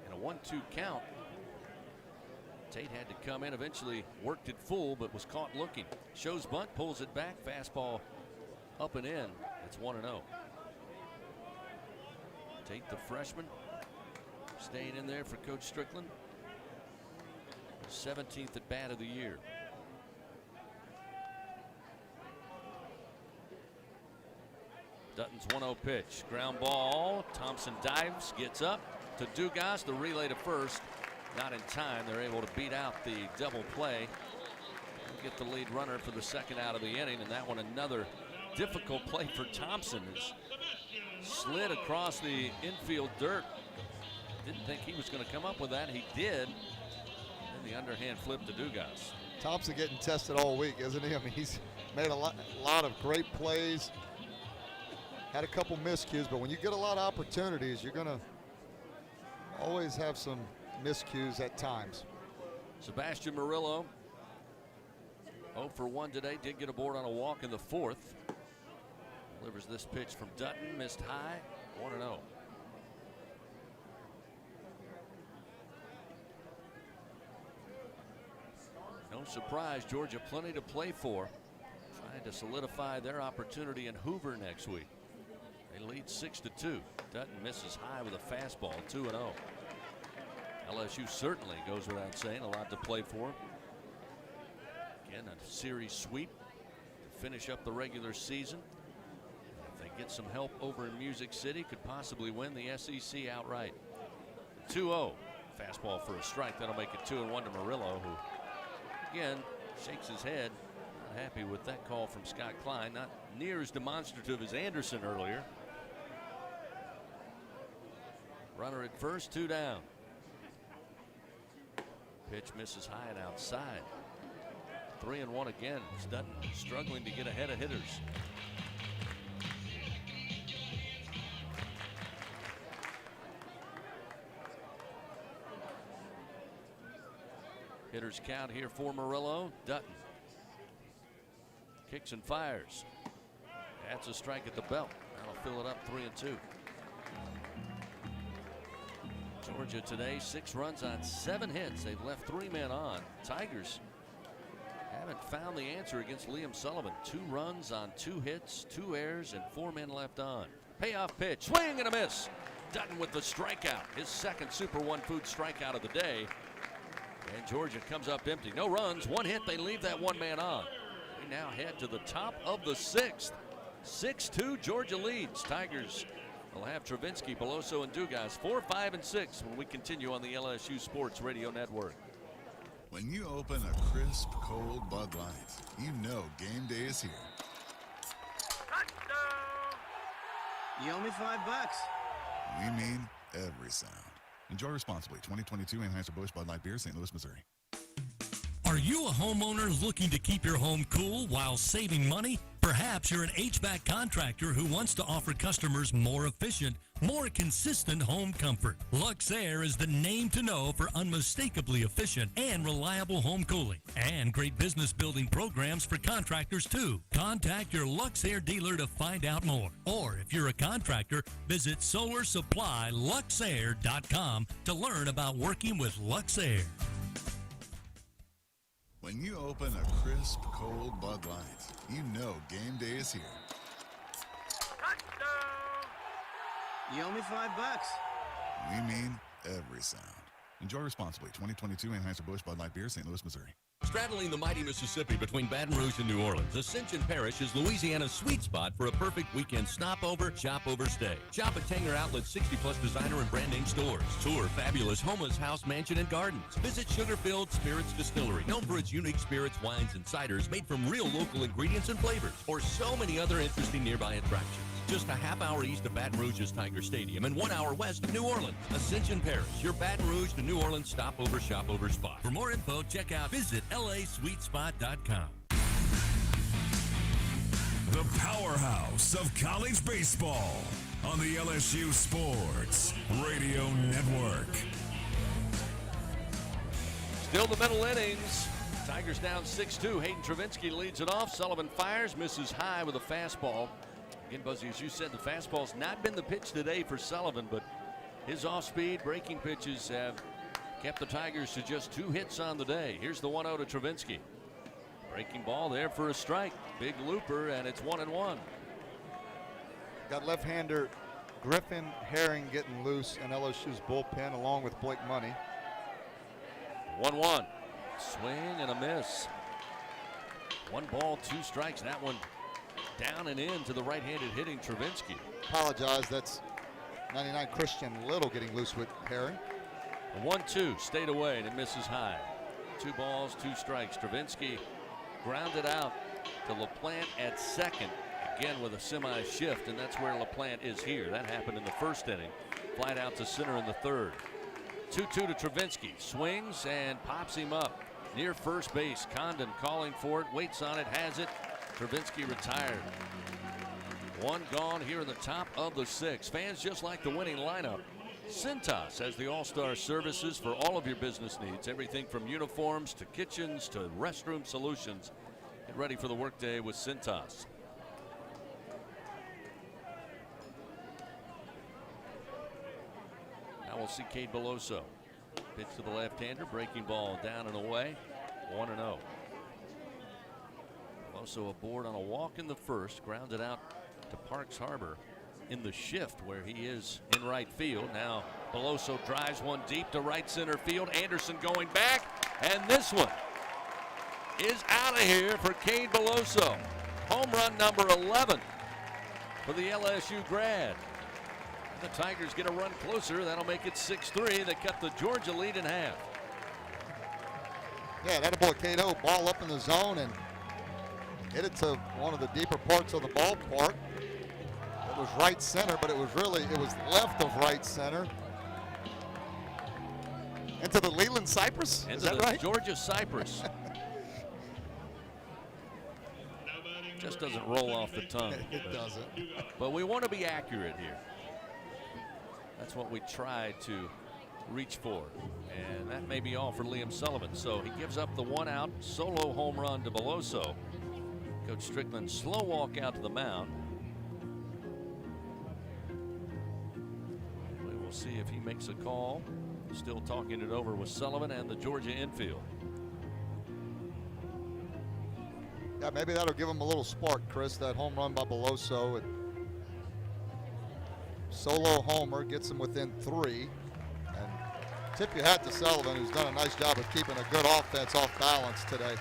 in a 1-2 count. Tate had to come in, eventually worked it full, but was caught looking. Shows bunt, pulls it back, fastball up and in. It's 1-0. Tate, the freshman, staying in there for Coach Strickland. 17th at bat of the year. Dutton's 1-0 pitch. Ground ball. Thompson dives, gets up to Dugas. The relay to first. Not in time. They're able to beat out the double play. Get the lead runner for the second out of the inning. And that one, another difficult play for Thompson. Is slid across the infield dirt. Didn't think he was going to come up with that. He did. The underhand flip to Dugas. Thompson getting tested all week, isn't he? I mean, he's made a lot of great plays. Had a couple miscues, but when you get a lot of opportunities, you're going to always have some miscues at times. Sebastian Murillo, 0 for 1 today. Did get aboard on a walk in the 4th. Delivers this pitch from Dutton. Missed high. 1-0. No surprise, Georgia plenty to play for. Trying to solidify their opportunity in Hoover next week. They lead 6-2. Dutton misses high with a fastball, 2-0. LSU certainly goes without saying, a lot to play for. Again, a series sweep to finish up the regular season. If they get some help over in Music City, could possibly win the SEC outright. 2-0. Fastball for a strike. That'll make it 2-1 to Murillo, who again shakes his head. Not happy with that call from Scott Klein. Not near as demonstrative as Anderson earlier. Runner at first, 2 down. Pitch misses high and outside. 3-1 again. Dutton struggling to get ahead of hitters. Hitters count here for Murillo. Dutton kicks and fires. That's a strike at the belt. That'll fill it up 3-2. Georgia today 6 runs on 7 hits. They've left 3 men on. Tigers haven't found the answer against Liam Sullivan. 2 runs on 2 hits, 2 errors, and 4 men left on. Payoff pitch, swing and a miss. Dutton with the strikeout, his second Super One Food strikeout of the day. And Georgia comes up empty. No runs, 1 hit. They leave that 1 man on. We now head to the top of the 6th. 6-2, Georgia leads. Tigers will have Travinsky, Beloso, and Dugas 4, 5, and 6 when we continue on the LSU Sports Radio Network. When you open a crisp, cold Bud Light, you know game day is here. Touchdown! You owe me $5. We mean every sound. Enjoy responsibly. 2022 Anheuser-Busch Bud Light Beer, St. Louis, Missouri. Are you a homeowner looking to keep your home cool while saving money? Perhaps you're an HVAC contractor who wants to offer customers more efficient, more consistent home comfort. Luxair is the name to know for unmistakably efficient and reliable home cooling. And great business building programs for contractors, too. Contact your Luxair dealer to find out more. Or if you're a contractor, visit solarsupplyluxair.com to learn about working with Luxair. When you open a crisp, cold Bud Light, you know game day is here. You owe me $5. We mean every sound. Enjoy responsibly. 2022 Anheuser-Busch Bud Light Beer, St. Louis, Missouri. Straddling the mighty Mississippi between Baton Rouge and New Orleans, Ascension Parish is Louisiana's sweet spot for a perfect weekend stopover, shop-over stay. Shop at Tanger Outlet's 60-plus designer and brand name stores. Tour fabulous Homa's House, Mansion, and Gardens. Visit Sugar-Filled Spirits Distillery, known for its unique spirits, wines, and ciders made from real local ingredients and flavors, or so many other interesting nearby attractions. Just a half hour east of Baton Rouge's Tiger Stadium and 1 hour west of New Orleans. Ascension Parish, your Baton Rouge to New Orleans stopover, shop-over spot. For more info, check out visitlasweetspot.com. The powerhouse of college baseball on the LSU Sports Radio Network. Still the middle innings. Tigers down 6-2. Hayden Travinski leads it off. Sullivan fires, misses high with a fastball. Again, Buzzy, as you said, the fastball's not been the pitch today for Sullivan, but his off-speed breaking pitches have kept the Tigers to just 2 hits on the day. Here's the 1-0 to Travinski. Breaking ball there for a strike. Big looper, and it's 1-1. Got left-hander Griffin Herring getting loose in LSU's bullpen along with Blake Money. 1-1. Swing and a miss. 1 ball, 2 strikes. That one down and in to the right-handed hitting Travinski. Apologize, that's 99 Christian Little getting loose with Herring. A 1-2 stayed away and it misses high. 2 balls, 2 strikes. Travinski grounded out to LaPlante at second, again with a semi shift, and that's where LaPlante is here. That happened in the first inning. Flied out to center in the third. 2-2 to Travinski. Swings and pops him up near first base. Condon calling for it, waits on it, has it. Travinski retired. 1 gone here in the top of the 6th. Fans just like the winning lineup. Cintas has the all-star services for all of your business needs. Everything from uniforms to kitchens to restroom solutions. Get ready for the workday with Cintas. Now we'll see Cade Beloso. Pitch to the left-hander, breaking ball down and away. 1-0. Also aboard on a walk in the first, grounded out to Parks Harbor in the shift where he is in right field. Now Beloso drives one deep to right center field. Anderson going back, and this one is out of here for Cade Beloso. Home run number 11 for the LSU grad. And the Tigers get a run closer. That'll make it 6-3. They cut the Georgia lead in half. Yeah, that boy Cato, ball up in the zone and hit it to one of the deeper parts of the ballpark. It was right center, but it was left of right center. Into the Leland Cypress, is that right? Georgia Cypress. Just doesn't roll off the tongue. It doesn't. But we want to be accurate here. That's what we try to reach for. And that may be all for Liam Sullivan. So he gives up the 1-out solo home run to Beloso. Coach Strickland slow walk out to the mound. We will see if he makes a call. Still talking it over with Sullivan and the Georgia infield. Yeah, maybe that'll give him a little spark, Chris. That home run by Beloso. Solo homer gets him within 3. And tip your hat to Sullivan, who's done a nice job of keeping a good offense off balance today.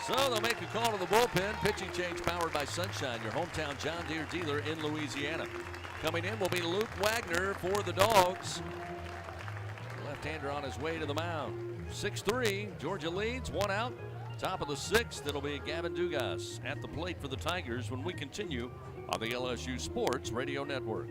So they'll make a call to the bullpen. Pitching change powered by Sunshine, your hometown John Deere dealer in Louisiana. Coming in will be Luke Wagner for the Dogs. Left-hander on his way to the mound. 6-3, Georgia leads, 1 out. Top of the 6th, it'll be Gavin Dugas at the plate for the Tigers when we continue on the LSU Sports Radio Network.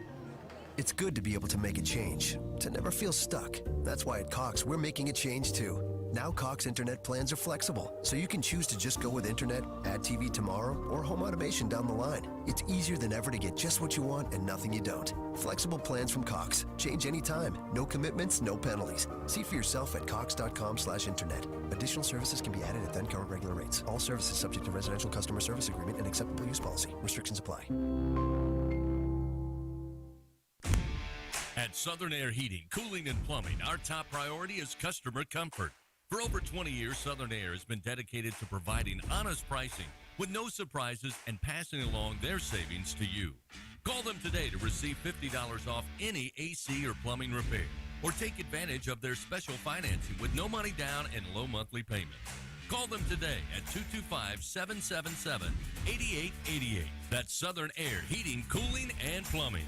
It's good to be able to make a change, to never feel stuck. That's why at Cox, we're making a change too. Now Cox Internet plans are flexible, so you can choose to just go with Internet, add TV tomorrow, or home automation down the line. It's easier than ever to get just what you want and nothing you don't. Flexible plans from Cox. Change anytime. No commitments, no penalties. See for yourself at cox.com/internet. Additional services can be added at then current regular rates. All services subject to residential customer service agreement and acceptable use policy. Restrictions apply. At Southern Air Heating, Cooling, and Plumbing, our top priority is customer comfort. For over 20 years, Southern Air has been dedicated to providing honest pricing with no surprises and passing along their savings to you. Call them today to receive $50 off any AC or plumbing repair, or take advantage of their special financing with no money down and low monthly payments. Call them today at 225-777-8888. That's Southern Air Heating, Cooling, and Plumbing.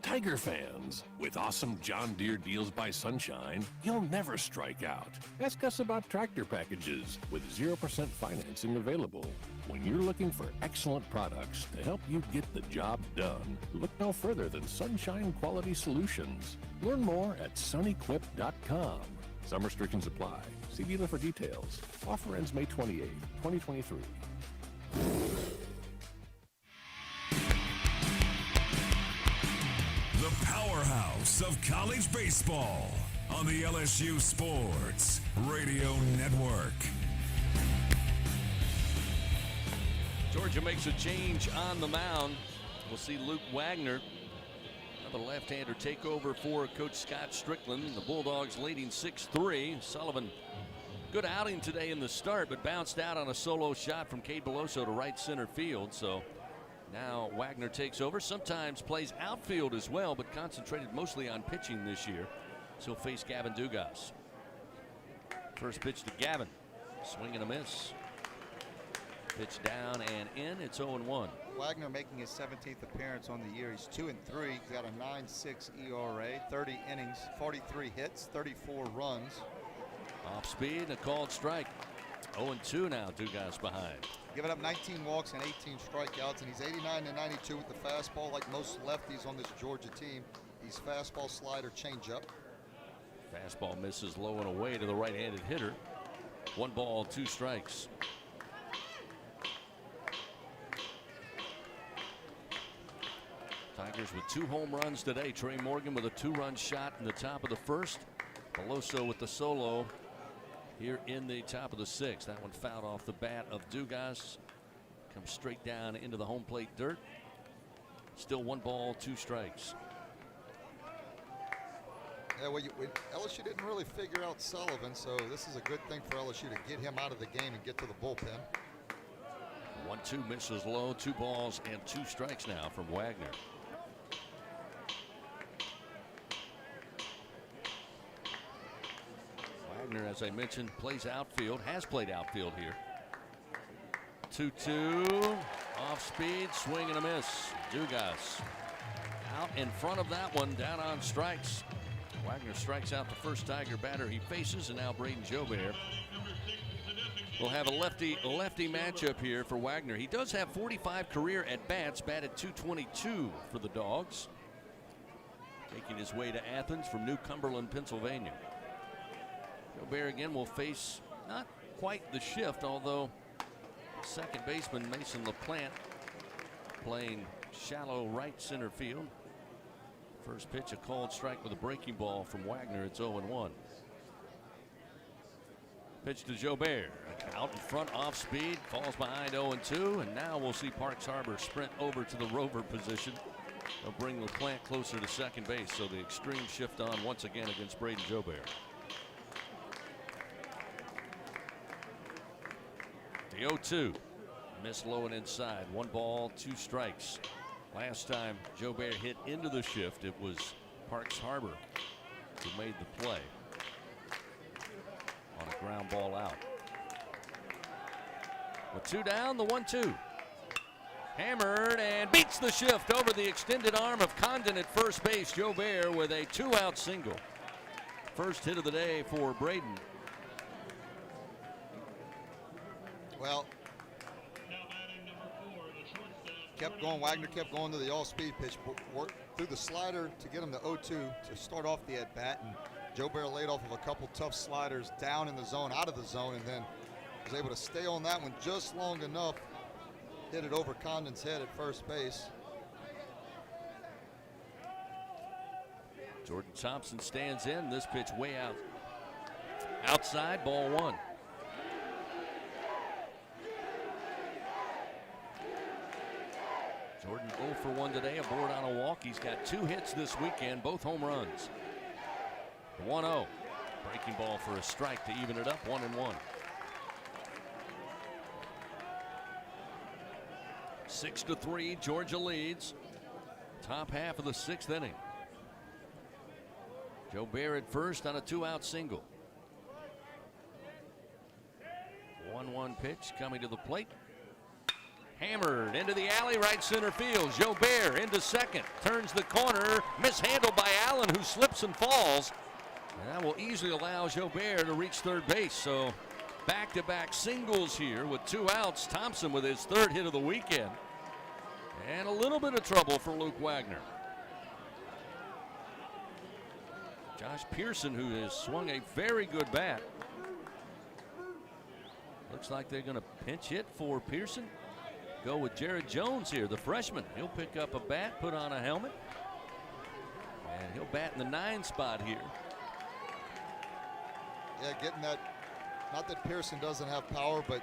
Tiger fans, with awesome John Deere deals by Sunshine, you'll never strike out. Ask us about tractor packages with 0% financing available. When you're looking for excellent products to help you get the job done, look no further than Sunshine Quality Solutions. Learn more at sunequip.com. Some restrictions apply. See dealer for details. Offer ends May 28, 2023. The powerhouse of college baseball on the LSU Sports Radio Network. Georgia makes a change on the mound. We'll see Luke Wagner, another left-hander, take over for Coach Scott Strickland. The Bulldogs leading 6-3. Sullivan, good outing today in the start, but bounced out on a solo shot from Cade Beloso to right center field. So now Wagner takes over, sometimes plays outfield as well, but concentrated mostly on pitching this year. So he'll face Gavin Dugas. First pitch to Gavin. Swing and a miss. Pitch down and in. It's 0-1. Wagner making his 17th appearance on the year. He's 2-3. He's got a 9.6 ERA, 30 innings, 43 hits, 34 runs. Off speed and a called strike. 0-2 now. Dugas behind. Giving up 19 walks and 18 strikeouts, and he's 89-92 with the fastball. Like most lefties on this Georgia team, he's fastball, slider, changeup. Fastball misses low and away to the right-handed hitter. 1 ball, 2 strikes. Tigers with 2 home runs today. Trey Morgan with a 2-run shot in the top of the first. Beloso with the solo here in the top of the 6th. That one fouled off the bat of Dugas. Comes straight down into the home plate dirt. Still 1 ball, 2 strikes. Yeah, well, LSU didn't really figure out Sullivan, so this is a good thing for LSU to get him out of the game and get to the bullpen. 1-2 misses low. 2 balls and 2 strikes now from Wagner. Wagner, as I mentioned, plays outfield, has played outfield here. 2-2, off speed, swing and a miss. Dugas out in front of that one, down on strikes. Wagner strikes out the first Tiger batter he faces, and now Braden Jobert will have a lefty matchup here for Wagner. He does have 45 career at-bats, batted .222 for the Dogs. Making his way to Athens from New Cumberland, Pennsylvania. Jobert again will face not quite the shift, although second baseman Mason LaPlante playing shallow right center field. First pitch, a called strike with a breaking ball from Wagner. It's 0-1. Pitch to Jobert. Out in front, off speed, falls behind 0-2, and now we'll see Parks Harbor sprint over to the rover position. They'll bring LaPlante closer to second base, so the extreme shift on once again against Braden Jobert. The 0-2. Miss low and inside. 1 ball, 2 strikes. Last time Jobert hit into the shift, it was Parks Harbor who made the play on a ground ball out. With 2 down, the 1-2. Hammered and beats the shift over the extended arm of Condon at first base. Jobert with a 2-out single. First hit of the day for Braden. Well, Wagner kept going to the all-speed pitch. threw the slider to get him to 0-2 to start off the at-bat, and Joe Bear laid off of a couple tough sliders down in the zone, out of the zone, and then was able to stay on that one just long enough, hit it over Condon's head at first base. Jordan Thompson stands in. This pitch way out. Outside, ball one. Jordan 0 for 1 today, aboard on a walk. He's got 2 hits this weekend, both home runs. The 1-0. Breaking ball for a strike to even it up, 1-1. 6-3, Georgia leads. Top half of the 6th inning. Joe Bear at first on a 2-out single. 1-1 pitch coming to the plate. Hammered into the alley, right center field. Joe Bear into second, turns the corner, mishandled by Allen, who slips and falls. And that will easily allow Joe Bear to reach third base. So back-to-back singles here with 2 outs. Thompson with his 3rd hit of the weekend. And a little bit of trouble for Luke Wagner. Josh Pearson, who has swung a very good bat. Looks like they're going to pinch hit for Pearson. Go with Jared Jones here, the freshman. He'll pick up a bat, put on a helmet, and he'll bat in the 9 spot here. Yeah, getting that, not that Pearson doesn't have power, but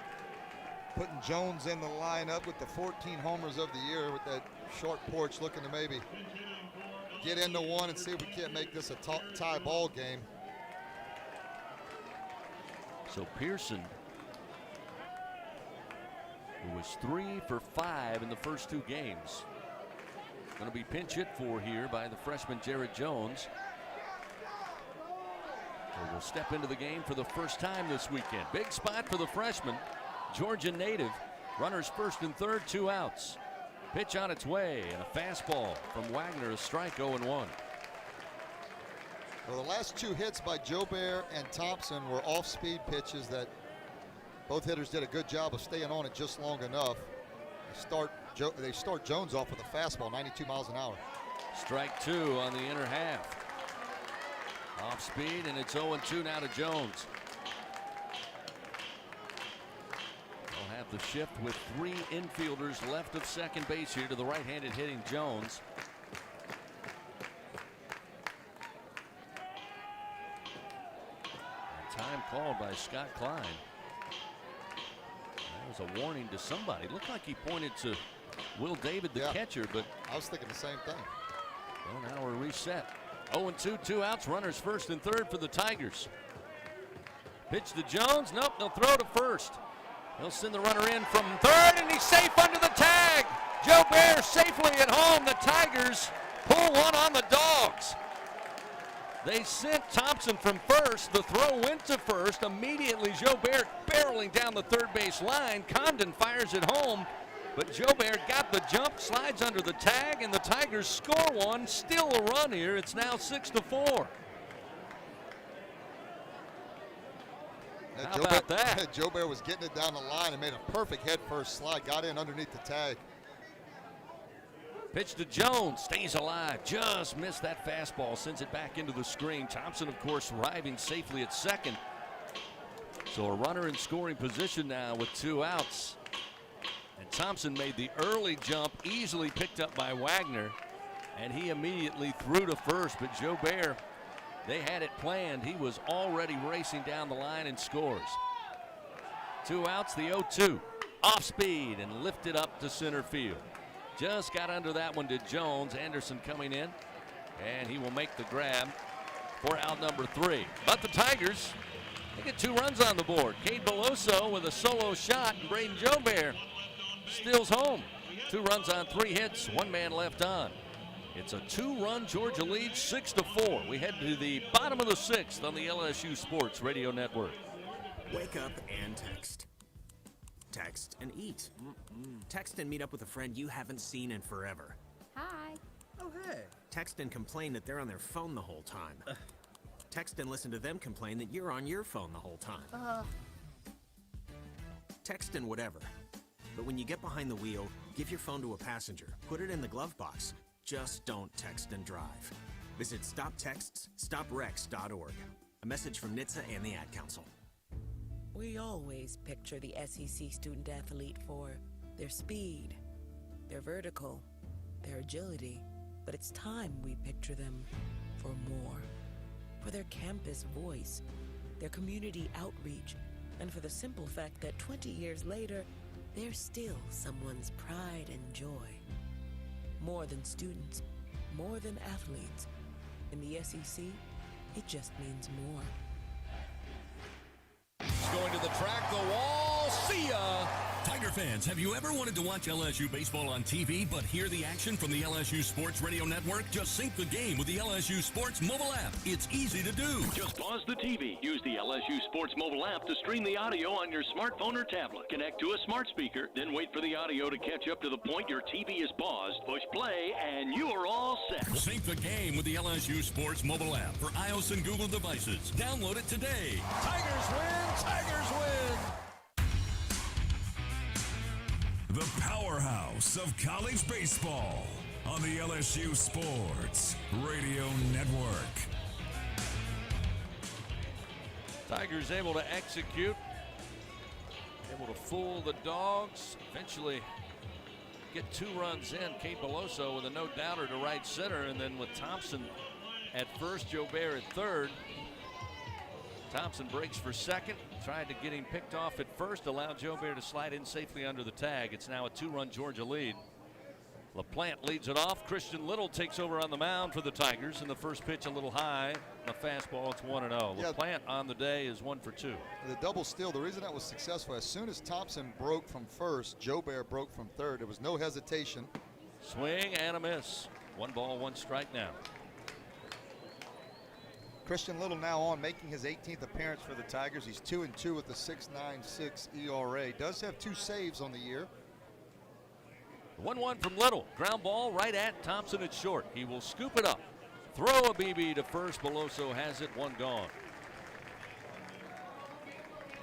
putting Jones in the lineup with the 14 homers of the year with that short porch, looking to maybe get into one and see if we can't make this a tie ball game. So Pearson, who was 3 for 5 in the first 2 games, going to be pinch hit for here by the freshman Jared Jones. So will step into the game for the first time this weekend. Big spot for the freshman, Georgia native. Runners first and third, 2 outs. Pitch on its way, and a fastball from Wagner, a strike, 0-1. Well, the last 2 hits by Joe Bear and Thompson were off-speed pitches that both hitters did a good job of staying on it just long enough. They start Jones off with a fastball, 92 miles an hour. Strike 2 on the inner half. Off speed, and it's 0-2 now to Jones. They'll have the shift with 3 infielders left of second base here to the right-handed hitting Jones. Time called by Scott Klein. That was a warning to somebody. Looked like he pointed to Will David, the catcher, but I was thinking the same thing. Well, now we're reset. 0-2, 2 outs, runners first and third for the Tigers. Pitch to Jones. Nope, they'll throw to first. They'll send the runner in from third, and he's safe under the tag. Joe Bear safely at home. The Tigers pull one on the Dogs. They sent Thompson from first. The throw went to first. Immediately, Joe Bear barreling down the third base line. Condon fires it home, but Joe Bear got the jump, slides under the tag, and the Tigers score one. Still a run here. It's now 6-4. How about that? Joe Bear was getting it down the line and made a perfect head first slide. Got in underneath the tag. Pitch to Jones, stays alive, just missed that fastball, sends it back into the screen. Thompson, of course, arriving safely at second. So a runner in scoring position now with 2 outs. And Thompson made the early jump, easily picked up by Wagner, and he immediately threw to first. But Joe Bear, they had it planned. He was already racing down the line and scores. 2 outs, the 0-2. Off speed and lifted up to center field. Just got under that one to Jones. Anderson coming in, and he will make the grab for out number 3. But the Tigers, they get 2 runs on the board. Cade Beloso with a solo shot, and Braden Joe Bear steals home. 2 runs on 3 hits, 1 man left on. It's a 2-run Georgia lead, 6-4. We head to the bottom of the 6th on the LSU Sports Radio Network. Wake up and text. Text and eat. Text and meet up with a friend you haven't seen in forever. Hi. Oh, hey. Text and complain that they're on their phone the whole time. Text and listen to them complain that you're on your phone the whole time. Text and whatever. But when you get behind the wheel, give your phone to a passenger. Put it in the glove box. Just don't text and drive. Visit StopTextsStopWrecks.org. A message from NHTSA and the Ad Council. We always picture the SEC student athlete for their speed, their vertical, their agility, but it's time we picture them for more. For their campus voice, their community outreach, and for the simple fact that 20 years later, they're still someone's pride and joy. More than students, more than athletes. In the SEC, it just means more. It's going to the track, the wall, see ya! Tiger fans, have you ever wanted to watch LSU baseball on TV but hear the action from the LSU Sports Radio Network? Just sync the game with the LSU Sports mobile app. It's easy to do. Just pause the TV. Use the LSU Sports mobile app to stream the audio on your smartphone or tablet. Connect to a smart speaker, then wait for the audio to catch up to the point your TV is paused. Push play, and you are all set. Sync the game with the LSU Sports mobile app for iOS and Google devices. Download it today. Tigers win! Tigers win! The powerhouse of college baseball on the LSU Sports Radio Network. Tigers able to execute, able to fool the Dogs, eventually get 2 runs in. Cade Beloso with a no-doubter to right center, and then with Thompson at first, Jobert at third. Thompson breaks for second, tried to get him picked off at first, allowed Jobert to slide in safely under the tag. It's now a 2-run Georgia lead. LaPlante leads it off. Christian Little takes over on the mound for the Tigers, and the first pitch a little high. The fastball, it's 1-0. Yeah. LaPlante on the day is 1 for 2. The double steal, the reason that was successful, as soon as Thompson broke from first, Jobert broke from third. There was no hesitation. Swing and a miss. 1 ball, 1 strike now. Christian Little now on, making his 18th appearance for the Tigers. He's 2-2 with a 6.96 ERA. Does have 2 saves on the year. 1-1 from Little. Ground ball right at Thompson at short. He will scoop it up. Throw a BB to first. Beloso has it. 1 gone.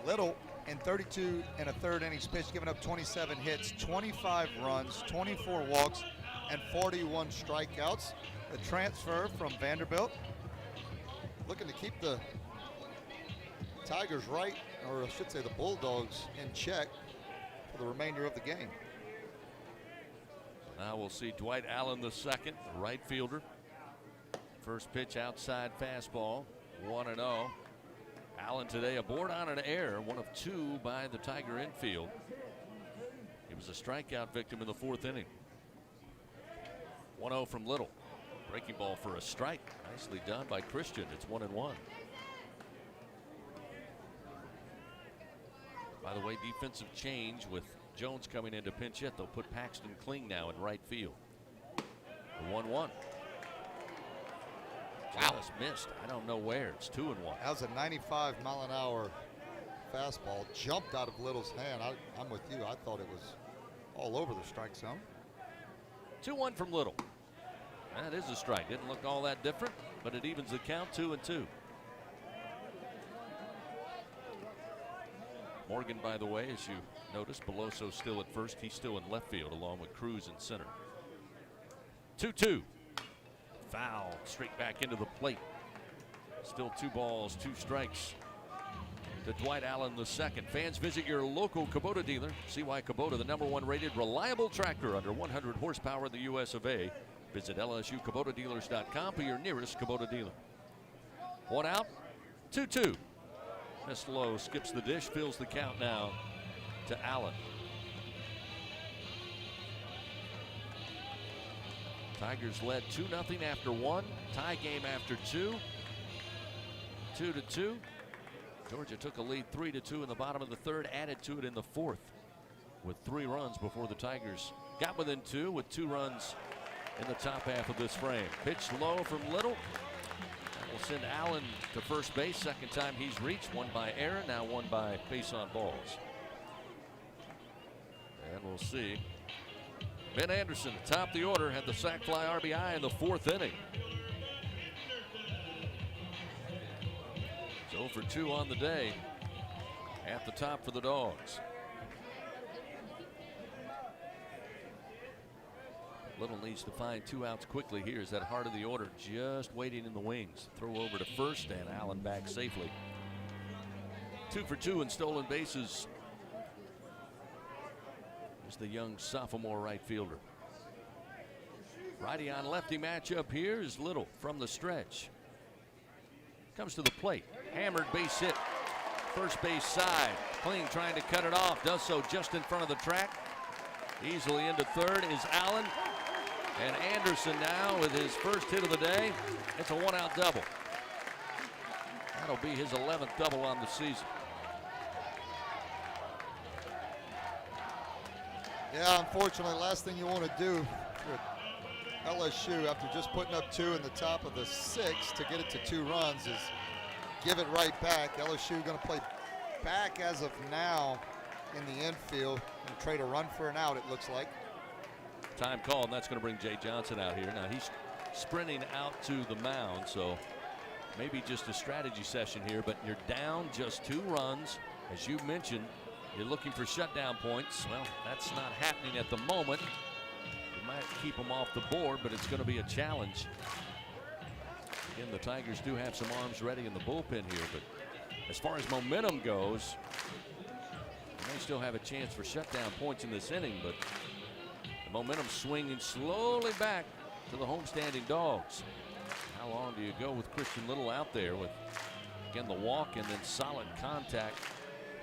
Little in 32 and a third innings pitch, giving up 27 hits, 25 runs, 24 walks, and 41 strikeouts. The transfer from Vanderbilt, looking to keep the Tigers right, or I should say the Bulldogs, in check for the remainder of the game. Now we'll see Dwight Allen the second, right fielder. First pitch outside fastball, 1-0. Allen today aboard on an error, 1 of 2 by the Tiger infield. He was a strikeout victim in the 4th inning. 1-0 from Little. Breaking ball for a strike. Nicely done by Christian. It's 1-1. By the way, defensive change with Jones coming in to pinch hit. They'll put Paxton Kling now in right field. The 1-1. Just missed. I don't know where. It's 2-1. That was a 95-mile-an-hour fastball. Jumped out of Little's hand. I'm with you. I thought it was all over the strike zone. 2-1 from Little. That is a strike. Didn't look all that different, but it evens the count, 2-2. Morgan, by the way, as you notice, Beloso still at first. He's still in left field along with Cruz in center. 2-2. Foul straight back into the plate. Still 2 balls, 2 strikes to Dwight Allen the second. Fans, visit your local Kubota dealer. See why Kubota, the #1 rated reliable tractor under 100 horsepower in the US of A. Visit LSUKubotaDealers.com for your nearest Kubota dealer. 1 out, 2-2. Missed low, skips the dish, fills the count now to Allen. Tigers led 2-0 after 1. Tie game after 2. 2-2. Georgia took a lead 3-2 in the bottom of the 3rd, added to it in the 4th with 3 runs before the Tigers got within 2 with 2 runs in the top half of this frame. Pitch low from Little. That will send Allen to first base. Second time he's reached. 1 by error, now 1 by base on balls. And we'll see. Ben Anderson, top of the order, had the sac fly RBI in the 4th inning. 0 for 2 on the day at the top for the Dogs. Little needs to find 2 outs quickly here as that heart of the order just waiting in the wings. Throw over to first, and Allen back safely. 2 for 2 in stolen bases. Is the young sophomore right fielder. Righty on lefty matchup here is Little from the stretch. Comes to the plate. Hammered base hit. First base side. Kling trying to cut it off. Does so just in front of the track. Easily into third is Allen. And Anderson now with his first hit of the day. It's a 1-out double. That'll be his 11th double on the season. Yeah, unfortunately, last thing you want to do with LSU after just putting up 2 in the top of the 6th to get it to 2 runs is give it right back. LSU going to play back as of now in the infield and trade a run for an out, it looks like. Time call, and that's going to bring Jay Johnson out here. Now he's sprinting out to the mound, so maybe just a strategy session here, but you're down just 2 runs. As you mentioned, you're looking for shutdown points. Well, that's not happening at the moment. You might keep them off the board, but it's going to be a challenge. Again, the Tigers do have some arms ready in the bullpen here, but as far as momentum goes, they may still have a chance for shutdown points in this inning, but the momentum swinging slowly back to the homestanding Dogs. How long do you go with Christian Little out there with, again, the walk and then solid contact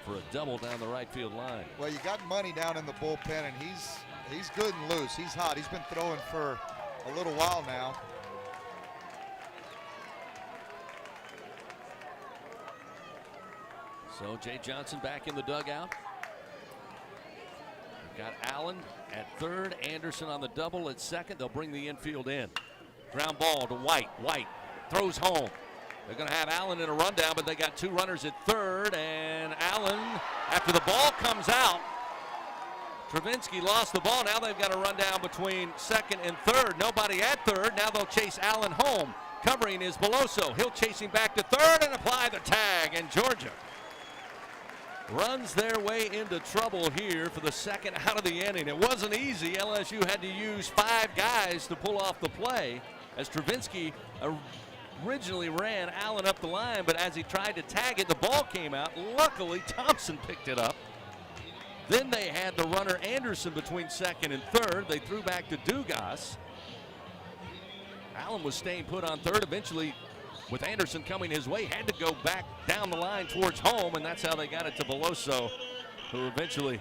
for a double down the right field line? Well, you got Money down in the bullpen, and he's good and loose. He's hot. He's been throwing for a little while now. So Jay Johnson back in the dugout. We've got Allen at third, Anderson on the double at second. They'll bring the infield in. Ground ball to White. White throws home. They're going to have Allen in a rundown, but they got 2 runners at third, and Allen, after the ball comes out, Travinski lost the ball. Now they've got a rundown between second and third. Nobody at third. Now they'll chase Allen home. Covering is Beloso. He'll chase him back to third and apply the tag, and Georgia runs their way into trouble here for the second out of the inning. It wasn't easy. LSU had to use 5 guys to pull off the play as Travinski originally ran Allen up the line, but as he tried to tag it, the ball came out. Luckily, Thompson picked it up. Then they had the runner Anderson between second and third. They threw back to Dugas. Allen was staying put on third. Eventually, with Anderson coming his way, had to go back down the line towards home, and that's how they got it to Beloso, who eventually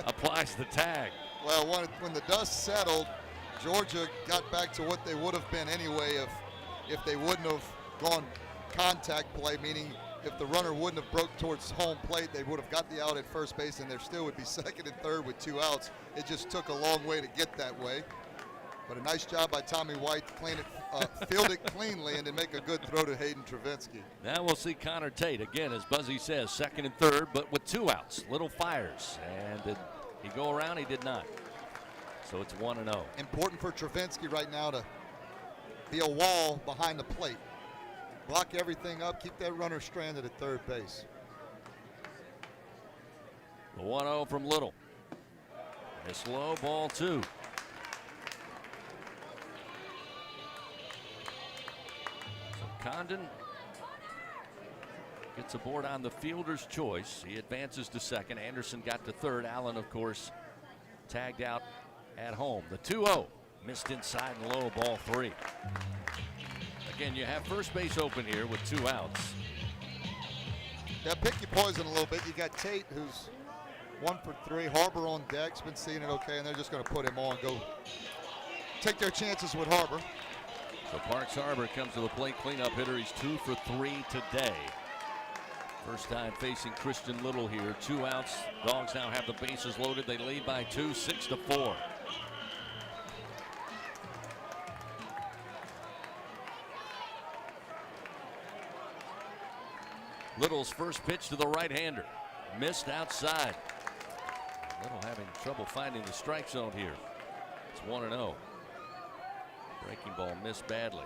applies the tag. Well, when the dust settled, Georgia got back to what they would have been anyway if they wouldn't have gone contact play, meaning if the runner wouldn't have broke towards home plate, they would have got the out at first base, and there still would be second and third with 2 outs. It just took a long way to get that way. But a nice job by Tommy White to clean it, field it cleanly, and then make a good throw to Hayden Travinski. Now we'll see Connor Tate again, as Buzzy says, second and third, but with 2 outs. Little fires, and did he go around? He did not. So it's 1-0. Important for Travinski right now to be a wall behind the plate. Block everything up, keep that runner stranded at third base. The 1-0 from Little. A slow ball, 2. Condon gets aboard on the fielder's choice. He advances to second. Anderson got to third. Allen, of course, tagged out at home. The 2-0 missed inside and low, ball 3. Again, you have first base open here with 2 outs. Yeah, pick your poison a little bit. You got Tate, who's 1 for 3. Harbor on deck's been seeing it okay, and they're just going to put him on, go take their chances with Harbor. So Parks Harbor comes to the plate, cleanup hitter. He's 2 for 3 today. First time facing Christian Little here. 2 outs. Dogs now have the bases loaded. They lead by 2, 6-4. Little's first pitch to the right-hander. Missed outside. Little having trouble finding the strike zone here. It's 1-0. Breaking ball missed badly.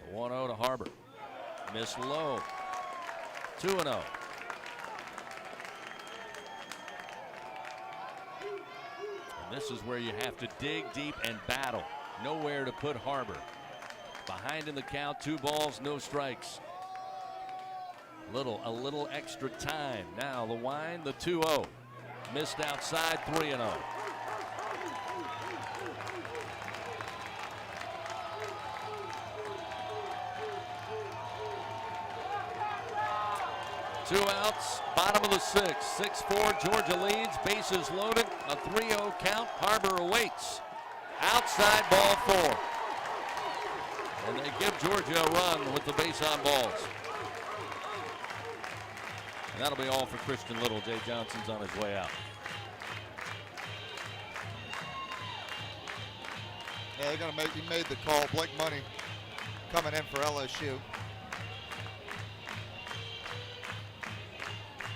The 1-0 to Harbor. Missed low. 2-0. This is where you have to dig deep and battle. Nowhere to put Harbor. Behind in the count, 2 balls, no strikes. A little extra time. Now the wind, the 2-0. Missed outside, 3-0. Two outs, bottom of the 6th. 6-4, Georgia leads, bases loaded, a 3-0 count. Harbor awaits. Outside, ball 4. And they give Georgia a run with the base on balls. And that'll be all for Christian Little. Jay Johnson's on his way out. Yeah, they're going to make, he made the call. Blake Money coming in for LSU.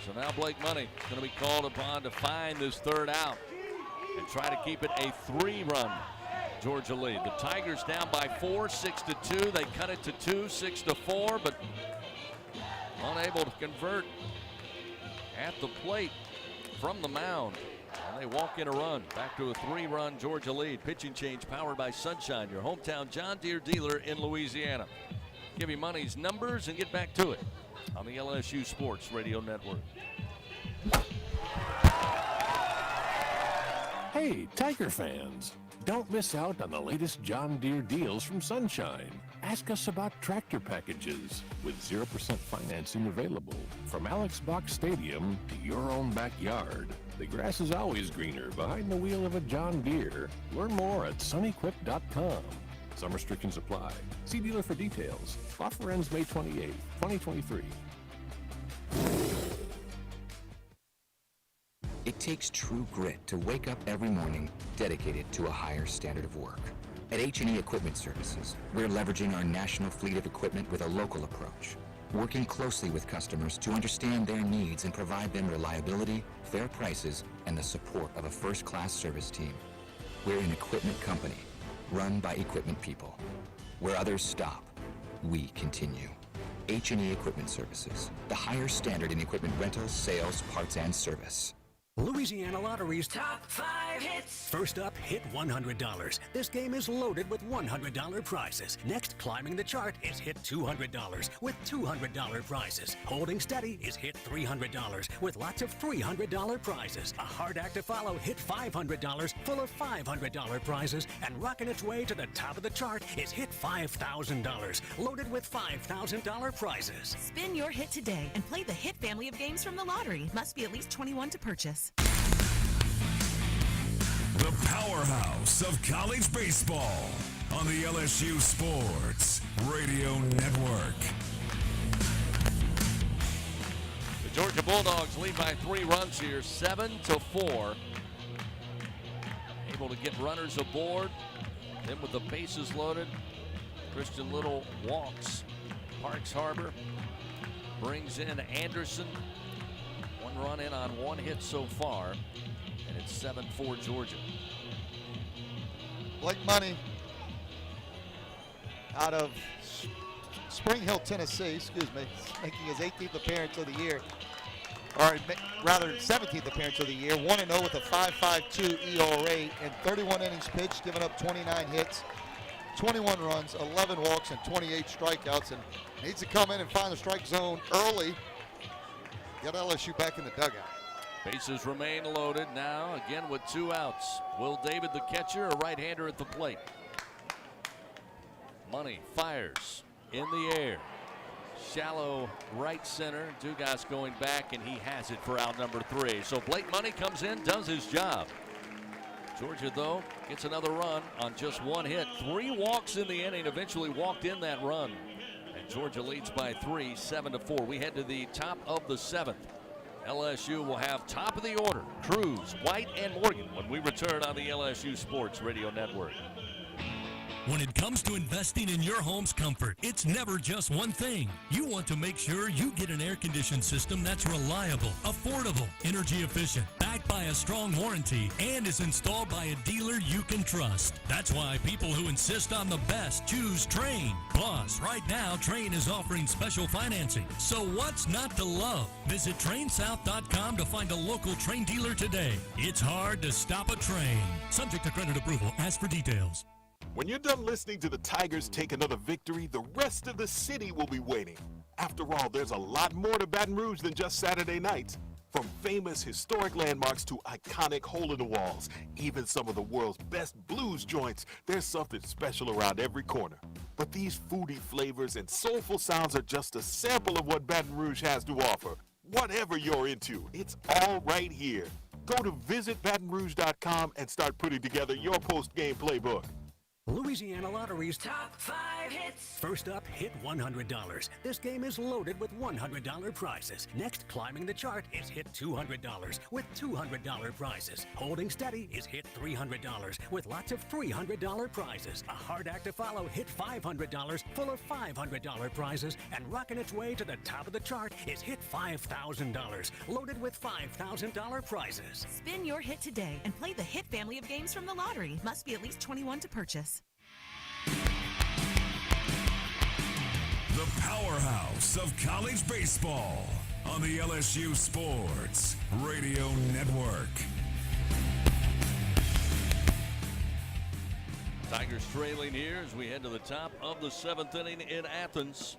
So now Blake Money is going to be called upon to find this 3rd out and try to keep it a 3-run Georgia lead. The Tigers down by 4, 6-2. They cut it to 2, 6-4, but unable to convert at the plate from the mound. And they walk in a run. Back to a 3-run Georgia lead. Pitching change powered by Sunshine, your hometown John Deere dealer in Louisiana. Give you Money's numbers and get back to it on the LSU Sports Radio Network. Hey, Tiger fans, don't miss out on the latest John Deere deals from Sunshine. Ask us about tractor packages with 0% financing available. From Alex Box Stadium to your own backyard, the grass is always greener behind the wheel of a John Deere. Learn more at sunnyquick.com. Some restrictions apply. See dealer for details. Offer ends May 28, 2023. It takes true grit to wake up every morning dedicated to a higher standard of work. At H&E Equipment Services, we're leveraging our national fleet of equipment with a local approach, working closely with customers to understand their needs and provide them reliability, fair prices, and the support of a first-class service team. We're an equipment company, run by equipment people. Where others stop, we continue. H&E Equipment Services, the higher standard in equipment rentals, sales, parts, and service. Louisiana Lottery's Top 5 Hits. First up, hit $100. This game is loaded with $100 prizes. Next, climbing the chart is hit $200 with $200 prizes. Holding steady is hit $300 with lots of $300 prizes. A hard act to follow, hit $500 full of $500 prizes. And rocking its way to the top of the chart is hit $5,000 loaded with $5,000 prizes. Spin your hit today and play the hit family of games from the lottery. Must be at least 21 to purchase. The powerhouse of college baseball on the LSU Sports Radio Network. The Georgia Bulldogs lead by 3 runs here, 7-4. Able to get runners aboard. Then with the bases loaded, Christian Little walks. Parks Harbor brings in Anderson. 1 run in on 1 hit so far, and it's 7-4 Georgia. Blake Money out of Spring Hill, Tennessee, making his 18th appearance of the year, or rather 17th appearance of the year, 1-0 with a 5.52 ERA and 31 innings pitched, giving up 29 hits, 21 runs, 11 walks, and 28 strikeouts, and needs to come in and find the strike zone early. Get LSU back in the dugout. Bases remain loaded now, again with 2 outs. Will David, the catcher, a right-hander at the plate. Money fires in the air. Shallow right center. Dugas going back, and he has it for out number 3. So Blake Money comes in, does his job. Georgia, though, gets another run on just 1 hit. 3 walks in the inning, eventually walked in that run. Georgia leads by 3, 7-4. We head to the top of the 7th. LSU will have top of the order, Cruz, White, and Morgan when we return on the LSU Sports Radio Network. When it comes to investing in your home's comfort, it's never just one thing. You want to make sure you get an air-conditioned system that's reliable, affordable, energy efficient, backed by a strong warranty, and is installed by a dealer you can trust. That's why people who insist on the best choose Trane. Plus, right now, Trane is offering special financing. So what's not to love? Visit TraneSouth.com to find a local Trane dealer today. It's hard to stop a Trane. Subject to credit approval. Ask for details. When you're done listening to the Tigers take another victory, the rest of the city will be waiting. After all, there's a lot more to Baton Rouge than just Saturday nights. From famous historic landmarks to iconic hole-in-the-walls, even some of the world's best blues joints, there's something special around every corner. But these foodie flavors and soulful sounds are just a sample of what Baton Rouge has to offer. Whatever you're into, it's all right here. Go to visitbatonrouge.com and start putting together your post-game playbook. Louisiana Lottery's Top 5 Hits. First up, hit $100. This game is loaded with $100 prizes. Next, climbing the chart is hit $200 with $200 prizes. Holding steady is hit $300 with lots of $300 prizes. A hard act to follow, hit $500 full of $500 prizes. And rocking its way to the top of the chart is hit $5,000 loaded with $5,000 prizes. Spin your hit today and play the hit family of games from the lottery. Must be at least 21 to purchase. The powerhouse of college baseball on the LSU Sports Radio Network. Tigers trailing here as we head to the top of the 7th inning in Athens.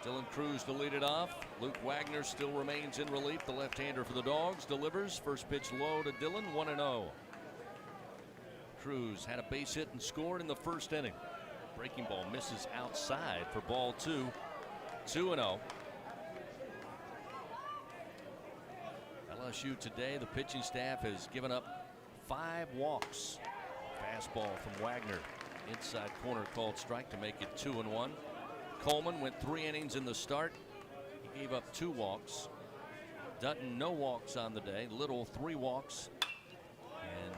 Dylan Cruz to lead it off. Luke Wagner still remains in relief. The left-hander for the Dogs delivers. First pitch low to Dylan, 1-0. Cruz had a base hit and scored in the first inning. Breaking ball misses outside for ball 2. 2-0. LSU today, the pitching staff has given up 5 walks. Fastball from Wagner. Inside corner called strike to make it 2-1. Coleman went 3 innings in the start. He gave up 2 walks. Dutton, no walks on the day. Little, 3 walks. And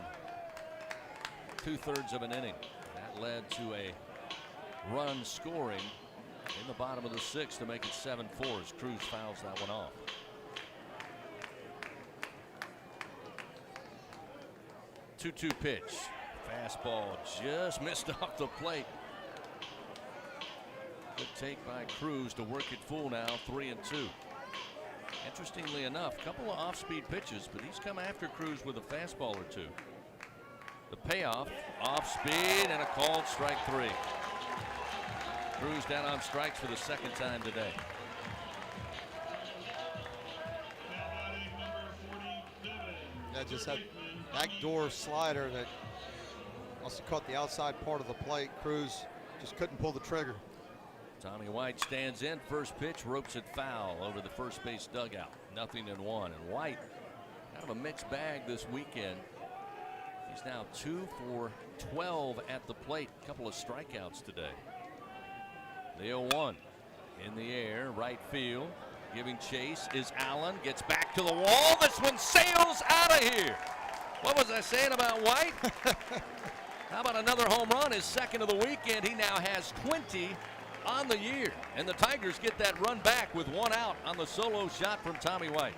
2/3 of an inning. That led to a run scoring in the bottom of the 6th to make it 7-4 as Cruz fouls that one off. Two-two pitch. Fastball just missed off the plate. Good take by Cruz to work it full now, 3-2. Interestingly enough, a couple of off-speed pitches, but he's come after Cruz with a fastball or 2. The payoff, off speed, and a called strike 3. Cruz down on strikes for the 2nd time today. Yeah, just that backdoor slider that must have caught the outside part of the plate. Cruz just couldn't pull the trigger. Tommy White stands in. First pitch, ropes it foul over the first base dugout. 0-1. And White, kind of a mixed bag this weekend. He's now 2 for 12 at the plate. A couple of strikeouts today. The 0-1 in the air, right field. Giving chase is Allen. Gets back to the wall. This one sails out of here. What was I saying about White? How about another home run? His 2nd of the weekend. He now has 20 on the year. And the Tigers get that run back with 1 out on the solo shot from Tommy White.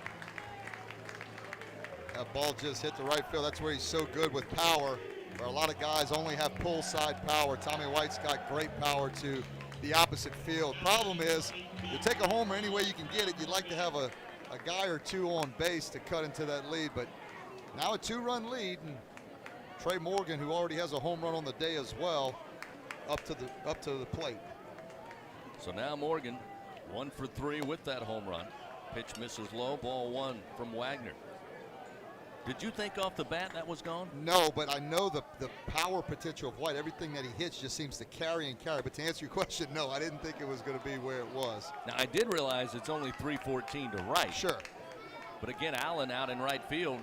That ball just hit the right field. That's where he's so good with power, where a lot of guys only have pull side power. Tommy White's got great power to the opposite field. Problem is, you take a homer any way you can get it. You'd like to have a guy or 2 on base to cut into that lead, but now a 2-run lead, and Trey Morgan, who already has a home run on the day as well, up to the plate. So now Morgan 1 for 3 with that home run. Pitch misses low, ball 1 from Wagner. Did you think off the bat that was gone? No, but I know the power potential of White. Everything that he hits just seems to carry and carry. But to answer your question, no, I didn't think it was going to be where it was. Now, I did realize it's only 314 to right. Sure. But again, Allen out in right field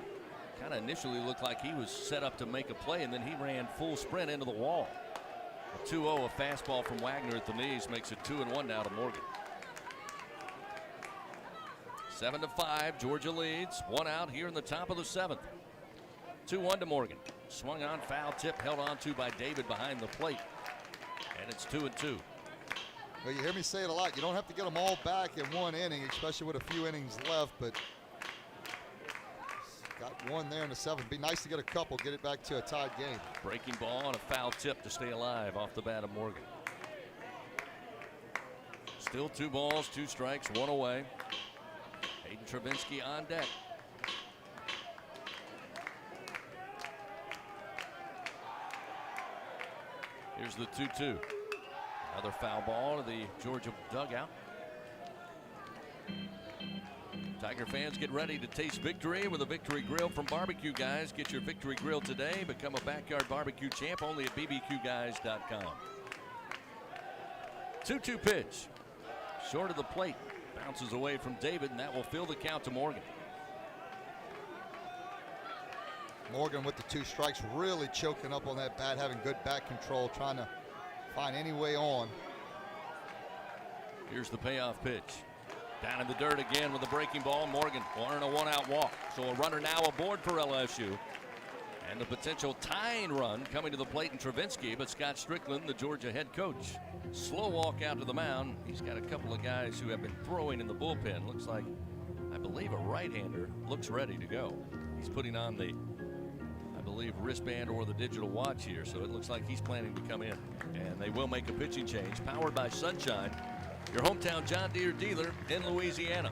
kind of initially looked like he was set up to make a play, and then he ran full sprint into the wall. A 2-0, a fastball from Wagner at the knees makes it 2-1 now to Morgan. 7-5, Georgia leads. 1 out here in the top of the 7th. 2-1 to Morgan. Swung on, foul tip, held on to by David behind the plate. And it's 2-2. Well, you hear me say it a lot. You don't have to get them all back in one inning, especially with a few innings left, but got one there in the 7th. Be nice to get a couple, get it back to a tied game. Breaking ball and a foul tip to stay alive off the bat of Morgan. Still 2 balls, 2 strikes, 1 away. Hayden Travinski on deck. Here's the 2-2. Another foul ball to the Georgia dugout. Tiger fans, get ready to taste victory with a Victory Grill from Barbecue Guys. Get your Victory Grill today. Become a backyard barbecue champ only at bbqguys.com. 2-2 pitch. Short of the plate. Bounces away from David, and that will fill the count to Morgan. Morgan with the 2 strikes, really choking up on that bat, having good bat control, trying to find any way on. Here's the payoff pitch. Down in the dirt again with a breaking ball. Morgan will earn a 1-out walk. So a runner now aboard for LSU. And the potential tying run coming to the plate in Travinski, but Scott Strickland, the Georgia head coach, slow walk out to the mound. He's got a couple of guys who have been throwing in the bullpen. Looks like, I believe, a right-hander looks ready to go. He's putting on the, I believe, wristband or the digital watch here, so it looks like he's planning to come in. And they will make a pitching change, powered by Sunshine, your hometown John Deere dealer in Louisiana.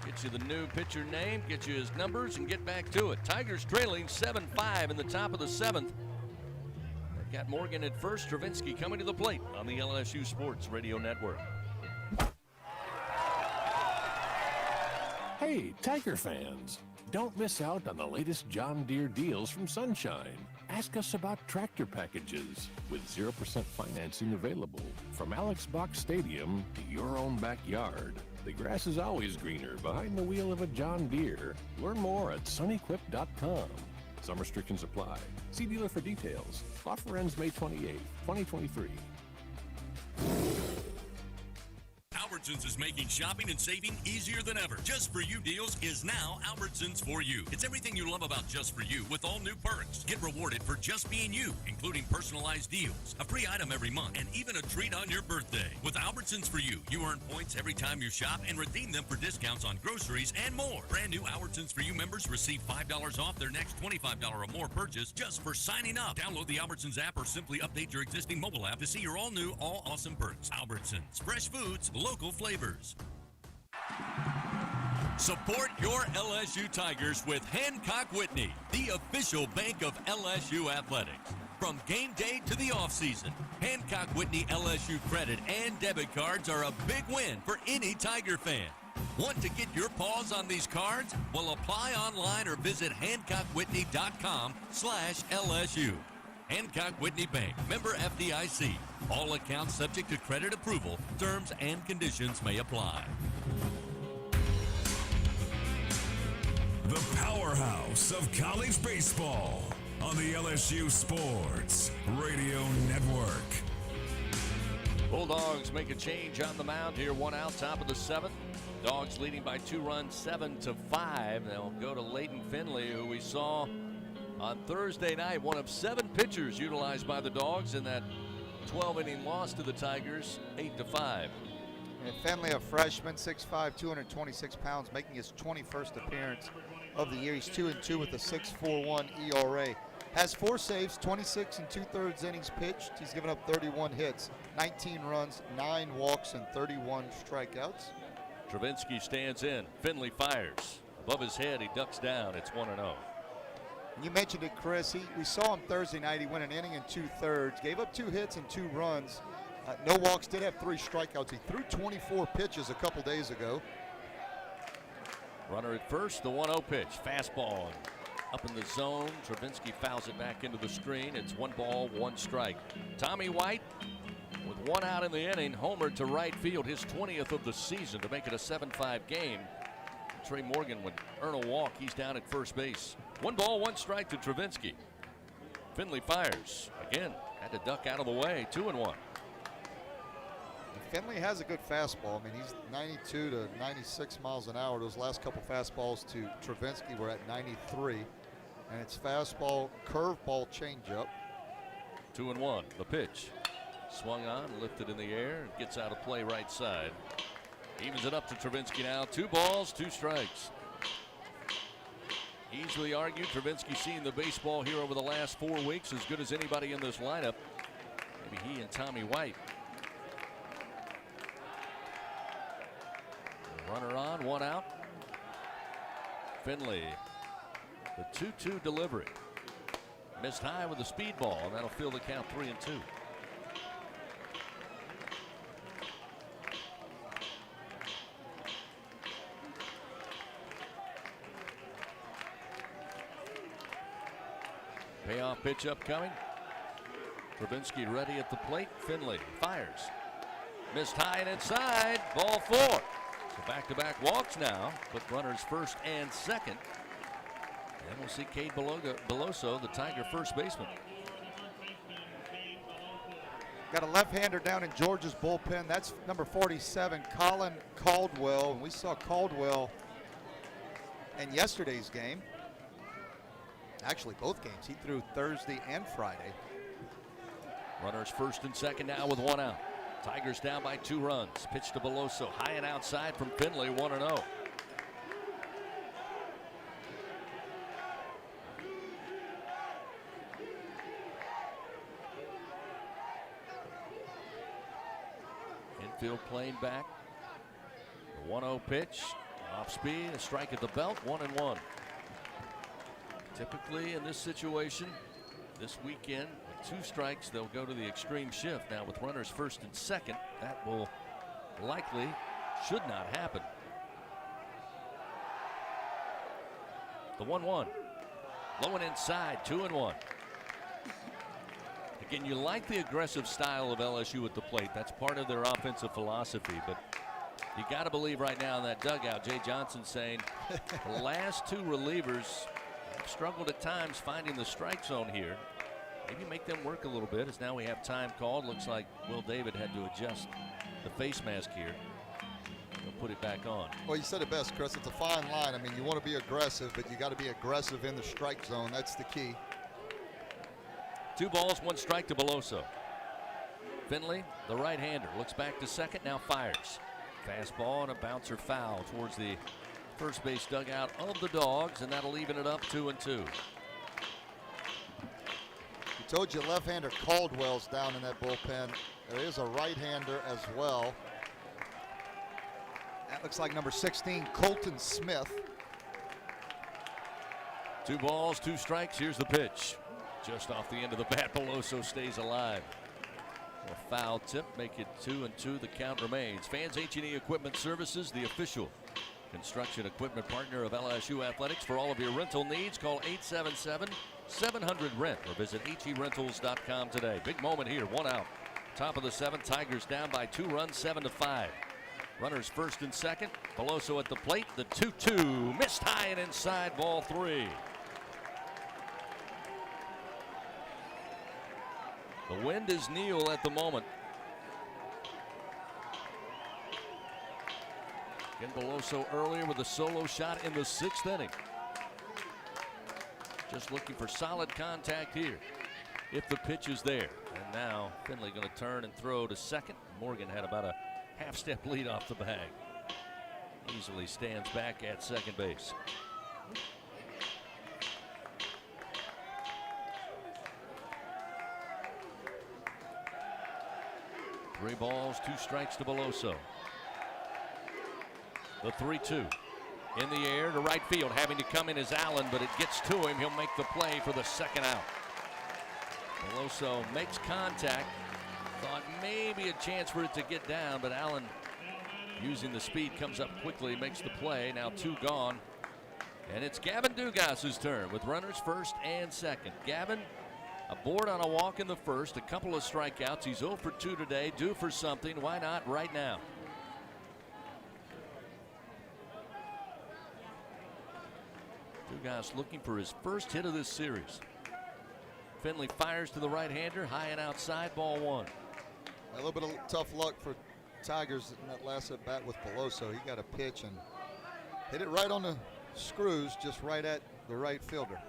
Get you the new pitcher name, get you his numbers, and get back to it. Tigers trailing 7-5 in the top of the 7th. They've got Morgan at first, Travinski coming to the plate on the LSU Sports Radio Network. Hey, Tiger fans, don't miss out on the latest John Deere deals from Sunshine. Ask us about tractor packages with 0% financing available. From Alex Box Stadium to your own backyard, the grass is always greener behind the wheel of a John Deere. Learn more at sunequip.com. Some restrictions apply. See dealer for details. Offer ends May 28, 2023. Albertsons is making shopping and saving easier than ever. Just For You deals is now Albertsons For You. It's everything you love about Just For You with all new perks. Get rewarded for just being you, including personalized deals, a free item every month, and even a treat on your birthday. With Albertsons For You, you earn points every time you shop and redeem them for discounts on groceries and more. Brand new Albertsons For You members receive $5 off their next $25 or more purchase just for signing up. Download the Albertsons app or simply update your existing mobile app to see your all-new, all-awesome perks. Albertsons. Fresh foods, local flavors. Support your LSU Tigers with Hancock Whitney, the official bank of LSU athletics. From game day to the offseason, Hancock Whitney LSU credit and debit cards are a big win for any Tiger fan. Want to get your paws on these cards? Well, apply online or visit HancockWhitney.com/LSU. Hancock Whitney Bank, member FDIC. All accounts subject to credit approval. Terms and conditions may apply. The powerhouse of college baseball on the LSU Sports Radio Network. Bulldogs make a change on the mound here. 1 out, top of the 7th. Dogs leading by 2 runs, 7-5. They'll go to Leighton Finley, who we saw on Thursday night, one of 7 pitchers utilized by the Dogs in that 12-inning loss to the Tigers, 8-5. And Finley, a freshman, 6'5", 226 pounds, making his 21st appearance of the year. He's 2-2 with a 6.41 ERA. Has 4 saves, 26 2/3 innings pitched. He's given up 31 hits, 19 runs, 9 walks, and 31 strikeouts. Travinski stands in. Finley fires. Above his head, he ducks down. It's 1-0. You mentioned it, Chris. We saw him Thursday night. He went an inning and 2/3, gave up 2 hits and 2 runs. No walks, did have 3 strikeouts. He threw 24 pitches a couple days ago. Runner at first, the 1-0 pitch. Fastball up in the zone. Travinski fouls it back into the screen. It's 1 ball, 1 strike. Tommy White, with 1 out in the inning, homered to right field, his 20th of the season to make it a 7-5 game. Trey Morgan would earn a walk. He's down at first base. 1 ball, 1 strike to Travinski. Finley fires. Again, had to duck out of the way. 2-1. Finley has a good fastball. I mean, he's 92 to 96 miles an hour. Those last couple fastballs to Travinski were at 93. And it's fastball, curveball, changeup. 2-1. The pitch. Swung on, lifted in the air, gets out of play right side. Evens it up to Travinski now. 2 balls, 2 strikes. Easily argued, Travinski seen the baseball here over the last 4 weeks, as good as anybody in this lineup. Maybe he and Tommy White. Runner on, 1 out. Finley, the 2-2 delivery. Missed high with the speed ball, and that'll fill the count 3-2. Payoff pitch upcoming. Travinski ready at the plate. Finley fires. Missed high and inside. Ball 4. So back-to-back walks now, with runners first and second. And we'll see Cade Beloso, the Tiger first baseman. Got a left-hander down in Georgia's bullpen. That's number 47, Colin Caldwell. And we saw Caldwell in yesterday's game. Actually, both games. He threw Thursday and Friday. Runners first and second now with 1 out. Tigers down by 2 runs. Pitch to Beloso, high and outside from Finley, 1-0. Infield plane back. The 1-0 pitch. Off speed, a strike at the belt, 1-1. Typically in this situation, this weekend, with 2 strikes, they'll go to the extreme shift. Now with runners first and second, that will likely, should not happen. The 1-1. Low and inside, 2-1. Again, you like the aggressive style of LSU at the plate. That's part of their offensive philosophy, but you got to believe right now in that dugout, Jay Johnson saying the last 2 relievers struggled at times finding the strike zone here. Maybe make them work a little bit, as now we have time called. Looks like Will David had to adjust the face mask here. He'll put it back on. Well, you said it best, Chris. It's a fine line. I mean, you want to be aggressive, but you got to be aggressive in the strike zone. That's the key. 2 balls, 1 strike to Beloso. Finley, the right-hander, looks back to second, now fires. Fastball and a bouncer foul towards the first base dugout of the Dogs, and that'll even it up 2-2. We told you left-hander Caldwell's down in that bullpen. There is a right-hander as well. That looks like number 16, Colton Smith. 2 balls, 2 strikes. Here's the pitch. Just off the end of the bat, Beloso stays alive. A foul tip, make it 2-2. The count remains. Fans H&E Equipment Services, the official construction equipment partner of LSU Athletics. For all of your rental needs, call 877-700-RENT or visit herentals.com today. Big moment here, 1 out. Top of the 7th, Tigers down by 2 runs, 7-5. Runners first and second. Beloso at the plate. The 2-2 missed high and inside, ball 3. The wind is Neal at the moment. Again, Beloso earlier with a solo shot in the 6th inning. Just looking for solid contact here if the pitch is there. And now Finley going to turn and throw to second. Morgan had about a half-step lead off the bag. Easily stands back at second base. Three balls, 2 strikes to Beloso. The 3-2 in the air to right field. Having to come in is Allen, but it gets to him. He'll make the play for the second out. Beloso makes contact. Thought maybe a chance for it to get down, but Allen, using the speed, comes up quickly, makes the play. Now 2 gone. And it's Gavin Dugas's turn with runners first and second. Gavin aboard on a walk in the first, a couple of strikeouts. He's 0 for 2 today, due for something. Why not right now? Dugas looking for his first hit of this series. Finley fires to the right-hander, high and outside, ball 1. A little bit of tough luck for Tigers in that last at bat with Beloso. He got a pitch and hit it right on the screws, just right at the right fielder.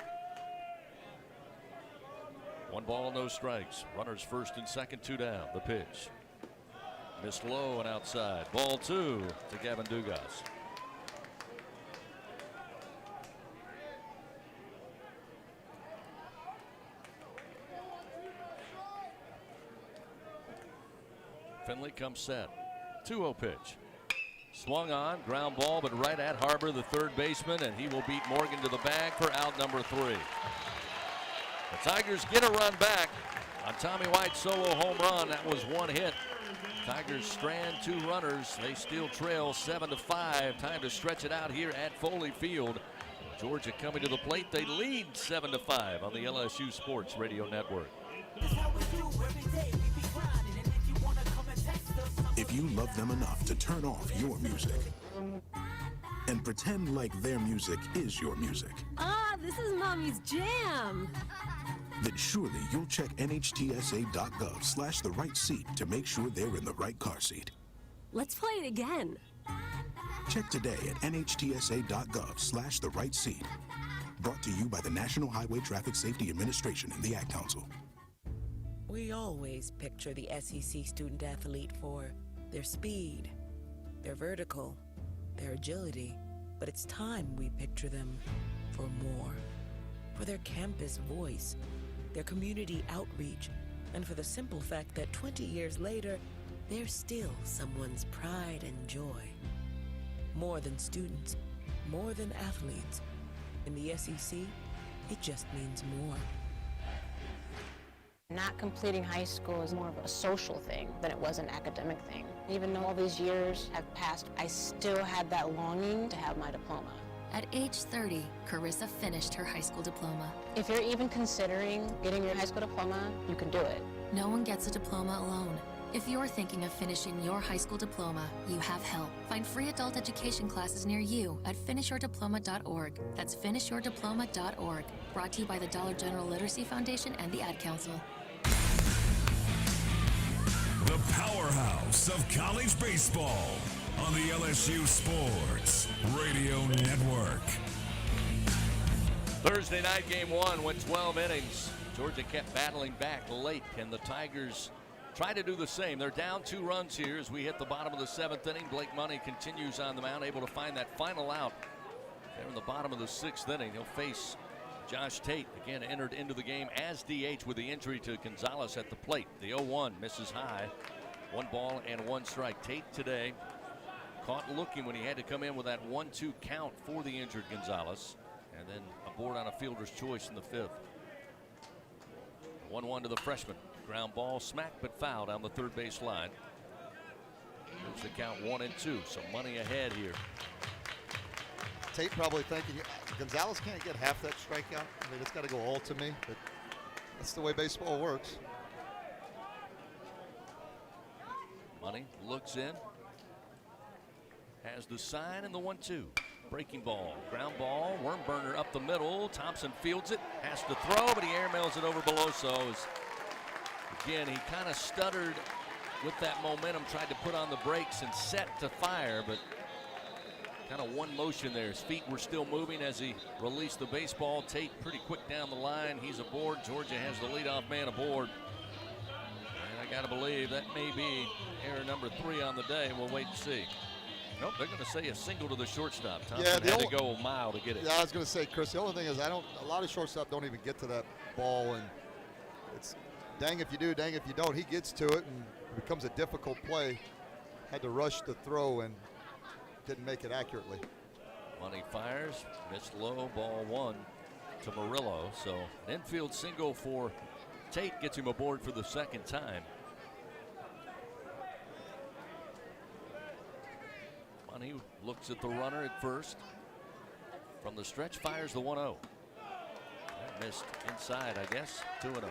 1 ball, no strikes. Runners first and second, 2 down. The pitch. Missed low and outside. Ball 2 to Gavin Dugas. Finley comes set. 2-0 pitch. Swung on, ground ball, but right at Harbor, the third baseman, and he will beat Morgan to the bag for out number 3. The Tigers get a run back on Tommy White's solo home run. That was 1 hit. Tigers strand 2 runners. They still trail 7-5. Time to stretch it out here at Foley Field. Georgia coming to the plate. They lead 7-5 on the LSU Sports Radio Network. If you love them enough to turn off your music and pretend like their music is your music, this is Mommy's jam. then surely you'll check nhtsa.gov/the right seat to make sure they're in the right car seat. Let's play it again. Check today at nhtsa.gov/the right seat. Brought to you by the National Highway Traffic Safety Administration and the Ad Council. We always picture the SEC student athlete for their speed, their vertical, their agility, but it's time we picture them for more. For their campus voice, their community outreach, and for the simple fact that 20 years later, they're still someone's pride and joy. More than students, more than athletes. In the SEC, it just means more. Not completing high school is more of a social thing than it was an academic thing. Even though all these years have passed, I still had that longing to have my diploma. At age 30, Carissa finished her high school diploma. If you're even considering getting your high school diploma, you can do it. No one gets a diploma alone. If you're thinking of finishing your high school diploma, you have help. Find free adult education classes near you at finishyourdiploma.org. That's finishyourdiploma.org. Brought to you by the Dollar General Literacy Foundation and the Ad Council. The powerhouse of college baseball on the LSU Sports Radio Network. Thursday night game 1 went 12 innings. Georgia kept battling back late, and the Tigers try to do the same. They're down 2 runs here as we hit the bottom of the 7th inning. Blake Money continues on the mound, able to find that final out. There in the bottom of the 6th inning, he'll face Josh Tate, again entered into the game as DH with the injury to Gonzalez at the plate. The 0-1 misses high. 1 ball and 1 strike. Tate today caught looking when he had to come in with that 1-2 count for the injured Gonzalez, and then aboard on a fielder's choice in the 5th. 1-1 to the freshman. Ground ball smacked but foul down the third base line. Moves the count 1-2, so Money ahead here. Tate probably thinking Gonzalez can't get half that strikeout. I mean, it's got to go all to me, but that's the way baseball works. Money looks in, has the sign and the 1-2. Breaking ball, ground ball, worm burner up the middle. Thompson fields it, has to throw, but he airmails it over Beloso. Again, he kind of stuttered with that momentum, tried to put on the brakes and set to fire, but kind of one motion there. His feet were still moving as he released the baseball. Tate pretty quick down the line. He's aboard. Georgia has the leadoff man aboard. And I got to believe that may be error number 3 on the day. We'll wait and see. Nope, they're going to say a single to the shortstop. Thompson had to go a mile to get it. Yeah, I was going to say, Chris, the only thing is a lot of shortstop don't even get to that ball, and it's dang if you do, dang if you don't. He gets to it, and it becomes a difficult play. Had to rush the throw and didn't make it accurately. Money fires, missed low, ball 1 to Murillo. So an infield single for Tate gets him aboard for the 2nd time. Money looks at the runner at first. From the stretch, fires the 1-0. That missed inside, I guess. 2-0.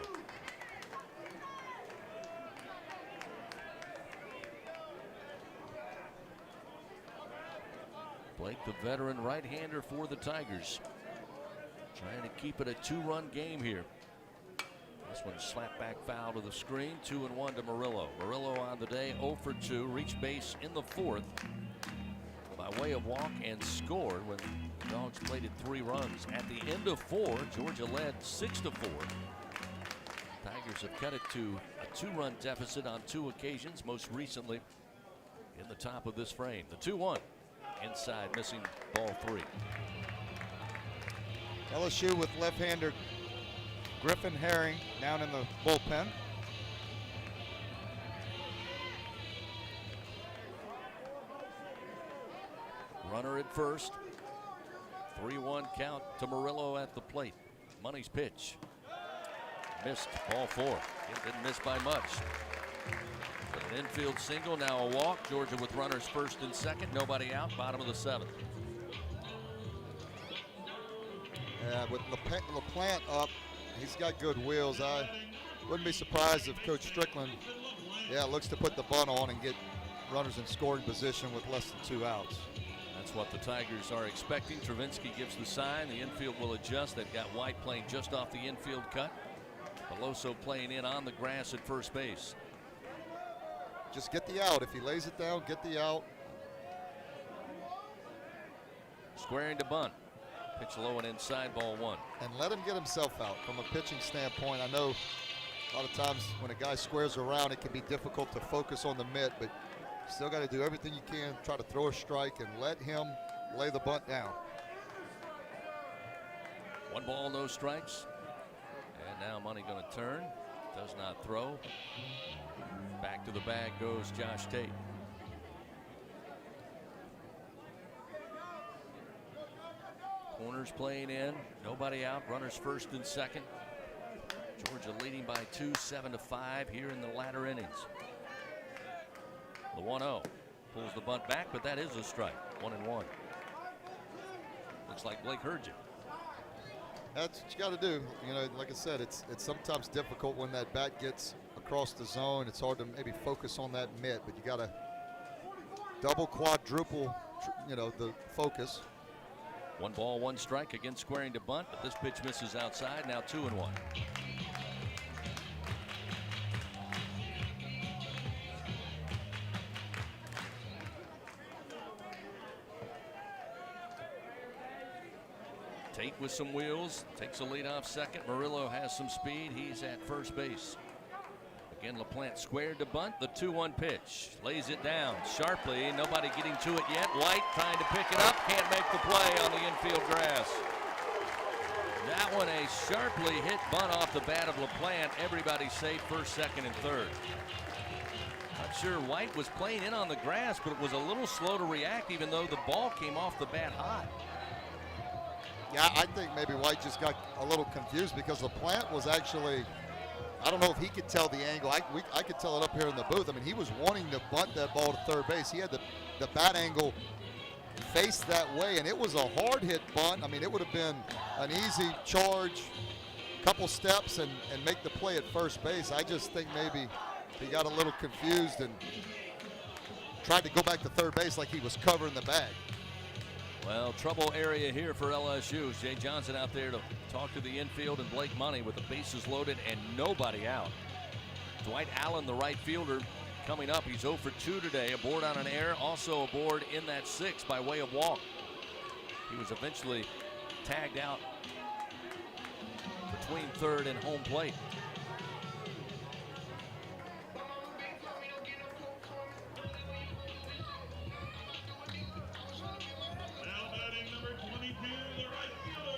Blake, the veteran right-hander for the Tigers, trying to keep it a 2-run game here. This one slapped back foul to the screen. 2-1 to Murillo. Murillo on the day 0 for 2. Reached base in the 4th by way of walk and scored when the Dogs plated 3 runs. At the end of 4, Georgia led 6-4. Tigers have cut it to a 2-run deficit on 2 occasions, most recently in the top of this frame. The 2-1 inside, missing ball 3. LSU with left-hander Griffin Herring down in the bullpen. Runner at first. 3-1 count to Murillo at the plate. Money's pitch. Missed, ball 4. It didn't miss by much. An infield single, now a walk. Georgia with runners first and second. Nobody out, bottom of the 7th. Yeah, with LaPlante up, he's got good wheels. I wouldn't be surprised if Coach Strickland, looks to put the bunt on and get runners in scoring position with less than 2 outs. That's what the Tigers are expecting. Travinsky gives the sign. The infield will adjust. They've got White playing just off the infield cut. Beloso playing in on the grass at first base. Just get the out. If he lays it down, get the out. Squaring to bunt. Pitch low and inside, ball 1. And let him get himself out from a pitching standpoint. I know a lot of times when a guy squares around, it can be difficult to focus on the mitt, but still got to do everything you can, try to throw a strike and let him lay the bunt down. 1 ball, no strikes. And now Money going to turn. Does not throw. Back to the bag goes Josh Tate. Corners playing in. Nobody out. Runners first and second. Georgia leading by 2, 7-5 here in the latter innings. The 1-0 pulls the bunt back, but that is a strike. 1-1. Looks like Blake heard you. That's what you got to do. You know, like I said, it's sometimes difficult when that bat gets across the zone. It's hard to maybe focus on that mitt, but you got to double, quadruple, the focus. 1 ball, 1 strike, again squaring to bunt, but this pitch misses outside. Now 2-1. Tate with some wheels, takes a lead off second. Murillo has some speed. He's at first base. Again, LaPlante squared to bunt. The 2-1 pitch. Lays it down sharply. Nobody getting to it yet. White trying to pick it up. Can't make the play on the infield grass. That one a sharply hit bunt off the bat of LaPlante. Everybody safe first, second, and third. Not sure White was playing in on the grass, but it was a little slow to react even though the ball came off the bat hot. Yeah, I think maybe White just got a little confused because LaPlante was actually, I don't know if he could tell the angle. I could tell it up here in the booth. I mean, he was wanting to bunt that ball to third base. He had the bat angle faced that way, and it was a hard hit bunt. I mean, it would have been an easy charge, couple steps, and make the play at first base. I just think maybe he got a little confused and tried to go back to third base like he was covering the bag. Well, trouble area here for LSU. Jay Johnson out there to talk to the infield, and Blake Money with the bases loaded and nobody out. Dwight Allen, the right fielder, coming up. He's 0 for 2 today. Aboard on an error, also aboard in that 6 by way of walk. He was eventually tagged out between third and home plate.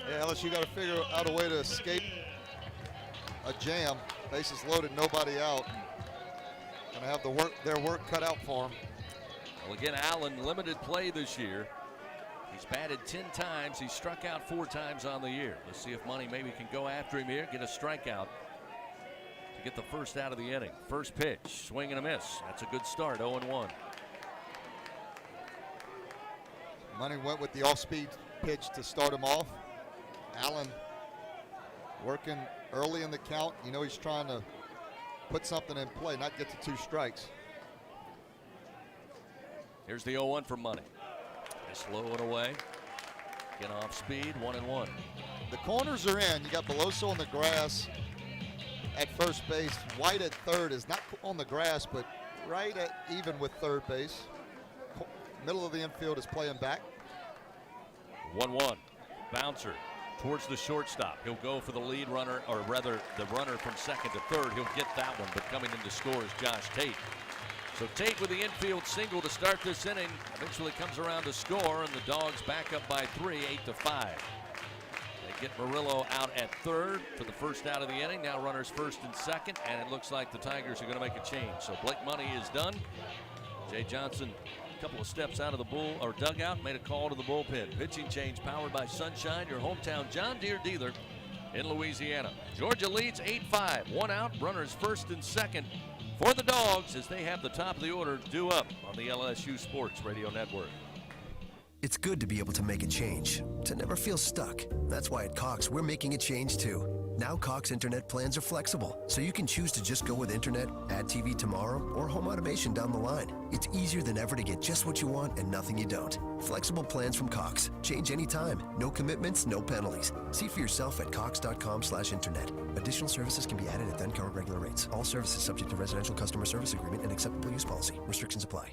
Yeah, LSU got to figure out a way to escape a jam. Bases loaded, nobody out. Gonna have their work cut out for them. Well, again, Allen, limited play this year. He's batted 10 times. He's struck out 4 times on the year. Let's see if Money maybe can go after him here, get a strikeout to get the first out of the inning. First pitch, swing and a miss. That's a good start, 0-1. Money went with the off-speed pitch to start him off. Allen working early in the count. You know he's trying to put something in play, not get to 2 strikes. Here's the 0-1 for Money. Slow it away. Get off speed, 1-1. The corners are in. You got Beloso on the grass at first base. White at third is not on the grass, but right at even with third base. Middle of the infield is playing back. 1-1. Bouncer towards the shortstop. He'll go for the lead runner, or rather the runner from second to third. He'll get that one, but coming in to score is Josh Tate. So Tate with the infield single to start this inning. Eventually comes around to score, and the Dogs back up by 3, 8-5. They get Murillo out at third for the first out of the inning. Now runners first and second, and it looks like the Tigers are going to make a change. So Blake Money is done. Jay Johnson, a couple of steps out of the dugout, made a call to the bullpen. Pitching change powered by Sunshine, your hometown John Deere dealer in Louisiana. Georgia leads 8-5. One out, runners first and second for the Dogs as they have the top of the order due up on the LSU Sports Radio Network. It's good to be able to make a change, to never feel stuck. That's why at Cox, we're making a change too. Now Cox internet plans are flexible, so you can choose to just go with internet, add TV tomorrow, or home automation down the line. It's easier than ever to get just what you want and nothing you don't. Flexible plans from Cox. Change anytime. No commitments, no penalties. See for yourself at cox.com/internet. Additional services can be added at then current regular rates. All services subject to residential customer service agreement and acceptable use policy. Restrictions apply.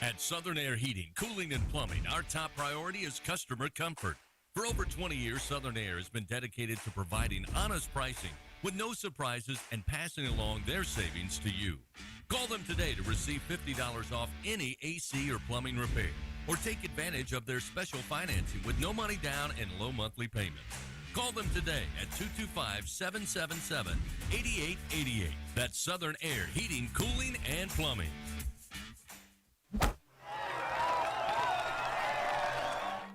At Southern Air Heating, Cooling, and Plumbing, our top priority is customer comfort. For over 20 years, Southern Air has been dedicated to providing honest pricing with no surprises and passing along their savings to you. Call them today to receive $50 off any AC or plumbing repair, or take advantage of their special financing with no money down and low monthly payments. Call them today at 225-777-8888. That's Southern Air Heating, Cooling, and Plumbing.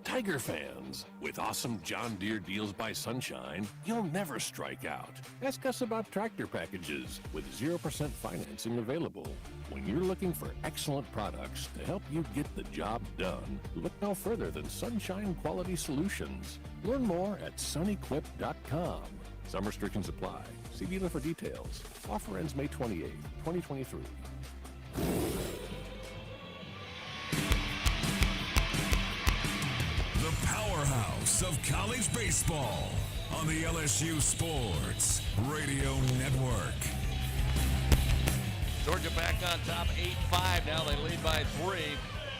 Tiger fans, with awesome John Deere deals by Sunshine, you'll never strike out. Ask us about tractor packages with 0% financing available. When you're looking for excellent products to help you get the job done, look no further than Sunshine Quality Solutions. Learn more at sunequip.com. Some restrictions apply. See dealer for details. Offer ends May 28, 2023. The powerhouse of college baseball on the LSU Sports Radio Network. Georgia back on top, 8-5. Now they lead by 3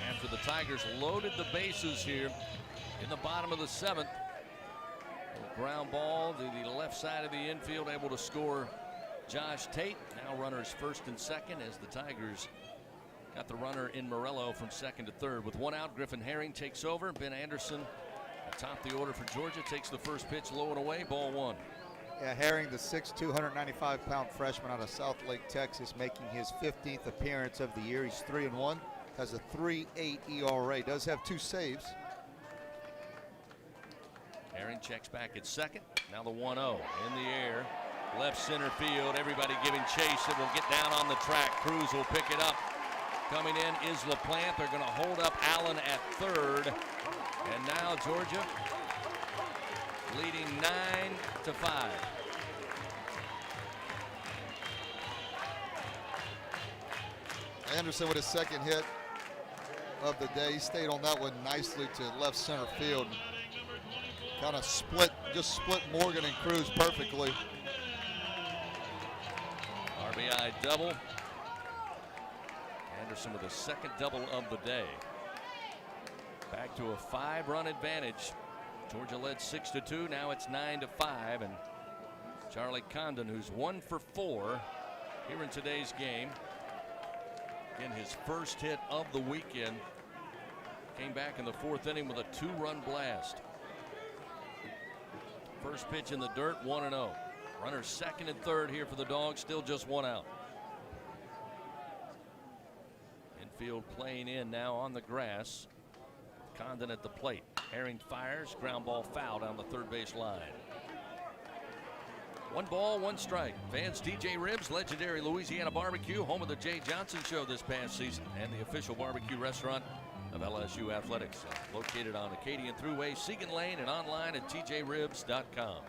after the Tigers loaded the bases here in the bottom of the 7th. Ground ball to the left side of the infield, able to score Josh Tate. Now runners first and second as the Tigers got the runner in Murillo from second to third. With one out, Griffin Herring takes over. Ben Anderson atop the order for Georgia takes the first pitch low and away, ball 1. Yeah, Herring, the 6'2", 295-pound freshman out of South Lake, Texas, making his 15th appearance of the year. He's 3-1, has a 3.8 ERA, does have 2 saves. Herring checks back at second. Now the 1-0 in the air. Left center field, everybody giving chase. It will get down on the track. Cruz will pick it up. Coming in is LaPlante. They're going to hold up Allen at third. And now Georgia leading 9-5. Anderson with his second hit of the day. He stayed on that one nicely to left center field. Kind of split Morgan and Cruz perfectly. RBI double. Anderson with a second double of the day. Back to a 5-run advantage. Georgia led 6-2. Now it's 9-5. And Charlie Condon, who's 1 for 4 here in today's game. Again, his first hit of the weekend. Came back in the 4th inning with a 2-run blast. First pitch in the dirt, 1-0. Runners second and third here for the Dogs, still just 1 out. Infield playing in now on the grass. Condon at the plate. Herring fires, ground ball foul down the third base line. 1 ball, 1 strike. Fans, TJ Ribs, legendary Louisiana barbecue, home of the Jay Johnson Show this past season, and the official barbecue restaurant of LSU Athletics, located on Acadian Thruway, Segan Lane, and online at tjribs.com.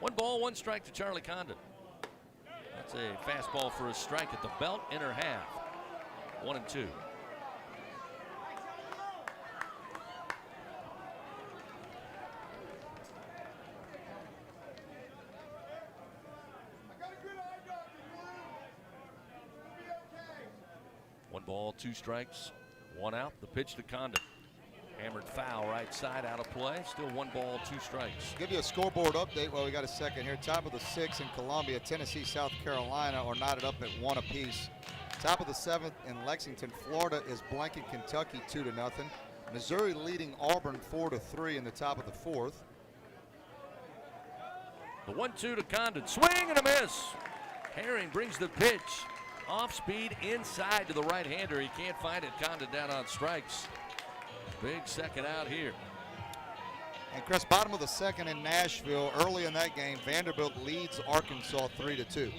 1 ball, 1 strike to Charlie Condon. That's a fastball for a strike at the belt, inner half. 1-2. One ball, 2 strikes, 1 out. The pitch to Condon. Hammered foul right side, out of play. Still 1 ball, 2 strikes. Give you a scoreboard update while we got a second here. Top of the 6 in Columbia, Tennessee, South Carolina are knotted up at 1 apiece. Top of the 7th in Lexington, Florida is blanking Kentucky 2-0. Missouri leading Auburn 4-3 in the top of the 4th. The 1-2 to Condon. Swing and a miss. Herring brings the pitch. Off speed inside to the right-hander. He can't find it. Condon down on strikes. Big second out here. And Chris, bottom of the 2nd in Nashville. Early in that game, Vanderbilt leads Arkansas 3-2.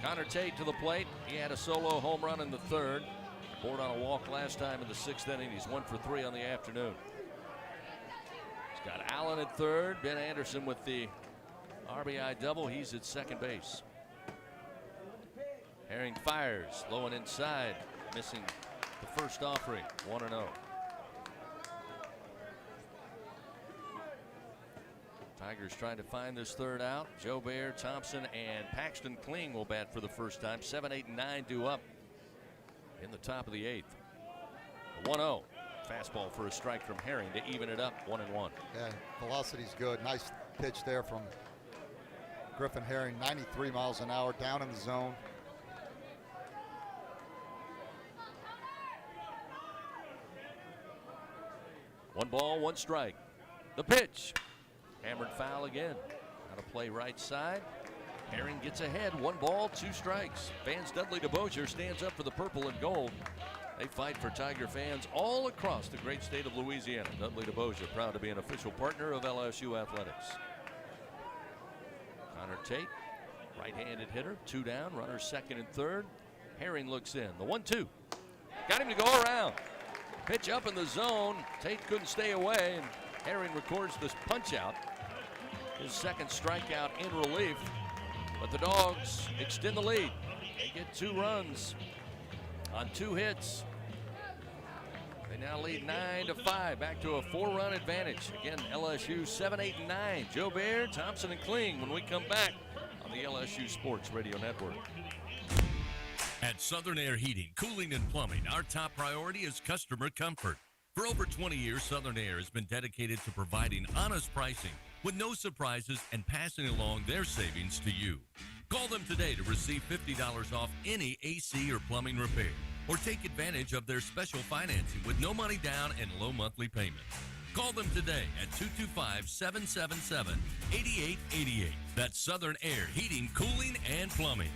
Connor Tate to the plate. He had a solo home run in the 3rd. Board on a walk last time in the 6th inning. He's 1 for 3 on the afternoon. He's got Allen at 3rd. Ben Anderson with the RBI double. He's at second base. Herring fires. Low and inside. Missing the first offering. 1-0. Tigers trying to find this 3rd out. Joe Bear, Thompson, and Paxton Kling will bat for the first time. 7, 8, and 9 due up in the top of the 8th. 1-0. Fastball for a strike from Herring to even it up 1-1. Yeah, velocity's good. Nice pitch there from Griffin Herring. 93 miles an hour down in the zone. One ball, 1 strike. The pitch. Hammered foul again. Out of play right side. Herring gets ahead. 1 ball, 2 strikes. Fans Dudley DeBosier stands up for the purple and gold. They fight for Tiger fans all across the great state of Louisiana. Dudley DeBosier proud to be an official partner of LSU Athletics. Connor Tate, right-handed hitter. 2 down. Runners 2nd and 3rd. Herring looks in. The 1-2. Got him to go around. Pitch up in the zone. Tate couldn't stay away, and Herring records this punch out. His 2nd strikeout in relief. But the Dogs extend the lead. They get 2 runs on 2 hits. They now lead 9-5, back to a 4-run advantage. Again, LSU 7, 8, and 9. Joe Bear, Thompson, and Kling when we come back on the LSU Sports Radio Network. At Southern Air Heating, Cooling, and Plumbing, our top priority is customer comfort. For over 20 years, Southern Air has been dedicated to providing honest pricing with no surprises and passing along their savings to you. Call them today to receive $50 off any AC or plumbing repair, or take advantage of their special financing with no money down and low monthly payments. Call them today at 225-777-8888. That's Southern Air Heating, Cooling, and Plumbing.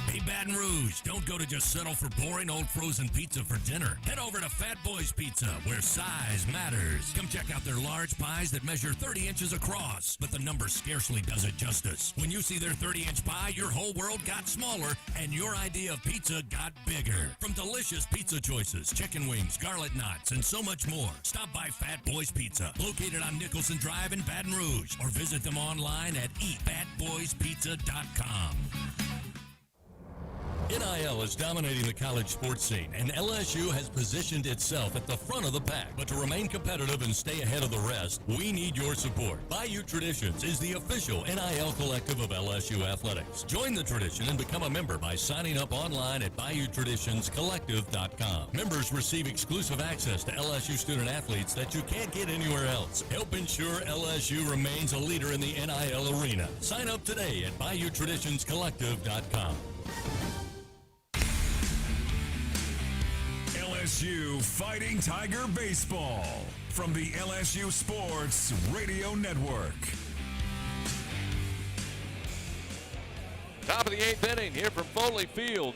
Hey, Baton Rouge, don't go to just settle for boring old frozen pizza for dinner. Head over to Fat Boys Pizza, where size matters. Come check out their large pies that measure 30 inches across, but the number scarcely does it justice. When you see their 30-inch pie, your whole world got smaller, and your idea of pizza got bigger. From delicious pizza choices, chicken wings, garlic knots, and so much more, stop by Fat Boys Pizza, located on Nicholson Drive in Baton Rouge, or visit them online at eatfatboyspizza.com. NIL is dominating the college sports scene, and LSU has positioned itself at the front of the pack. But to remain competitive and stay ahead of the rest, we need your support. Bayou Traditions is the official NIL collective of LSU Athletics. Join the tradition and become a member by signing up online at BayouTraditionsCollective.com. Members receive exclusive access to LSU student athletes that you can't get anywhere else. Help ensure LSU remains a leader in the NIL arena. Sign up today at BayouTraditionsCollective.com. LSU Fighting Tiger Baseball from the LSU Sports Radio Network. Top of the 8th inning here from Foley Field.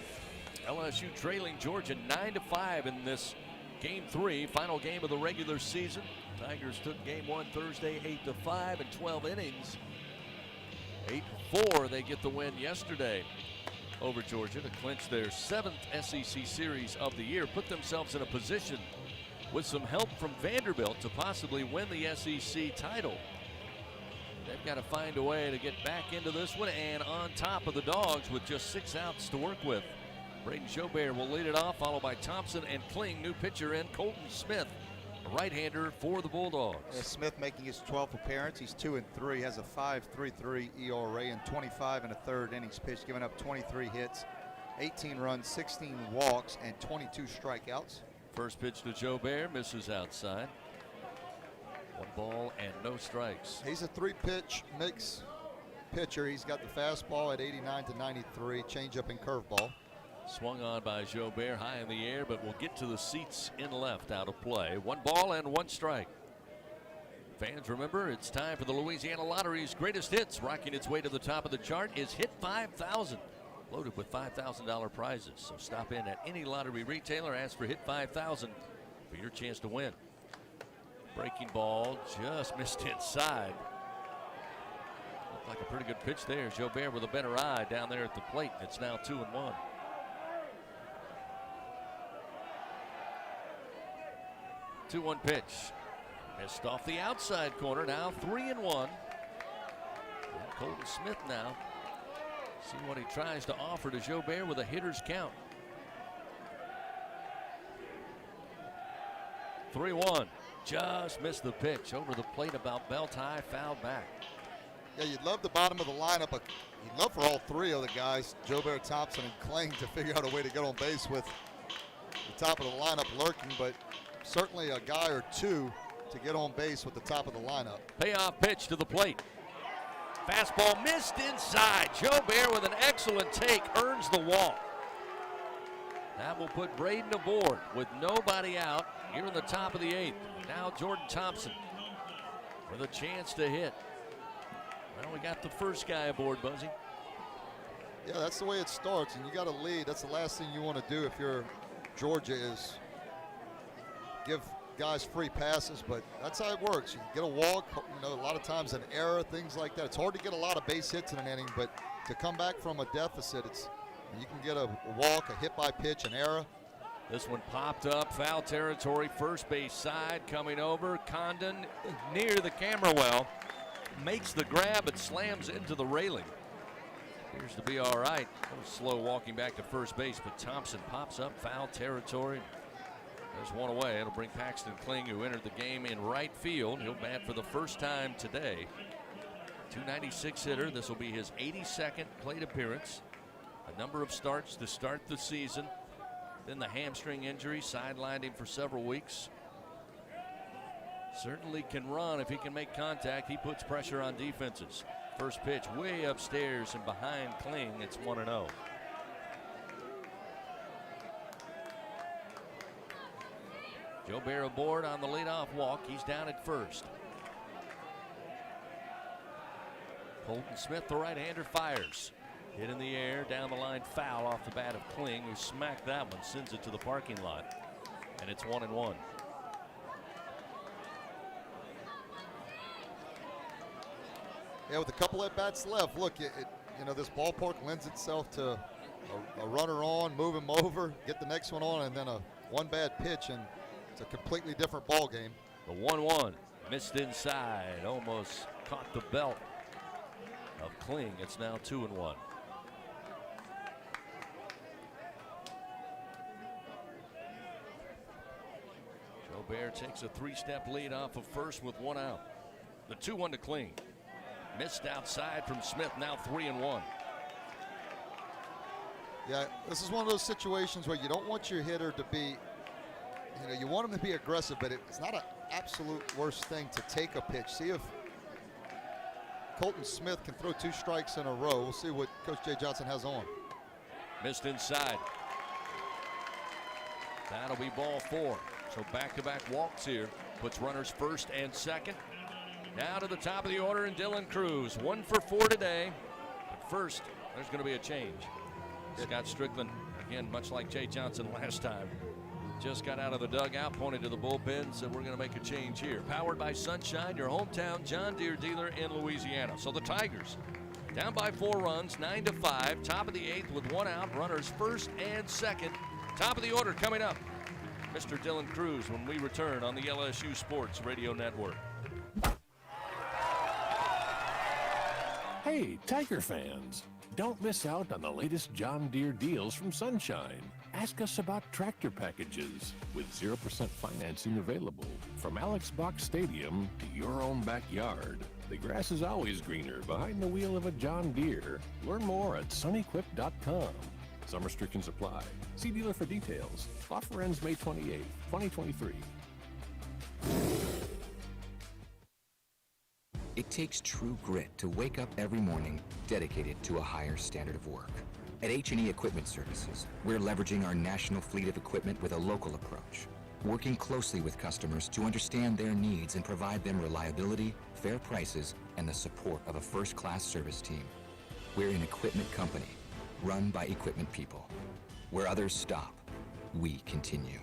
LSU trailing Georgia 9-5 in this Game 3, final game of the regular season. Tigers took Game 1 Thursday 8-5 in 12 innings. 8-4, they get the win yesterday over Georgia to clinch their 7th SEC series of the year, put themselves in a position with some help from Vanderbilt to possibly win the SEC title. They've got to find a way to get back into this one and on top of the Dogs with just 6 outs to work with. Braden Joubert will lead it off, followed by Thompson and Kling. New pitcher in, Colton Smith, a right-hander for the Bulldogs. Smith making his 12th appearance. He's 2-3, has a 5.33 ERA in 25 1/3 innings pitched, giving up 23 hits, 18 runs, 16 walks, and 22 strikeouts. First pitch to Joe Bear, misses outside. 1 ball and no strikes. He's a 3-pitch mix pitcher. He's got the fastball at 89 to 93, changeup and curveball. Swung on by Joe Bear high in the air, but will get to the seats in left, out of play. 1 ball and 1 strike. Fans, remember, it's time for the Louisiana Lottery's greatest hits. Rocking its way to the top of the chart is Hit 5000, loaded with $5,000 prizes. So stop in at any lottery retailer, ask for Hit 5000 for your chance to win. Breaking ball just missed inside. Looked like a pretty good pitch there. Joe Bear with a better eye down there at the plate. It's now 2-1. Two-one pitch. Missed off the outside corner. Now 3-1. And Colton Smith now. See what he tries to offer to Joe Bear with a hitter's count. 3-1. Just missed the pitch. Over the plate about belt high. Foul back. Yeah, you'd love the bottom of the lineup. You'd love for all 3 of the guys, Joe Bear, Thompson, and Kling, to figure out a way to get on base with the top of the lineup lurking, but certainly a guy or 2 to get on base with the top of the lineup. Payoff pitch to the plate. Fastball missed inside. Joe Bear with an excellent take earns the walk. That will put Braden aboard with nobody out here in the top of the 8th. Now Jordan Thompson with a chance to hit. Well, we got the first guy aboard, Buzzy. Yeah, that's the way it starts, and you got to lead. That's the last thing you want to do if you're Georgia, is give guys free passes, but that's how it works. You get a walk, you know, a lot of times an error, things like that. It's hard to get a lot of base hits in an inning, but to come back from a deficit, you can get a walk, a hit by pitch, an error. This one popped up, foul territory, first base side, coming over. Condon near the camera well, makes the grab and slams into the railing. Appears to be all right. A little slow walking back to first base, but Thompson pops up, foul territory. There's one away. It'll bring Paxton Kling, who entered the game in right field. He'll bat for the first time today. 296 hitter. This will be his 82nd plate appearance. A number of starts to start the season. Then the hamstring injury sidelined him for several weeks. Certainly can run if he can make contact. He puts pressure on defenses. First pitch way upstairs and behind Kling. It's 1-0. Joe Bear aboard on the leadoff walk. He's down at first. Colton Smith, the right-hander, fires. Hit in the air, down the line, foul off the bat of Kling, who smacked that one, sends it to the parking lot. And it's 1-1. Yeah, with a couple at bats left, look, you know, this ballpark lends itself to a runner on, move him over, get the next one on, and then a one bad pitch, and it's a completely different ball game. The 1-1 missed inside, almost caught the belt of Kling. It's now 2-1. Joe Bear takes a 3-step lead off of first with 1 out. The 2-1 to Kling. Missed outside from Smith, now 3-1. Yeah, this is one of those situations where you don't want your hitter to be, you know, you want him to be aggressive, but it's not an absolute worst thing to take a pitch. See if Colton Smith can throw 2 strikes in a row. We'll see what Coach Jay Johnson has on. Missed inside. That'll be ball 4. So back-to-back walks here. Puts runners first and second. Now to the top of the order, and Dylan Cruz. 1 for 4 today. But first, there's going to be a change. Scott Strickland, again, much like Jay Johnson last time, just got out of the dugout, pointed to the bullpen, said we're going to make a change here. Powered by Sunshine, your hometown John Deere dealer in Louisiana. So the Tigers down by 4 runs, 9-5, top of the 8th with 1 out, runners first and second. Top of the order coming up, Mr. Dylan Cruz, when we return on the LSU Sports Radio Network. Hey, Tiger fans, don't miss out on the latest John Deere deals from Sunshine. Ask us about tractor packages with 0% financing available. From Alex Box Stadium to your own backyard, the grass is always greener behind the wheel of a John Deere. Learn more at sunequip.com. Some restrictions apply. See dealer for details. Offer ends May 28, 2023. It takes true grit to wake up every morning dedicated to a higher standard of work. At H&E Equipment Services, we're leveraging our national fleet of equipment with a local approach, working closely with customers to understand their needs and provide them reliability, fair prices, and the support of a first-class service team. We're an equipment company, run by equipment people. Where others stop, we continue.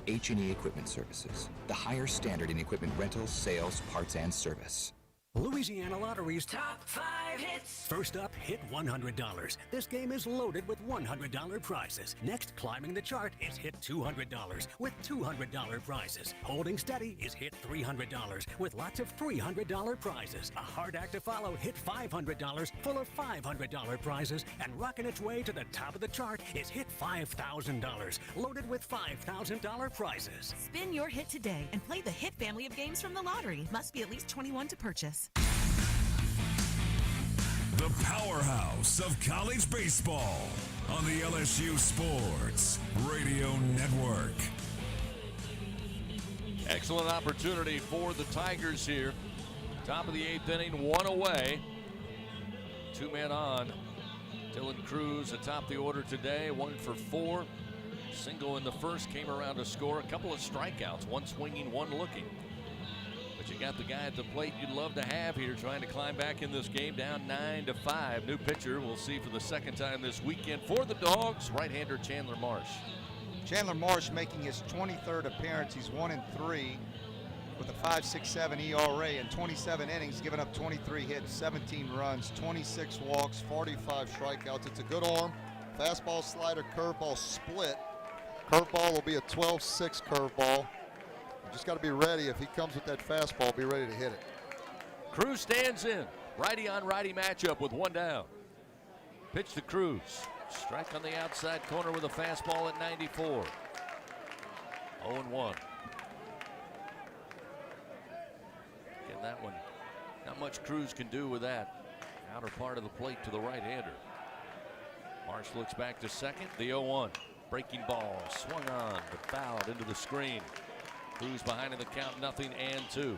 H&E Equipment Services, the higher standard in equipment rentals, sales, parts, and service. Louisiana Lottery's Top 5 Hits. First up, hit $100. This game is loaded with $100 prizes. Next, climbing the chart is hit $200 with $200 prizes. Holding steady is hit $300 with lots of $300 prizes. A hard act to follow, hit $500 full of $500 prizes. And rocking its way to the top of the chart is hit $5,000 loaded with $5,000 prizes. Spin your hit today and play the hit family of games from the lottery. Must be at least 21 to purchase. The powerhouse of college baseball on the LSU Sports Radio Network. Excellent opportunity for the Tigers here. Top of the 8th inning, one away. 2 men on. Dylan Cruz atop the order today, 1 for 4. Single in the first, came around to score. A couple of strikeouts, one swinging, one looking. But you got the guy at the plate you'd love to have here trying to climb back in this game, down 9-5. New pitcher we'll see for the second time this weekend for the Dogs, right-hander Chandler Marsh. Chandler Marsh making his 23rd appearance. He's 1-3 with a 5.67 ERA in 27 innings, giving up 23 hits, 17 runs, 26 walks, 45 strikeouts. It's a good arm. Fastball, slider, curveball split. Curveball will be a 12-6 curveball. You just got to be ready. If he comes with that fastball, be ready to hit it. Cruz stands in. Righty on righty matchup with 1 down. Pitch to Cruz. Strike on the outside corner with a fastball at 94. 0-1. Again, that one, not much Cruz can do with that. Outer part of the plate to the right-hander. Marsh looks back to second. The 0-1. Breaking ball. Swung on, but fouled into the screen. Cruz behind in the count, 0-2.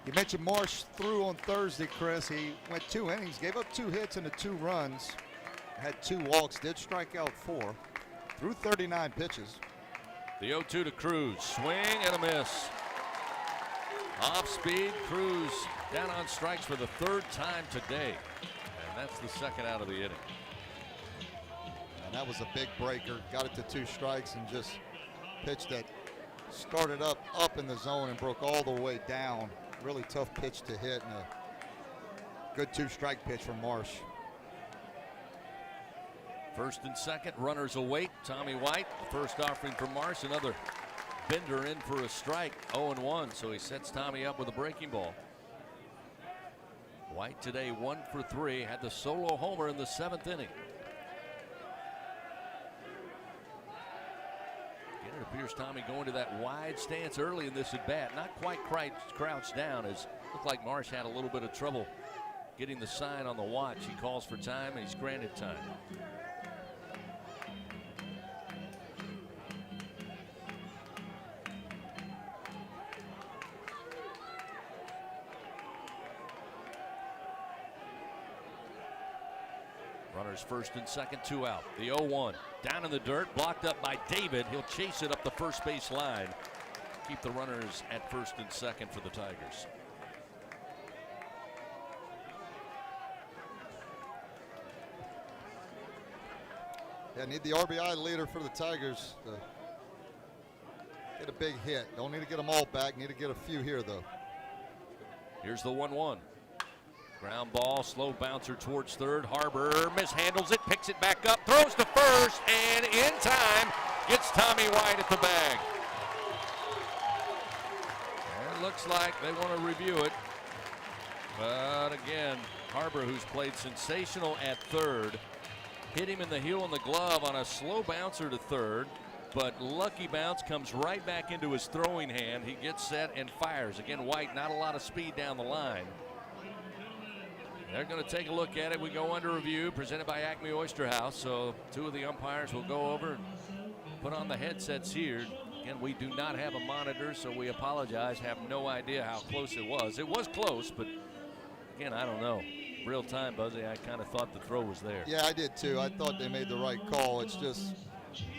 You mentioned Marsh threw on Thursday, Chris. He went 2 innings, gave up 2 hits and 2 runs, had 2 walks, did strike out 4, threw 39 pitches. The 0-2 to Cruz. Swing and a miss. Off speed, Cruz down on strikes for the 3rd time today. And that's the 2nd out of the inning. And that was a big breaker. Got it to 2 strikes and just pitched that started up in the zone and broke all the way down. Really tough pitch to hit and a good 2-strike pitch from Marsh. First and second, runners await. Tommy White, the first offering from Marsh. Another bender in for a strike, 0-1. So he sets Tommy up with a breaking ball. White today 1 for 3, had the solo homer in the 7th inning. It appears Tommy going to that wide stance early in this at bat, not quite crouched down, as looked like Marsh had a little bit of trouble getting the sign on the watch. He calls for time and he's granted time. Runners first and second, 2 out. The 0-1 down in the dirt, blocked up by David. He'll chase it up the first base line. Keep the runners at first and second for the Tigers. Yeah, need the RBI leader for the Tigers to get a big hit. Don't need to get them all back. Need to get a few here, though. Here's the 1-1. Ground ball, slow bouncer towards third. Harbor mishandles it, picks it back up, throws to first, and in time gets Tommy White at the bag. And it looks like they want to review it. But again, Harbor, who's played sensational at third, hit him in the heel and the glove on a slow bouncer to third. But lucky bounce comes right back into his throwing hand. He gets set and fires. Again, White, not a lot of speed down the line. They're going to take a look at it. We go under review, presented by Acme Oyster House. So 2 of the umpires will go over and put on the headsets here. Again, we do not have a monitor, so we apologize. Have no idea how close it was. It was close, but again, I don't know. Real time, Buzzy, I kind of thought the throw was there. Yeah, I did too. I thought they made the right call. It's just,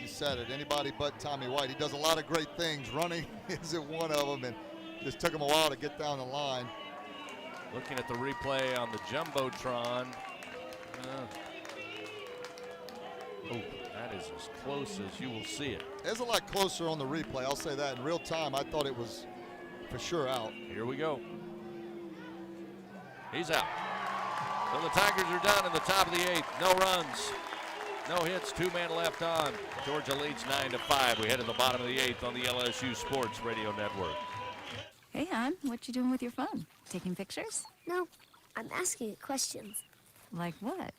you said it, anybody but Tommy White. He does a lot of great things. Running isn't one of them, and just took him a while to get down the line. Looking at the replay on the Jumbotron. That is as close as you will see it. It's a lot closer on the replay, I'll say that. In real time, I thought it was for sure out. Here we go. He's out. So the Tigers are done in the top of the 8th. No runs, no hits, 2 men left on. Georgia leads 9-5. We head to the bottom of the 8th on the LSU Sports Radio Network. Hey, hon, what you doing with your phone? Taking pictures? No, I'm asking it questions. Like what?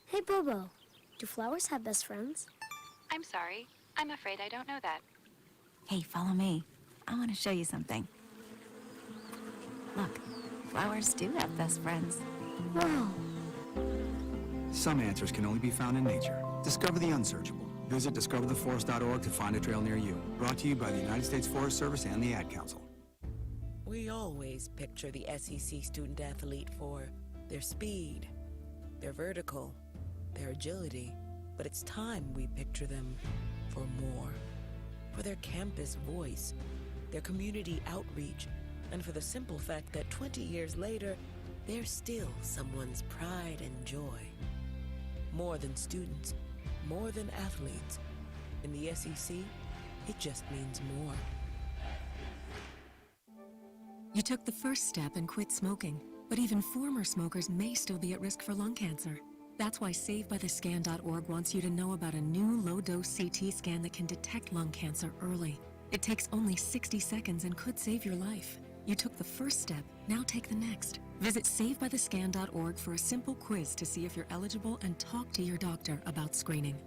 Hey, Bobo, do flowers have best friends? I'm sorry. I'm afraid I don't know that. Hey, follow me. I want to show you something. Look, flowers do have best friends. Wow. Some answers can only be found in nature. Discover the unsearchable. Visit discovertheforest.org to find a trail near you. Brought to you by the United States Forest Service and the Ad Council. We always picture the SEC student athlete for their speed, their vertical, their agility, but it's time we picture them for more. For their campus voice, their community outreach, and for the simple fact that 20 years later, they're still someone's pride and joy. More than students, more than athletes. In the SEC, it just means more. You took the first step and quit smoking, but even former smokers may still be at risk for lung cancer. That's why SaveByTheScan.org wants you to know about a new low-dose CT scan that can detect lung cancer early. It takes only 60 seconds and could save your life. You took the first step, now take the next. Visit SaveByTheScan.org for a simple quiz to see if you're eligible and talk to your doctor about screening.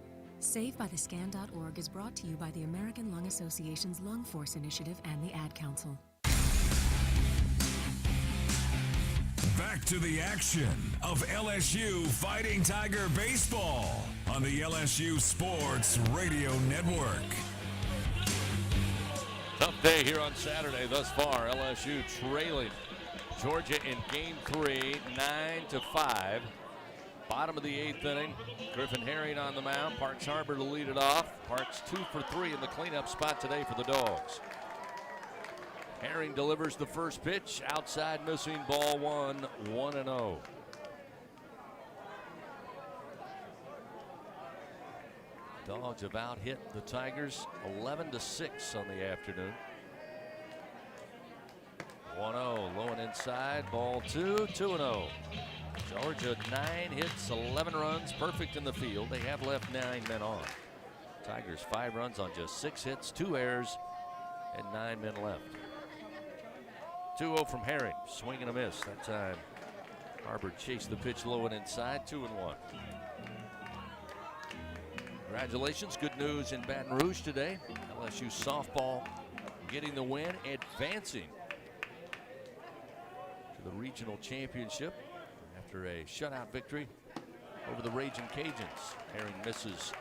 SaveByTheScan.org is brought to you by the American Lung Association's Lung Force Initiative and the Ad Council. Back to the action of LSU Fighting Tiger Baseball on the LSU Sports Radio Network. Tough day here on Saturday thus far. LSU trailing Georgia in Game 3, 9-5. Bottom of the 8th inning. Griffin Herring on the mound. Parks Harbor to lead it off. Parks 2 for 3 in the cleanup spot today for the Dogs. Herring delivers the first pitch. Outside missing, ball 1, 1-0. Dogs have out-hit the Tigers 11-6 on the afternoon. 1-0, low and inside, ball 2, 2-0. Georgia 9 hits, 11 runs, perfect in the field. They have left 9 men on. Tigers 5 runs on just 6 hits, 2 errors, and 9 men left. 2-0 from Herring, swing and a miss. That time Harbor chased the pitch low and inside, 2-1. Congratulations, good news in Baton Rouge today. LSU softball getting the win, advancing to the regional championship after a shutout victory over the Raging Cajuns. Herring misses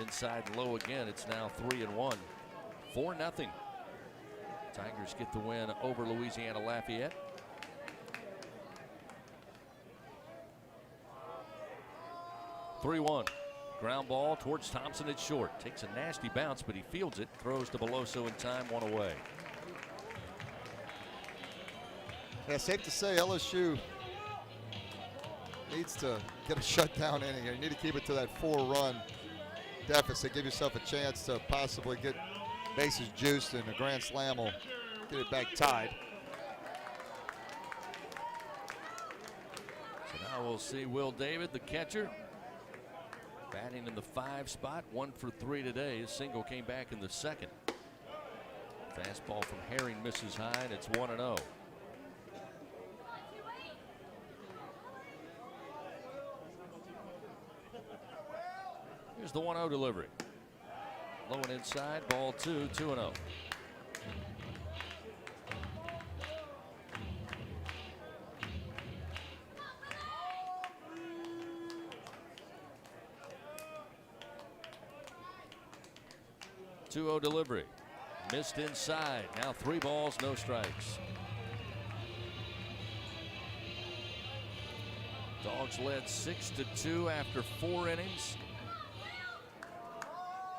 inside low again. It's now 3-1, 4-0. Tigers get the win over Louisiana Lafayette. (3-1). Ground ball towards Thompson at short. Takes a nasty bounce, but he fields it. Throws to Beloso in time, 1 away. Yeah, safe to say LSU needs to get a shutdown inning here. You need to keep it to that 4-run deficit. Give yourself a chance to possibly get bases juiced, and a grand slam will get it back tied. So now we'll see Will David, the catcher, batting in the 5 spot, 1 for 3 today. His single came back in the 2nd. Fastball from Herring misses high, and it's 1-0. Here's the 1-0 delivery. Low and inside, ball 2, 2-0. 2-0 delivery. Missed inside. Now 3 balls, no strikes. Dogs led 6-2 after 4 innings.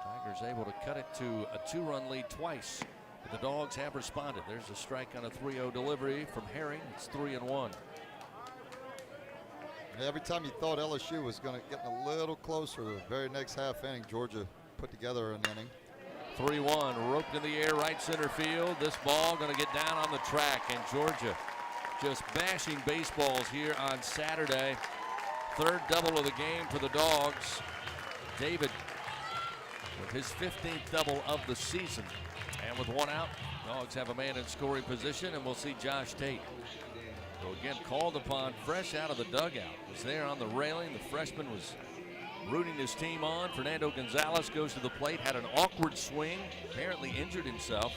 Tigers able to cut it to a 2-run lead twice. But the Dogs have responded. There's a strike on a 3-0 delivery from Herring. It's 3-1. Every time you thought LSU was going to get a little closer, the very next half inning, Georgia put together an inning. 3-1, roped in the air, right center field. This ball going to get down on the track, and Georgia just bashing baseballs here on Saturday. 3rd double of the game for the Dogs. David with his 15th double of the season. And with 1 out, Dogs have a man in scoring position, and we'll see Josh Tate. So again, called upon fresh out of the dugout. Was there on the railing. The freshman was rooting his team on. Fernando Gonzalez goes to the plate, had an awkward swing, apparently injured himself.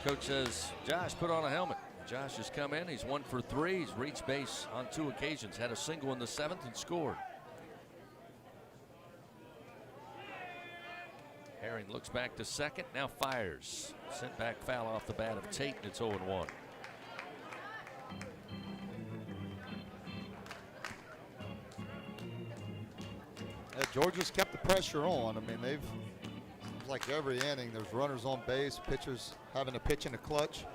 Coach says, Josh, put on a helmet. Josh has come in. He's 1 for 3. He's reached base on 2 occasions. Had a single in the 7th and scored. Herring looks back to second. Now fires. Sent back foul off the bat of Tate, and it's 0-1. Yeah, Georgia's kept the pressure on. I mean, they've, it's like every inning, there's runners on base, pitchers having to pitch in the clutch.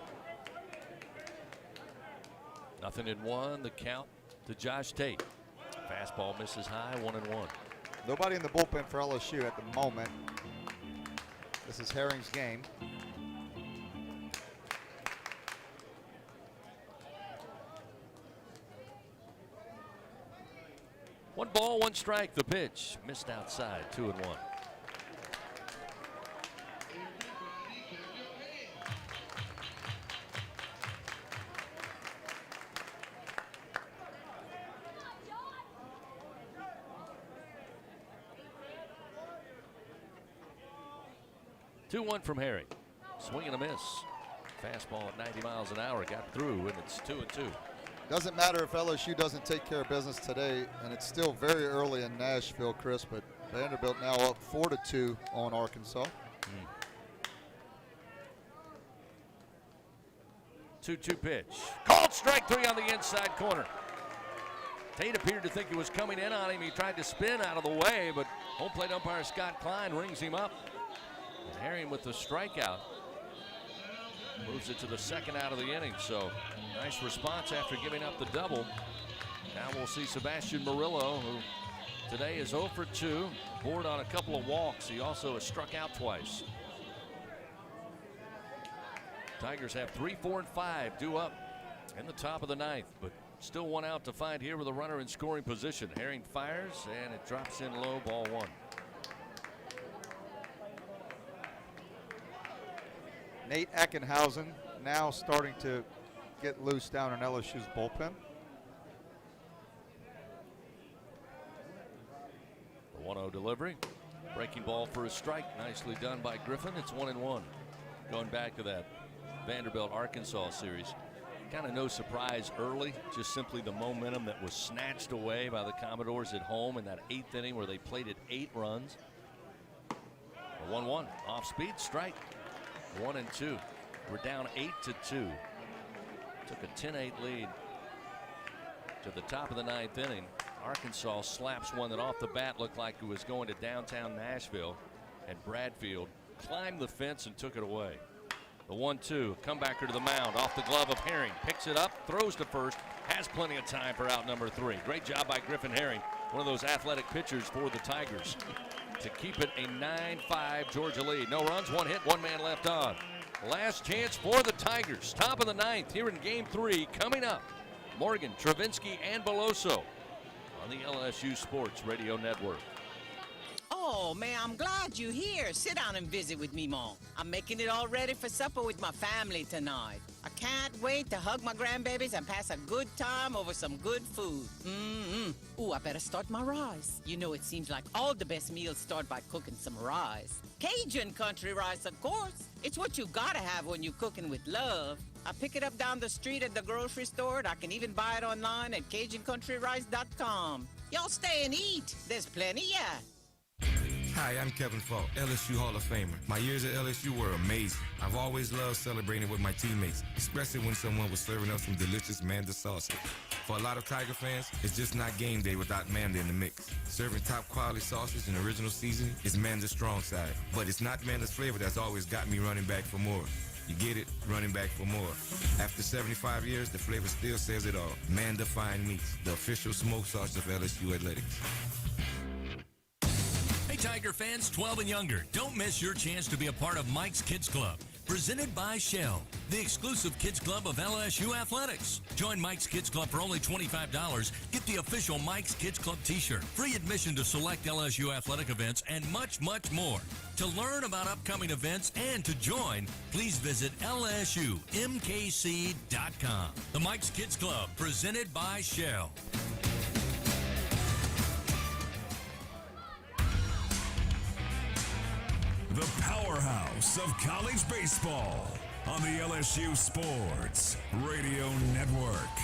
0-1, the count to Josh Tate. Fastball misses high, 1-1. Nobody in the bullpen for LSU at the moment. This is Herring's game. One ball, 1 strike. The pitch missed outside. 2-1. Two-1 from Herring. Swing and a miss. Fastball at 90 miles an hour got through, and it's 2-2. Doesn't matter if LSU doesn't take care of business today, and it's still very early in Nashville, Chris, but Vanderbilt now up 4-2 on Arkansas. 2-2 pitch. Called strike 3 on the inside corner. Tate appeared to think it was coming in on him. He tried to spin out of the way, but home plate umpire Scott Klein rings him up. And Herring with the strikeout moves it to the 2nd out of the inning. So nice response after giving up the double. Now we'll see Sebastian Murillo, who today is 0 for 2, board on a couple of walks. He also has struck out twice. Tigers have 3, 4, and 5 due up in the top of the 9th, but still 1 out to find here with a runner in scoring position. Herring fires, and it drops in low, ball 1. Nate Eckenhausen now starting to get loose down in LSU's bullpen. The 1-0 delivery. Breaking ball for a strike. Nicely done by Griffin. It's 1-1. Going back to that Vanderbilt Arkansas series. Kind of no surprise early. Just simply the momentum that was snatched away by the Commodores at home in that 8th inning where they plated 8 runs. The 1-1 off speed strike. 1-2. We're down 8-2. Took a 10-8 lead to the top of the 9th inning. Arkansas slaps one that off the bat looked like it was going to downtown Nashville, and Bradfield climbed the fence and took it away. The 1-2, comebacker to the mound off the glove of Herring, picks it up, throws to first, has plenty of time for out number 3. Great job by Griffin Herring, one of those athletic pitchers for the Tigers, to keep it a 9-5 Georgia lead. No runs, 1 hit, 1 man left on. Last chance for the Tigers. Top of the 9th here in game 3 coming up. Morgan, Travinsky, and Beloso on the LSU Sports Radio Network. Oh, man, I'm glad you're here. Sit down and visit with me, Mom. I'm making it all ready for supper with my family tonight. I can't wait to hug my grandbabies and pass a good time over some good food. Ooh, I better start my rice. You know, it seems like all the best meals start by cooking some rice. Cajun country rice, of course. It's what you gotta have when you're cooking with love. I pick it up down the street at the grocery store, and I can even buy it online at CajunCountryRice.com. Y'all stay and eat. There's plenty, yeah. Hi, I'm Kevin Falk, LSU Hall of Famer. My years at LSU were amazing. I've always loved celebrating with my teammates, especially when someone was serving up some delicious Manda salsa. For a lot of Tiger fans, it's just not game day without Manda in the mix. Serving top quality sauces and original seasoning is Manda's strong side. But it's not Manda's flavor that's always got me running back for more. You get it? Running back for more. After 75 years, the flavor still says it all. Manda Fine Meats, the official smoke sauce of LSU Athletics. Hey, Tiger fans 12 and younger, don't miss your chance to be a part of Mike's Kids Club. Presented by Shell, the exclusive kids club of LSU Athletics. Join Mike's Kids Club for only $25. Get the official Mike's Kids Club t-shirt, free admission to select LSU athletic events, and much, much more. To learn about upcoming events and to join, please visit LSUMKC.com. The Mike's Kids Club, presented by Shell. The powerhouse of college baseball on the LSU Sports Radio Network.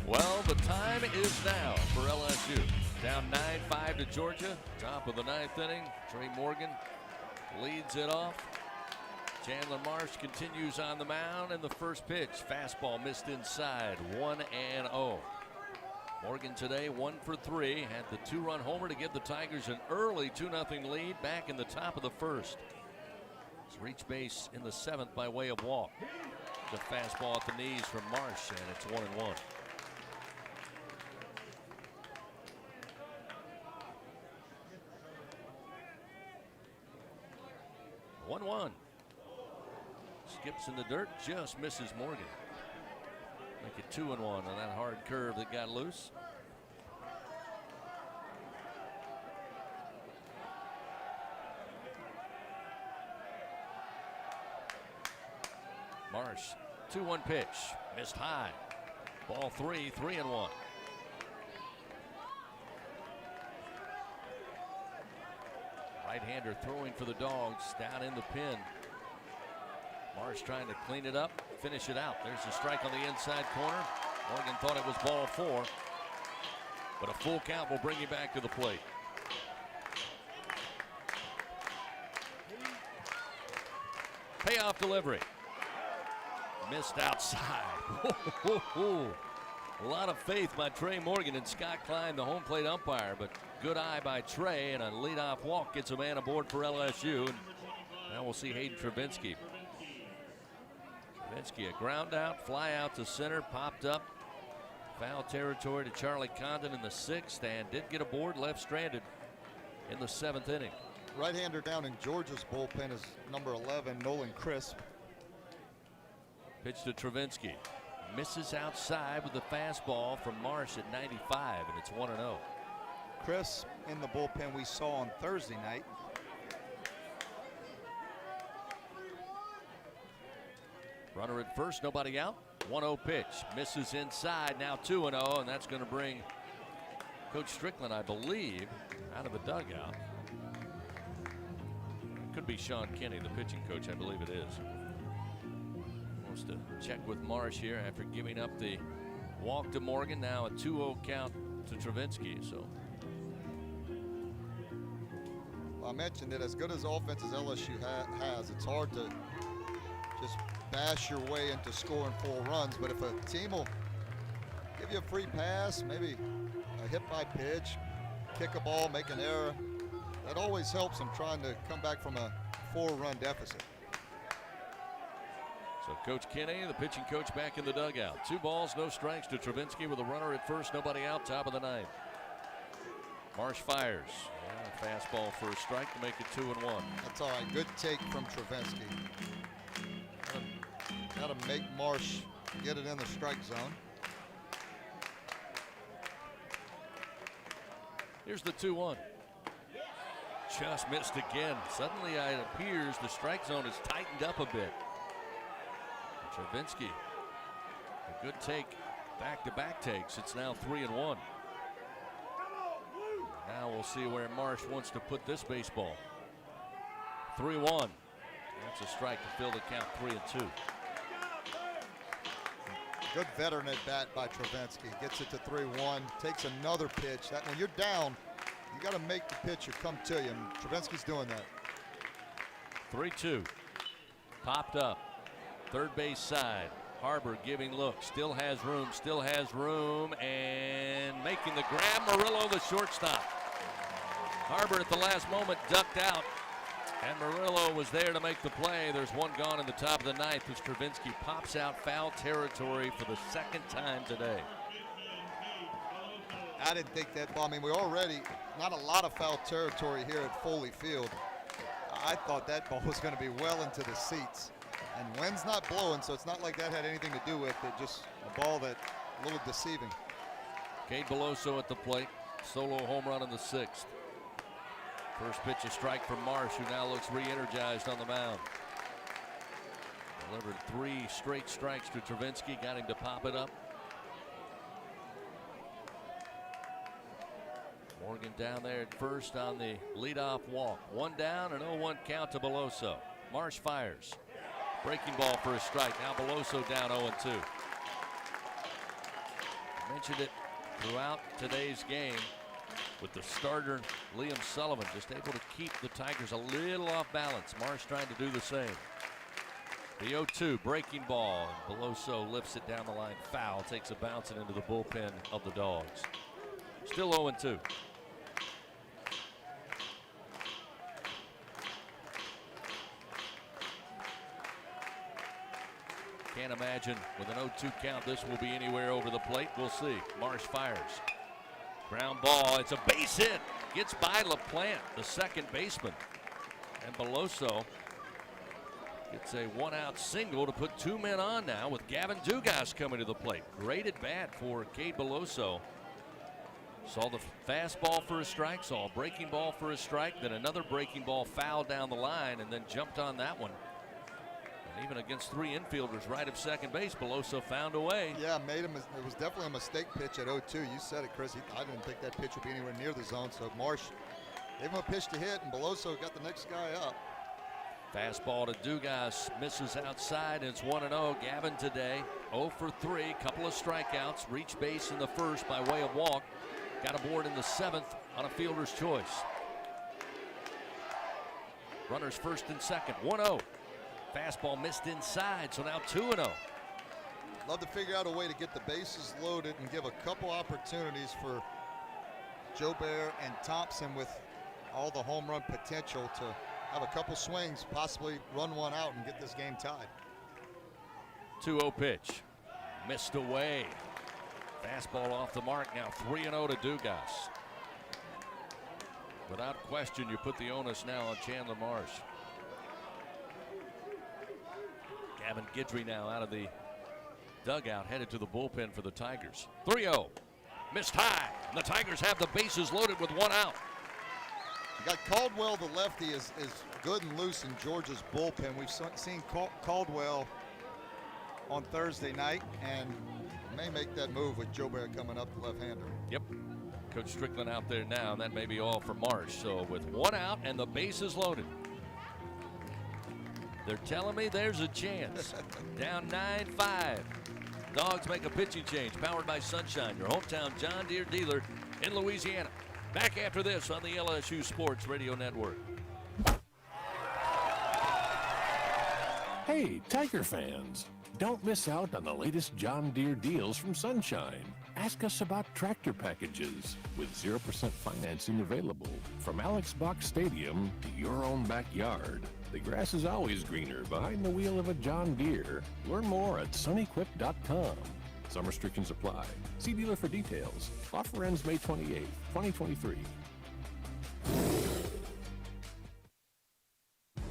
Well, the time is now for LSU. Down 9-5 to Georgia. Top of the ninth inning. Trey Morgan leads it off. Chandler Marsh continues on the mound, and the first pitch, fastball missed inside, 1-0. Morgan today 1 for 3, had the 2-run homer to give the Tigers an early 2-0 lead back in the top of the first. He's reached base in the 7th by way of walk. The fastball at the knees from Marsh, and it's 1-1. Skips in the dirt, just misses Morgan. Make it 2-1 on that hard curve that got loose. Marsh, 2-1 pitch, missed high. Ball 3, 3-1. Right-hander throwing for the Dogs down in the pin. Marsh trying to clean it up, finish it out. There's a strike on the inside corner. Morgan thought it was ball 4, but a full count will bring you back to the plate. Payoff delivery. Missed outside. A lot of faith by Trey Morgan and Scott Klein, the home plate umpire, but good eye by Trey, and a leadoff walk gets a man aboard for LSU. And now we'll see Hayden Travinski. Travinski, a ground out, fly out to center, popped up. Foul territory to Charlie Condon in the 6th, and did get aboard, left stranded in the 7th inning. Right-hander down in Georgia's bullpen is number 11, Nolan Crisp. Pitch to Travinski. Misses outside with the fastball from Marsh at 95, and it's 1-0. Crisp in the bullpen we saw on Thursday night. Runner at first, nobody out. 1-0 pitch, misses inside, now 2-0, and that's going to bring Coach Strickland, I believe, out of the dugout. Could be Sean Kinney, the pitching coach, I believe it is. Wants to check with Marsh here after giving up the walk to Morgan. Now a 2-0 count to Travinski. So well, I mentioned that as good as offense as LSU has, it's hard to just bash your way into scoring 4 runs. But if a team will give you a free pass, maybe a hit by pitch, kick a ball, make an error, that always helps them trying to come back from a 4-run deficit. So Coach Kinney, the pitching coach, back in the dugout. 2 balls, no strikes to Travinski with a runner at first, nobody out, top of the 9th. Marsh fires. Yeah, fastball for a strike to make it 2-1. That's all right. Good take from Travinski. Got to make Marsh get it in the strike zone. Here's the 2-1. Just missed again. Suddenly it appears the strike zone is tightened up a bit. Travinski, a good take, back-to-back takes. It's now 3-1. Now we'll see where Marsh wants to put this baseball. 3-1. That's a strike to fill the count 3-2. Good veteran at bat by Travinski. Gets it to 3-1. Takes another pitch. That when you're down You got to make the pitcher come to you, and Travinsky's doing that. 3-2. Popped up. Third base side. Harbor giving look. Still has room, and making the grab. Murillo, the shortstop. Harbor at the last moment ducked out, and Murillo was there to make the play. There's one gone in the top of the ninth as Travinsky pops out foul territory for the second time today. I didn't think that ball. I mean, we're already not a lot of foul territory here at Foley Field. I thought that ball was going to be well into the seats. And wind's not blowing, so it's not like that had anything to do with it. Just a ball that a little deceiving. Cade Beloso at the plate. Solo home run in the sixth. First pitch, a strike from Marsh, who now looks re-energized on the mound. Delivered 3 straight strikes to Travinsky, got him to pop it up. Morgan down there at first on the leadoff walk. 1 down, an 0-1 count to Beloso. Marsh fires. Breaking ball for a strike. Now Beloso down 0-2. I mentioned it throughout today's game with the starter Liam Sullivan just able to keep the Tigers a little off balance. Marsh trying to do the same. The 0-2 breaking ball. And Beloso lifts it down the line. Foul. Takes a bounce and into the bullpen of the Dogs. Still 0-2. Can't imagine with an 0-2 count this will be anywhere over the plate. We'll see. Marsh fires. Ground ball. It's a base hit. Gets by LaPlante, the second baseman. And Beloso gets a 1-out single to put 2 men on now with Gavin Dugas coming to the plate. Great at bat for Cade Beloso. Saw the fastball for a strike, saw a breaking ball for a strike, then another breaking ball foul down the line, and then jumped on that one. And even against 3 infielders right of second base, Beloso found a way. Yeah, it was definitely a mistake pitch at 0-2. You said it, Chris. I didn't think that pitch would be anywhere near the zone. So Marsh gave him a pitch to hit, and Beloso got the next guy up. Fastball to Dugas, misses outside, and it's 1-0. Gavin today, 0 for 3, couple of strikeouts, reached base in the first by way of walk. Got aboard in the 7th on a fielder's choice. Runners first and second, 1-0. Fastball missed inside, so now 2-0. Love to figure out a way to get the bases loaded and give a couple opportunities for Jobert and Thompson with all the home run potential to have a couple swings, possibly run one out and get this game tied. 2-0 pitch. Missed away. Fastball off the mark, now 3-0 to Dugas. Without question, you put the onus now on Chandler Marsh. Gavin Guidry now out of the dugout, headed to the bullpen for the Tigers. 3-0. Missed high. And the Tigers have the bases loaded with 1 out. You got Caldwell, the lefty, is good and loose in Georgia's bullpen. We've seen Caldwell on Thursday night, and may make that move with Jobert coming up, the left-hander. Yep. Coach Strickland out there now, and that may be all for Marsh. So with 1 out and the bases loaded, they're telling me there's a chance. Down 9-5. Dogs make a pitching change, powered by Sunshine, your hometown John Deere dealer in Louisiana. Back after this on the LSU Sports Radio Network. Hey, Tiger fans, don't miss out on the latest John Deere deals from Sunshine. Ask us about tractor packages with 0% financing available. From Alex Box Stadium to your own backyard, the grass is always greener behind the wheel of a John Deere. Learn more at sunequip.com. Some restrictions apply. See dealer for details. Offer ends May 28, 2023.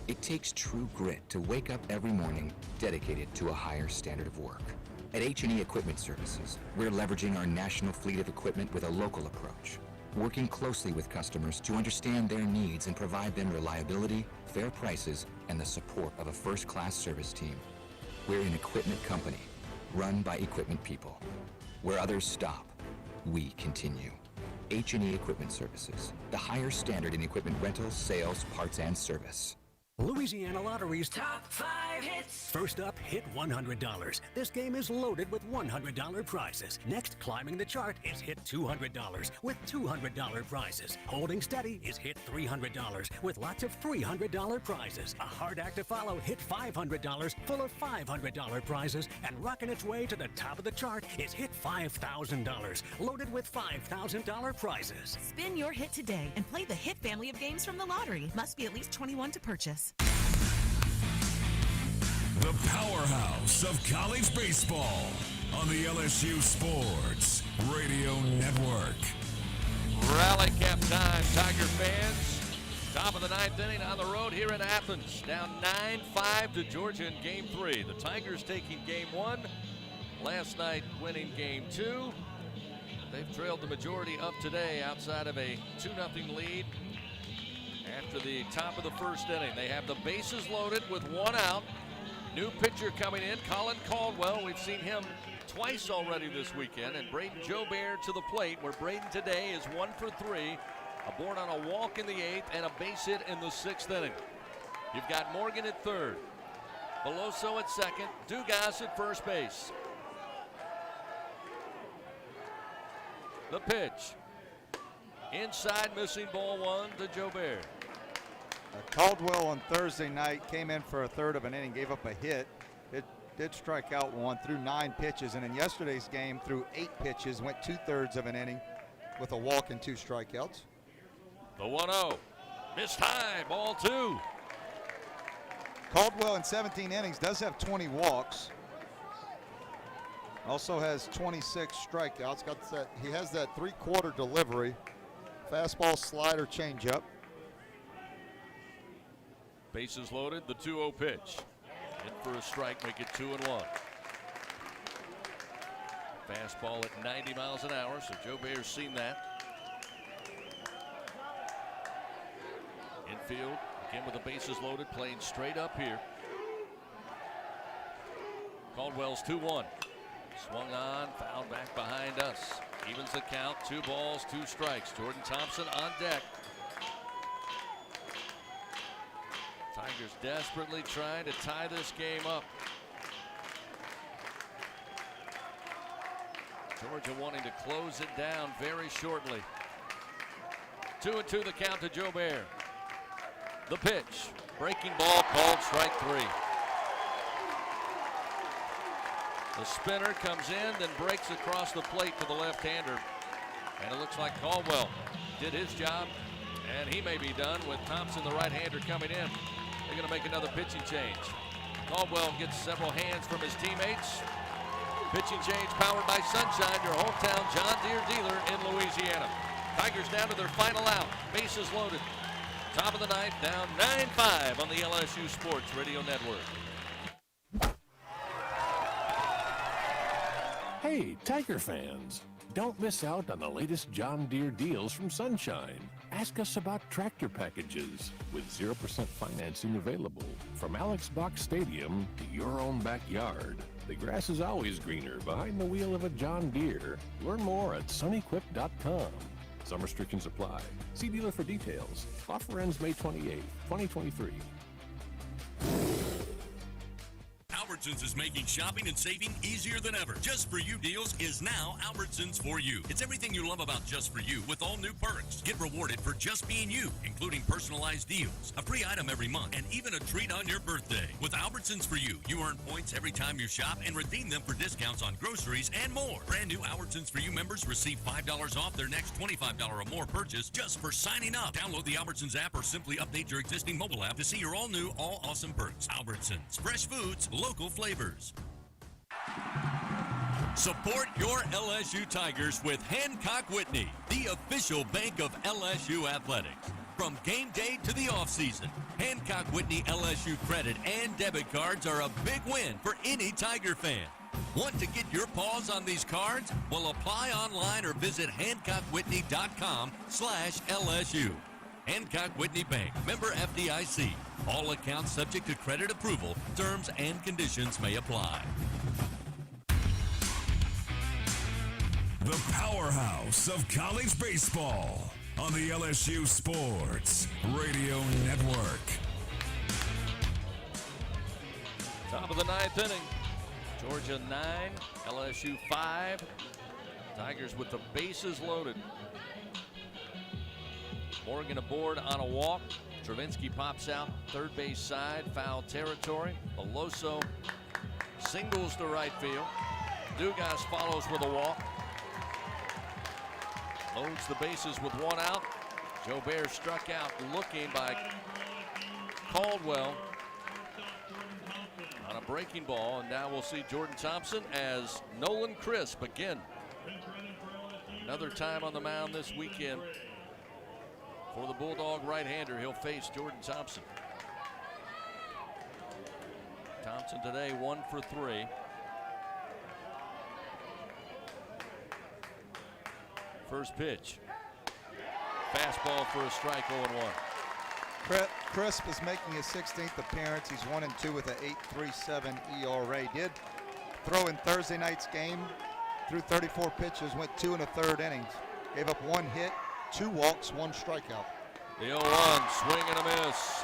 It takes true grit to wake up every morning dedicated to a higher standard of work. At H&E Equipment Services, we're leveraging our national fleet of equipment with a local approach, working closely with customers to understand their needs and provide them reliability, fair prices, and the support of a first-class service team. We're an equipment company, run by equipment people. Where others stop, we continue. H&E Equipment Services, the higher standard in equipment rentals, sales, parts, and service. Louisiana Lottery's Top 5 Hits. First up, hit $100. This game is loaded with $100 prizes. Next, climbing the chart is hit $200 with $200 prizes. Holding steady is hit $300 with lots of $300 prizes. A hard act to follow, hit $500 full of $500 prizes. And rocking its way to the top of the chart is hit $5,000 loaded with $5,000 prizes. Spin your hit today and play the hit family of games from the lottery. Must be at least 21 to purchase. The powerhouse of college baseball on the LSU Sports Radio Network. Rally cap time, Tiger fans. Top of the ninth inning on the road here in Athens. Down 9-5 to Georgia in Game 3. The Tigers taking Game 1. Last night winning Game 2. They've trailed the majority of today outside of a 2-0 lead. After the top of the first inning, they have the bases loaded with one out. New pitcher coming in, Colin Caldwell. We've seen him twice already this weekend. And Braden Jobert to the plate, where Braden today is 1 for 3. Aboard on a walk in the 8th and a base hit in the 6th inning. You've got Morgan at third, Beloso at second, Dugas at first base. The pitch. Inside, missing ball 1 to Jobert. Caldwell on Thursday night came in for a third of an inning, gave up a hit. It did strike out 1 through 9 pitches, and in yesterday's game through 8 pitches, went 2/3 of an inning with a walk and 2 strikeouts. The 1-0. Missed high, ball 2. Caldwell in 17 innings does have 20 walks. Also has 26 strikeouts. He has that 3/4 delivery. Fastball, slider, changeup. Bases loaded, the 2-0 pitch. In for a strike, make it 2-1. Fastball at 90 miles an hour, so Jobert's seen that. Infield, again with the bases loaded, playing straight up here. Caldwell's 2-1. Swung on, fouled back behind us. Evens the count, 2 balls, 2 strikes. Jordan Thompson on deck. Tigers desperately trying to tie this game up. Georgia wanting to close it down very shortly. 2-2 the count to Jobert. The pitch. Breaking ball called strike 3. The spinner comes in, then breaks across the plate to the left-hander. And it looks like Caldwell did his job, and he may be done with Thompson, the right-hander, coming in. They're going to make another pitching change. Caldwell gets several hands from his teammates. Pitching change powered by Sunshine, your hometown John Deere dealer in Louisiana. Tigers down to their final out. Bases loaded. Top of the ninth, down 9-5 on the LSU Sports Radio Network. Hey, Tiger fans, don't miss out on the latest John Deere deals from Sunshine. Ask us about tractor packages with 0% financing available. From Alex Box Stadium to your own backyard. The grass is always greener behind the wheel of a John Deere. Learn more at sunequip.com. Some restrictions apply. See dealer for details. Offer ends May 28, 2023. Albertsons is making shopping and saving easier than ever. Just For You deals is now Albertsons For You. It's everything you love about Just For You with all new perks. Get rewarded for just being you, including personalized deals, a free item every month, and even a treat on your birthday. With Albertsons For You, you earn points every time you shop and redeem them for discounts on groceries and more. Brand new Albertsons For You members receive $5 off their next $25 or more purchase just for signing up. Download the Albertsons app or simply update your existing mobile app to see your all-new, all-awesome perks. Albertsons. Fresh foods, local flavors. Support your LSU Tigers with Hancock Whitney, the official bank of LSU Athletics. From game day to the offseason, Hancock Whitney LSU credit and debit cards are a big win for any Tiger fan. Want to get your paws on these cards? Well, apply online or visit HancockWhitney.com/LSU. Hancock Whitney Bank, member FDIC. All accounts subject to credit approval. Terms and conditions may apply. The powerhouse of college baseball on the LSU Sports Radio Network. Top of the 9th inning. Georgia 9, LSU 5. Tigers with the bases loaded. Morgan aboard on a walk. Travinsky pops out third base side, foul territory. Beloso singles to right field. Dugas follows with a walk. Loads the bases with one out. Joe Bear struck out looking by Caldwell on a breaking ball, and now we'll see Jordan Thompson as Nolan Crisp again. Another time on the mound this weekend for the Bulldog right-hander. He'll face Jordan Thompson. Thompson today 1 for 3. First pitch. Fastball for a strike, 0-1. Crisp is making his 16th appearance. He's 1-2 with an 8.37 ERA. Did throw in Thursday night's game. Threw 34 pitches, went 2 1/3 innings. Gave up 1 hit, 2 walks, 1 strikeout. The 0-1, swing and a miss.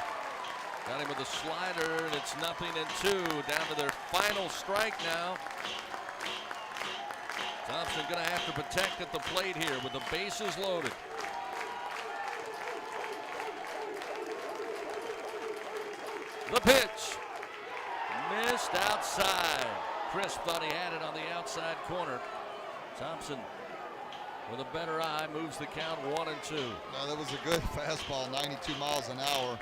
Got him with a slider, and it's 0-2. Down to their final strike now. Thompson going to have to protect at the plate here with the bases loaded. The pitch. Missed outside. Crisp thought he had it on the outside corner. Thompson with a better eye moves the count 1-2. No, that was a good fastball, 92 miles an hour.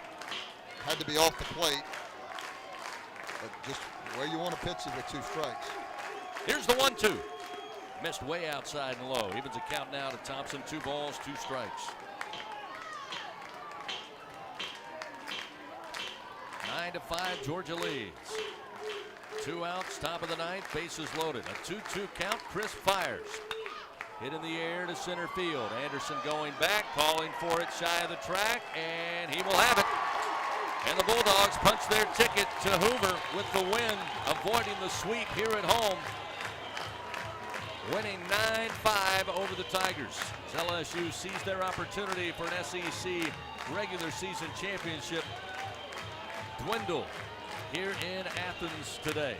Had to be off the plate. But just where you want to pitch it with 2 strikes. Here's the 1-2. Missed way outside and low. Evens the count now to Thompson. 2 balls, 2 strikes. 9-5, Georgia leads. 2 outs, top of the 9th, bases loaded. A 2-2 count. Crisp fires. Hit in the air to center field. Anderson going back, calling for it shy of the track, and he will have it. And the Bulldogs punch their ticket to Hoover with the win, avoiding the sweep here at home. Winning 9-5 over the Tigers. As LSU sees their opportunity for an SEC regular season championship dwindle here in Athens today.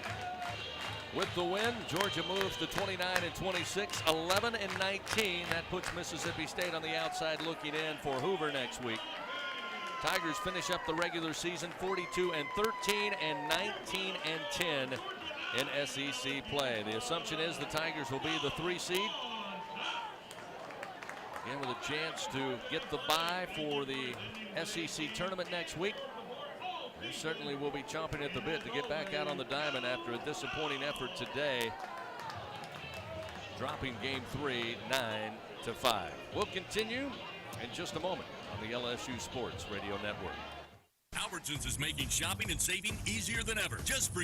With the win, Georgia moves to 29-26, 11-19. That puts Mississippi State on the outside looking in for Hoover next week. Tigers finish up the regular season 42-13 and 19-10 in SEC play. The assumption is the Tigers will be the 3 seed. Again, with a chance to get the bye for the SEC tournament next week. They certainly will be chomping at the bit to get back out on the diamond after a disappointing effort today, dropping game 3, 9-5. We'll continue in just a moment on the LSU Sports Radio Network. Albertsons is making shopping and saving easier than ever. Just for